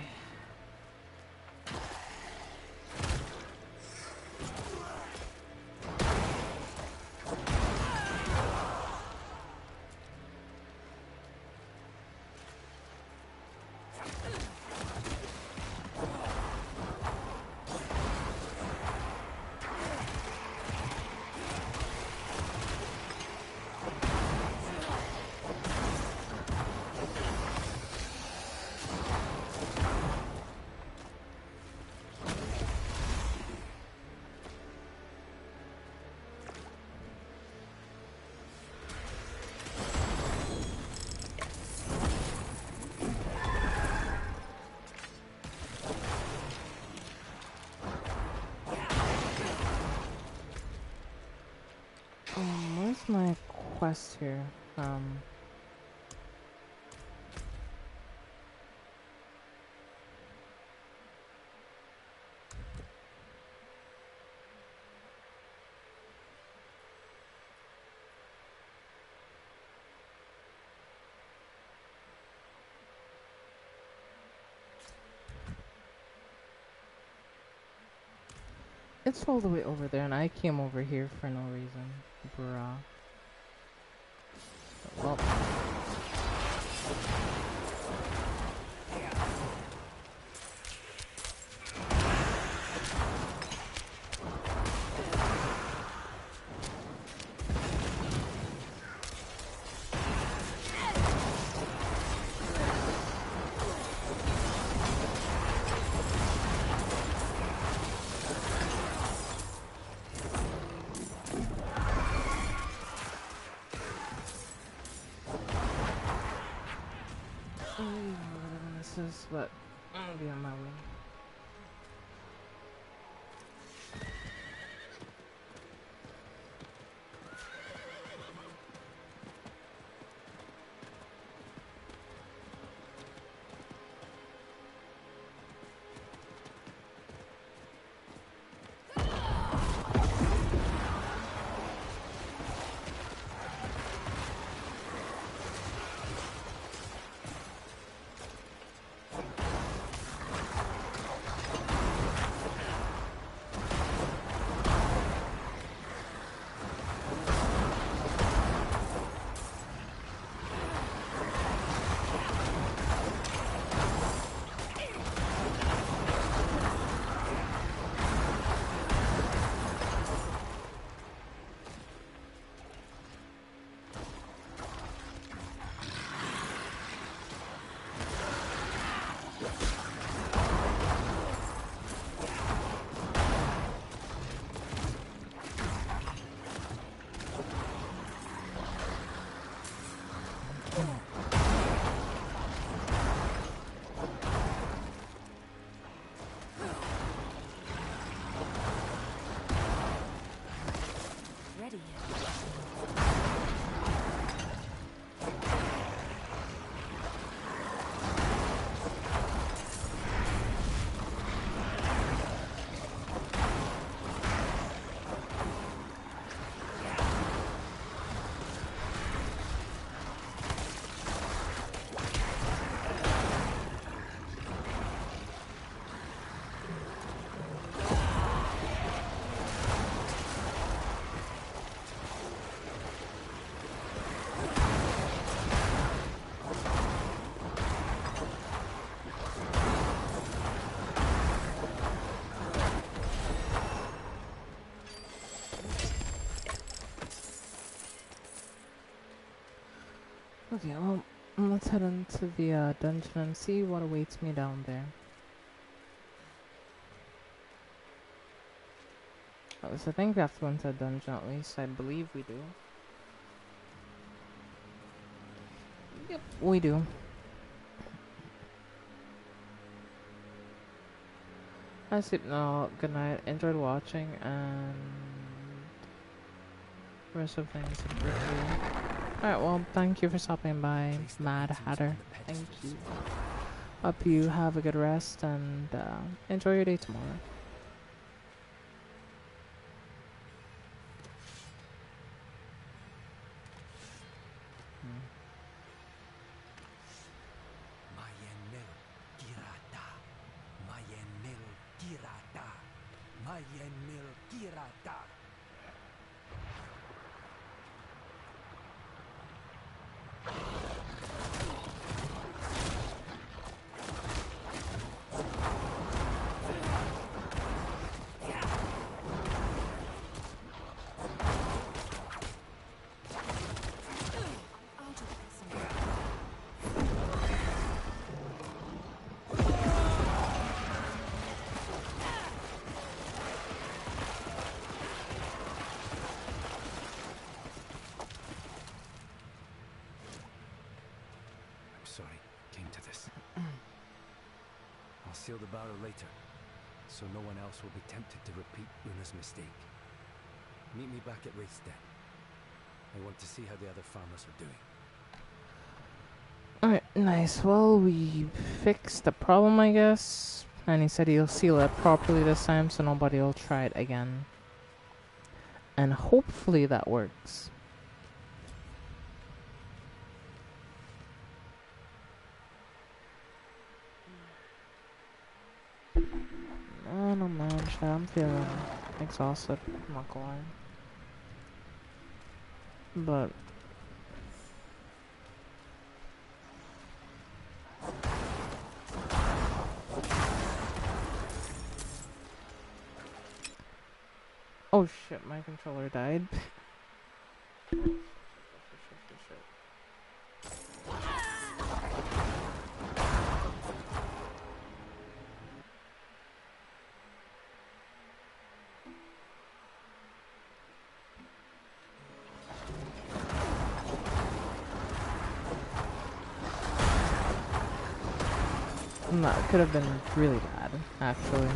Where's my quest here? It's all the way over there, and I came over here for no reason. Bruh. Well. But I'll be on my way. Okay, well, let's head into the dungeon and see what awaits me down there. Oh, so I think we have to go into a dungeon at least. I believe we do. Yep, we do. I sleep now. Good night. Enjoyed watching and rest of things in review. Alright, well, thank you for stopping by, Mad Hatter. Thank you. Hope you have a good rest and enjoy your day tomorrow. I'll seal the barrow later, so no one else will be tempted to repeat Una's mistake. Meet me back at Wraith's Den. I want to see how the other farmers are doing. Alright, nice. Well, we fixed the problem, I guess. And he said he'll seal it properly this time so nobody will try it again. And hopefully that works. Oh no man, shit, I'm feeling exhausted, I'm not gonna lie. But oh shit, my controller died. That could have been really bad, actually.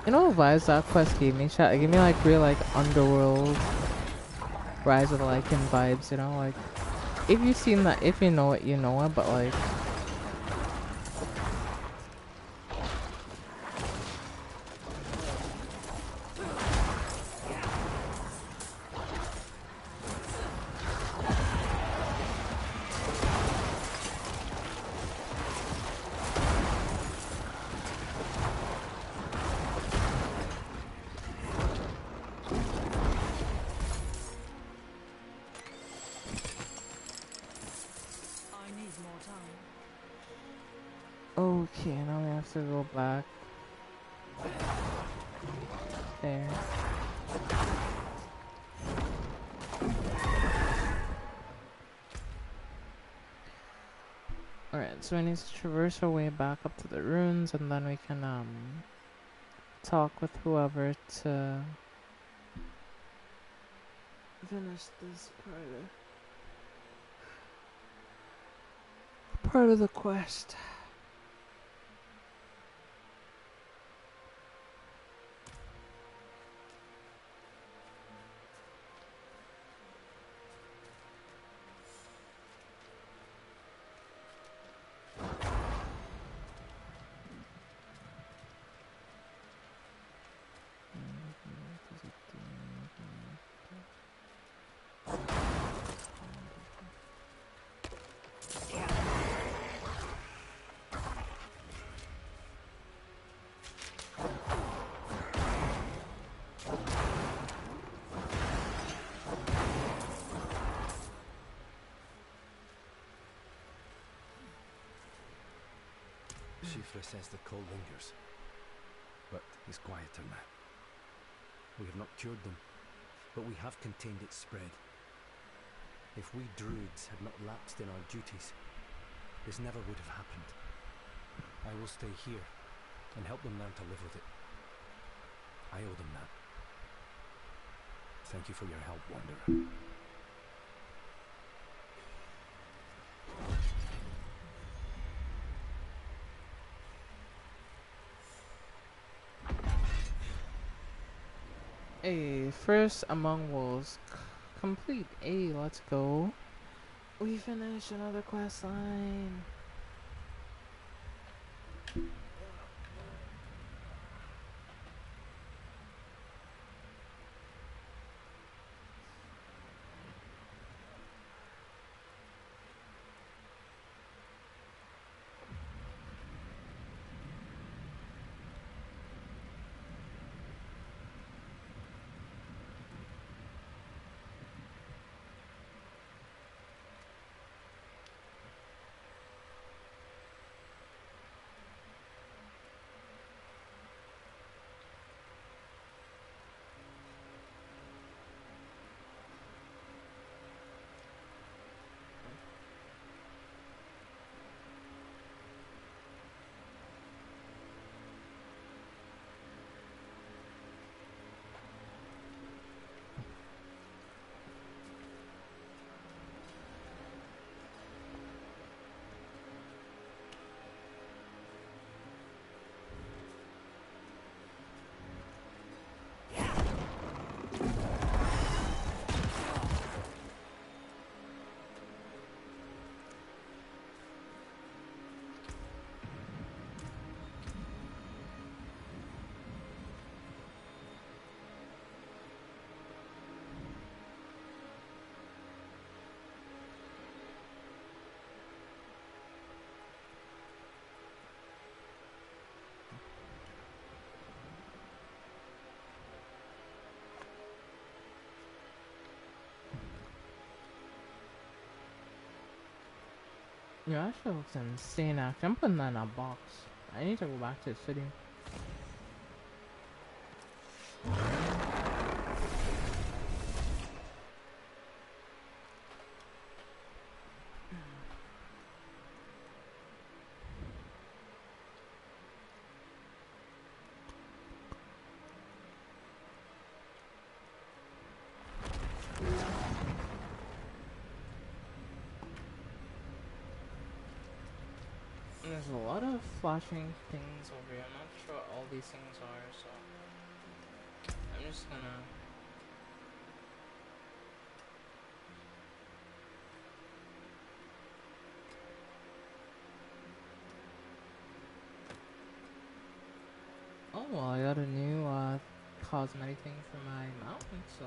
You know what vibes that quest gave me? Chat, it gave me like real like underworld Rise of the Lycan vibes, you know, like if you've seen that, if you know it, you know it, but like okay, now we have to go back there. Alright, so we need to traverse our way back up to the ruins and then we can talk with whoever to finish this part of the quest. Shifra says the cold lingers, but he's quieter now. We have not cured them, but we have contained its spread. If we druids had not lapsed in our duties, this never would have happened. I will stay here and help them learn to live with it. I owe them that. Thank you for your help, Wanderer. A first among wolves complete. Let's go. We finished another quest line. Yeah, that shit looks insane actually. I'm putting that in a box. I need to go back to the city. There's a lot of flashing things over here. I'm not sure what all these things are, so I'm just gonna oh well, I got a new cosmetic thing for my mountain, so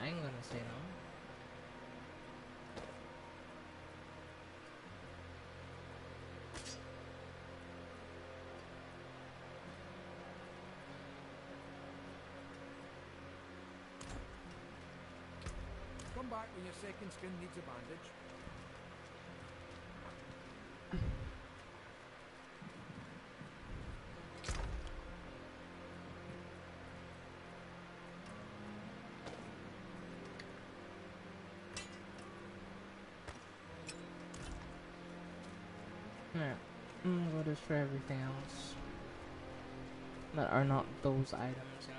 I ain't gonna say no. Come back when your second skin needs a bandage. Alright, go destroy everything else that are not those items, you know.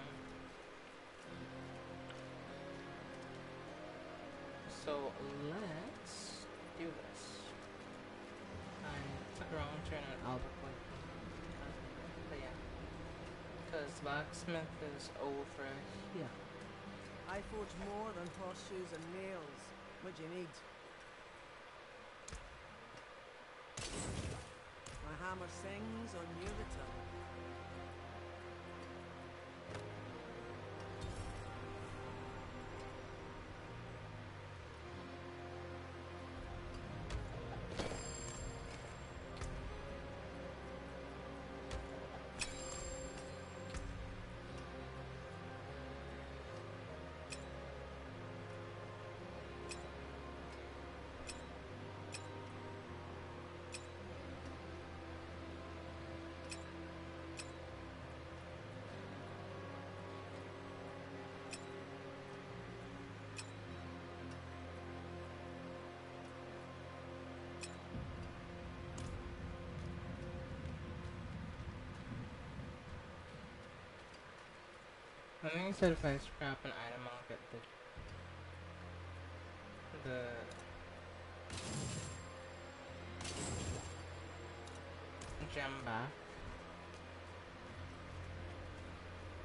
So let's do this. I took a wrong turn at Albuquerque. But yeah. Because blacksmith is over here. I forge more than horseshoes and nails. What do you need? My hammer sings on near the tongue. I think he said if I scrap an item, I'll get the gem back.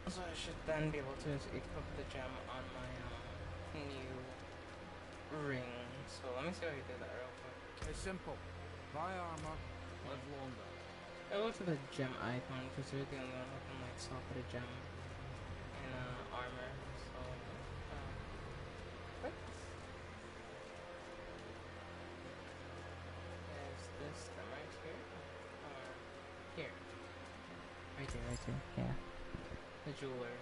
So I should then be able to equip the gem on my new ring. So let me see how you do that real quick. It's simple. Buy armor, live longer. I go to the gem icon because you're the only one who can like swap at a gem in armor. So what? Is this them right here? Or here? Right here, right here. Yeah. The jeweler.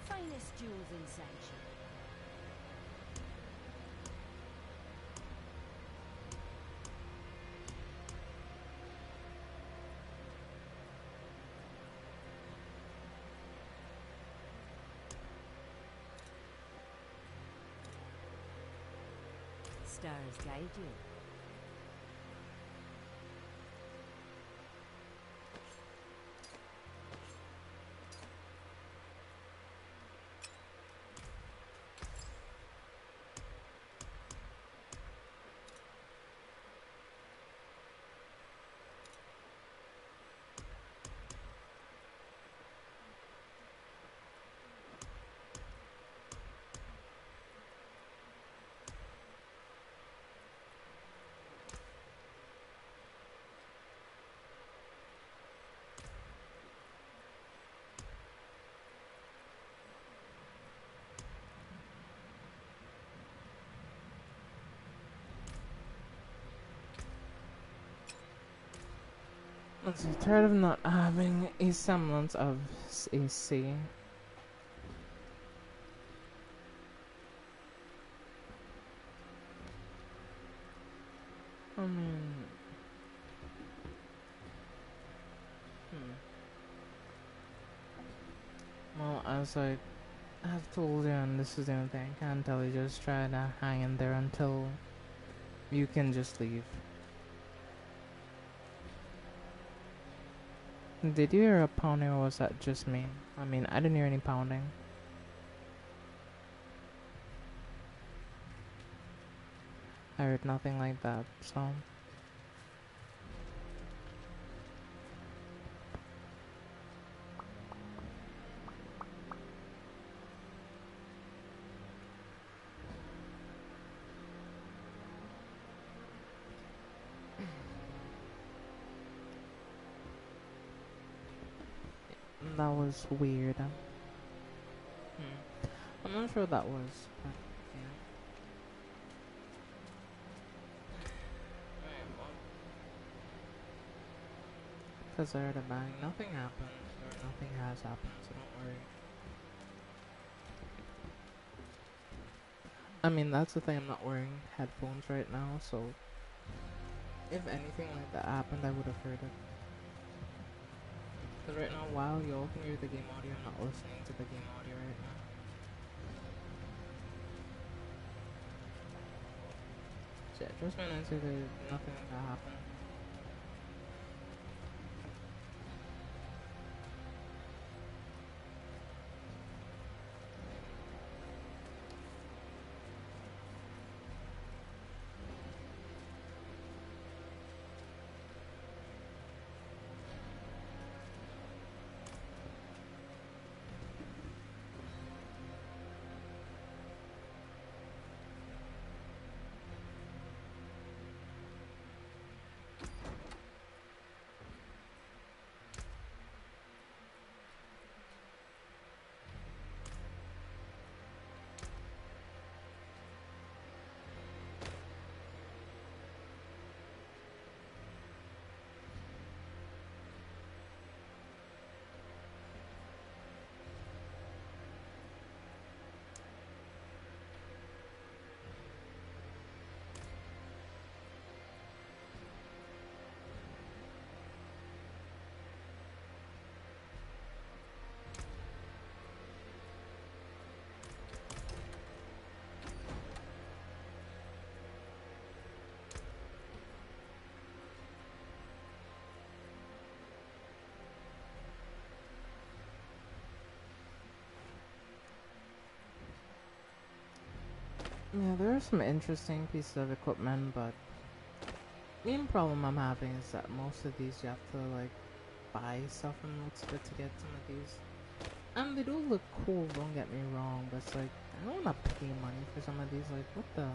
Finest jewels inside you. Stars guide you. I'm so tired of not having a semblance of AC. I mean, well, as I have told you, and this is the only thing I can tell you, just try to hang in there until you can just leave. Did you hear a pounding, or was that just me? I mean, I didn't hear any pounding. I heard nothing like that, so... That was weird. I'm not sure what that was, but yeah. Because I heard a bang. Nothing happened, or nothing has happened, so don't worry. I mean, that's the thing, I'm not wearing headphones right now, so... if anything like that happened, I would have heard it. Because right now, while y'all can hear the game audio, I'm not listening to the game audio right now. So yeah, just when I say there's nothing that happened. Yeah, there are some interesting pieces of equipment, but the main problem I'm having is that most of these you have to like buy stuff from the looks of it to get some of these. They do look cool, don't get me wrong, but it's like I don't wanna pay money for some of these. Like what the?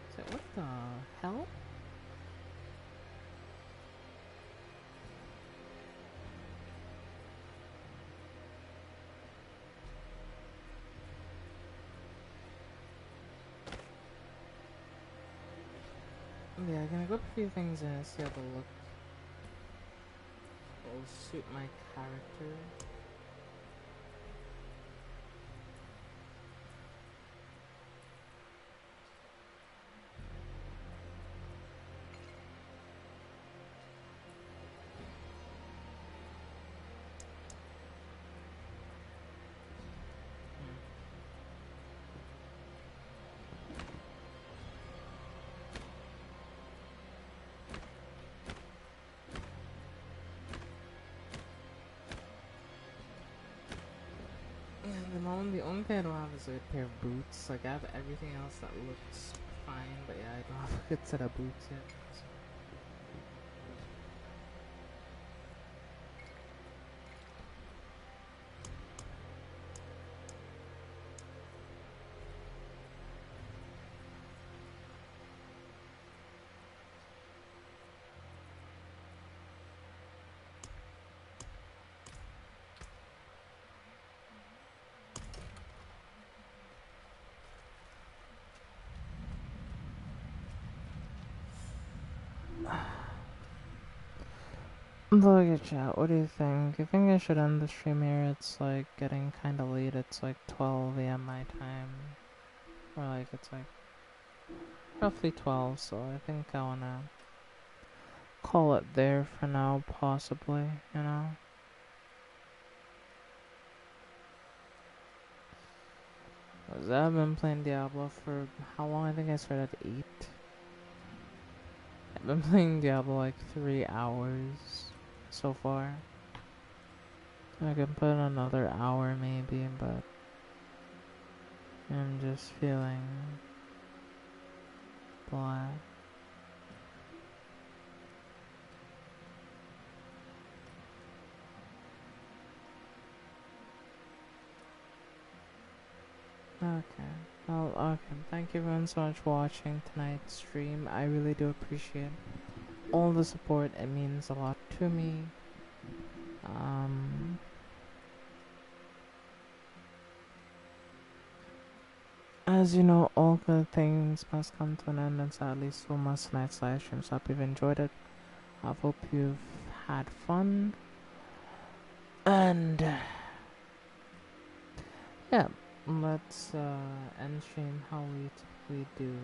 It's like what the hell? Yeah, I'm gonna go up a few things and see how they look. Will suit my character. The only thing I don't have is a pair of boots. Like I have everything else that looks fine, but yeah, I don't have a good set of boots yet. So. Look at chat, what do you think? You think I should end the stream here? It's like getting kinda late, it's like 12 AM my time. Or like it's like roughly 12, so I think I wanna call it there for now, possibly, you know? Cause I've been playing Diablo for how long? I think I started at 8. I've been playing Diablo like 3 hours so far. I can put another hour maybe, but I'm just feeling blah. Okay. Well, okay. Thank you everyone so much for watching tonight's stream. I really do appreciate all the support. It means a lot to me. As you know, all good things must come to an end, and sadly, so must tonight's live stream. So I hope you've enjoyed it. I hope you've had fun. And yeah, let's end stream how we typically do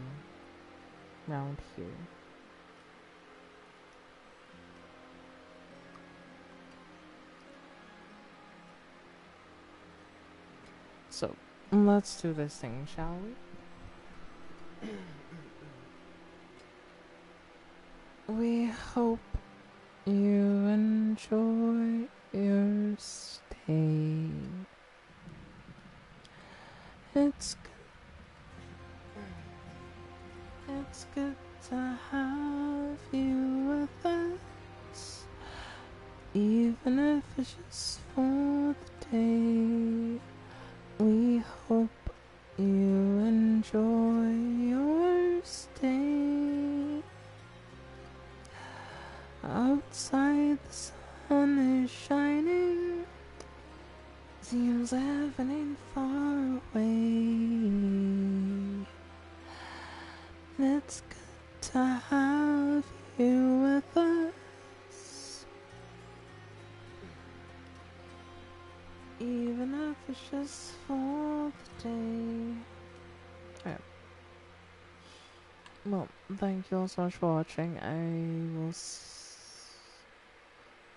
around here. So let's do this thing, shall we? We hope you enjoy your stay. It's good to have you with us, even if it's just for the day. We hope you enjoy your stay. Outside the sun is shining, seems heaven ain't far away. It's good to have you with us, even if it's just for the day. Alright. Well, thank you all so much for watching. I will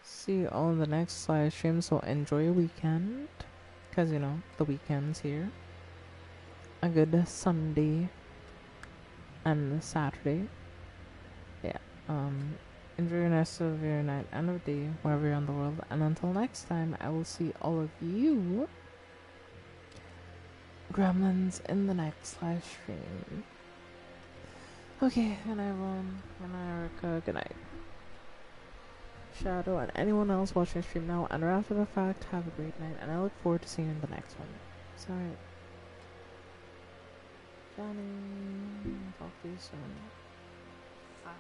see you all in the next live stream, so enjoy your weekend. Because, you know, the weekend's here. A good Sunday and Saturday. Yeah. Enjoy the rest of your night and of day, wherever you're in the world. And until next time, I will see all of you Gremlins in the next live stream. Okay, good night, everyone. Good night, Erica. Good night, Shadow, and anyone else watching the stream now and or after the fact. Have a great night, and I look forward to seeing you in the next one. Sorry, Johnny. Talk to you soon. Fuck.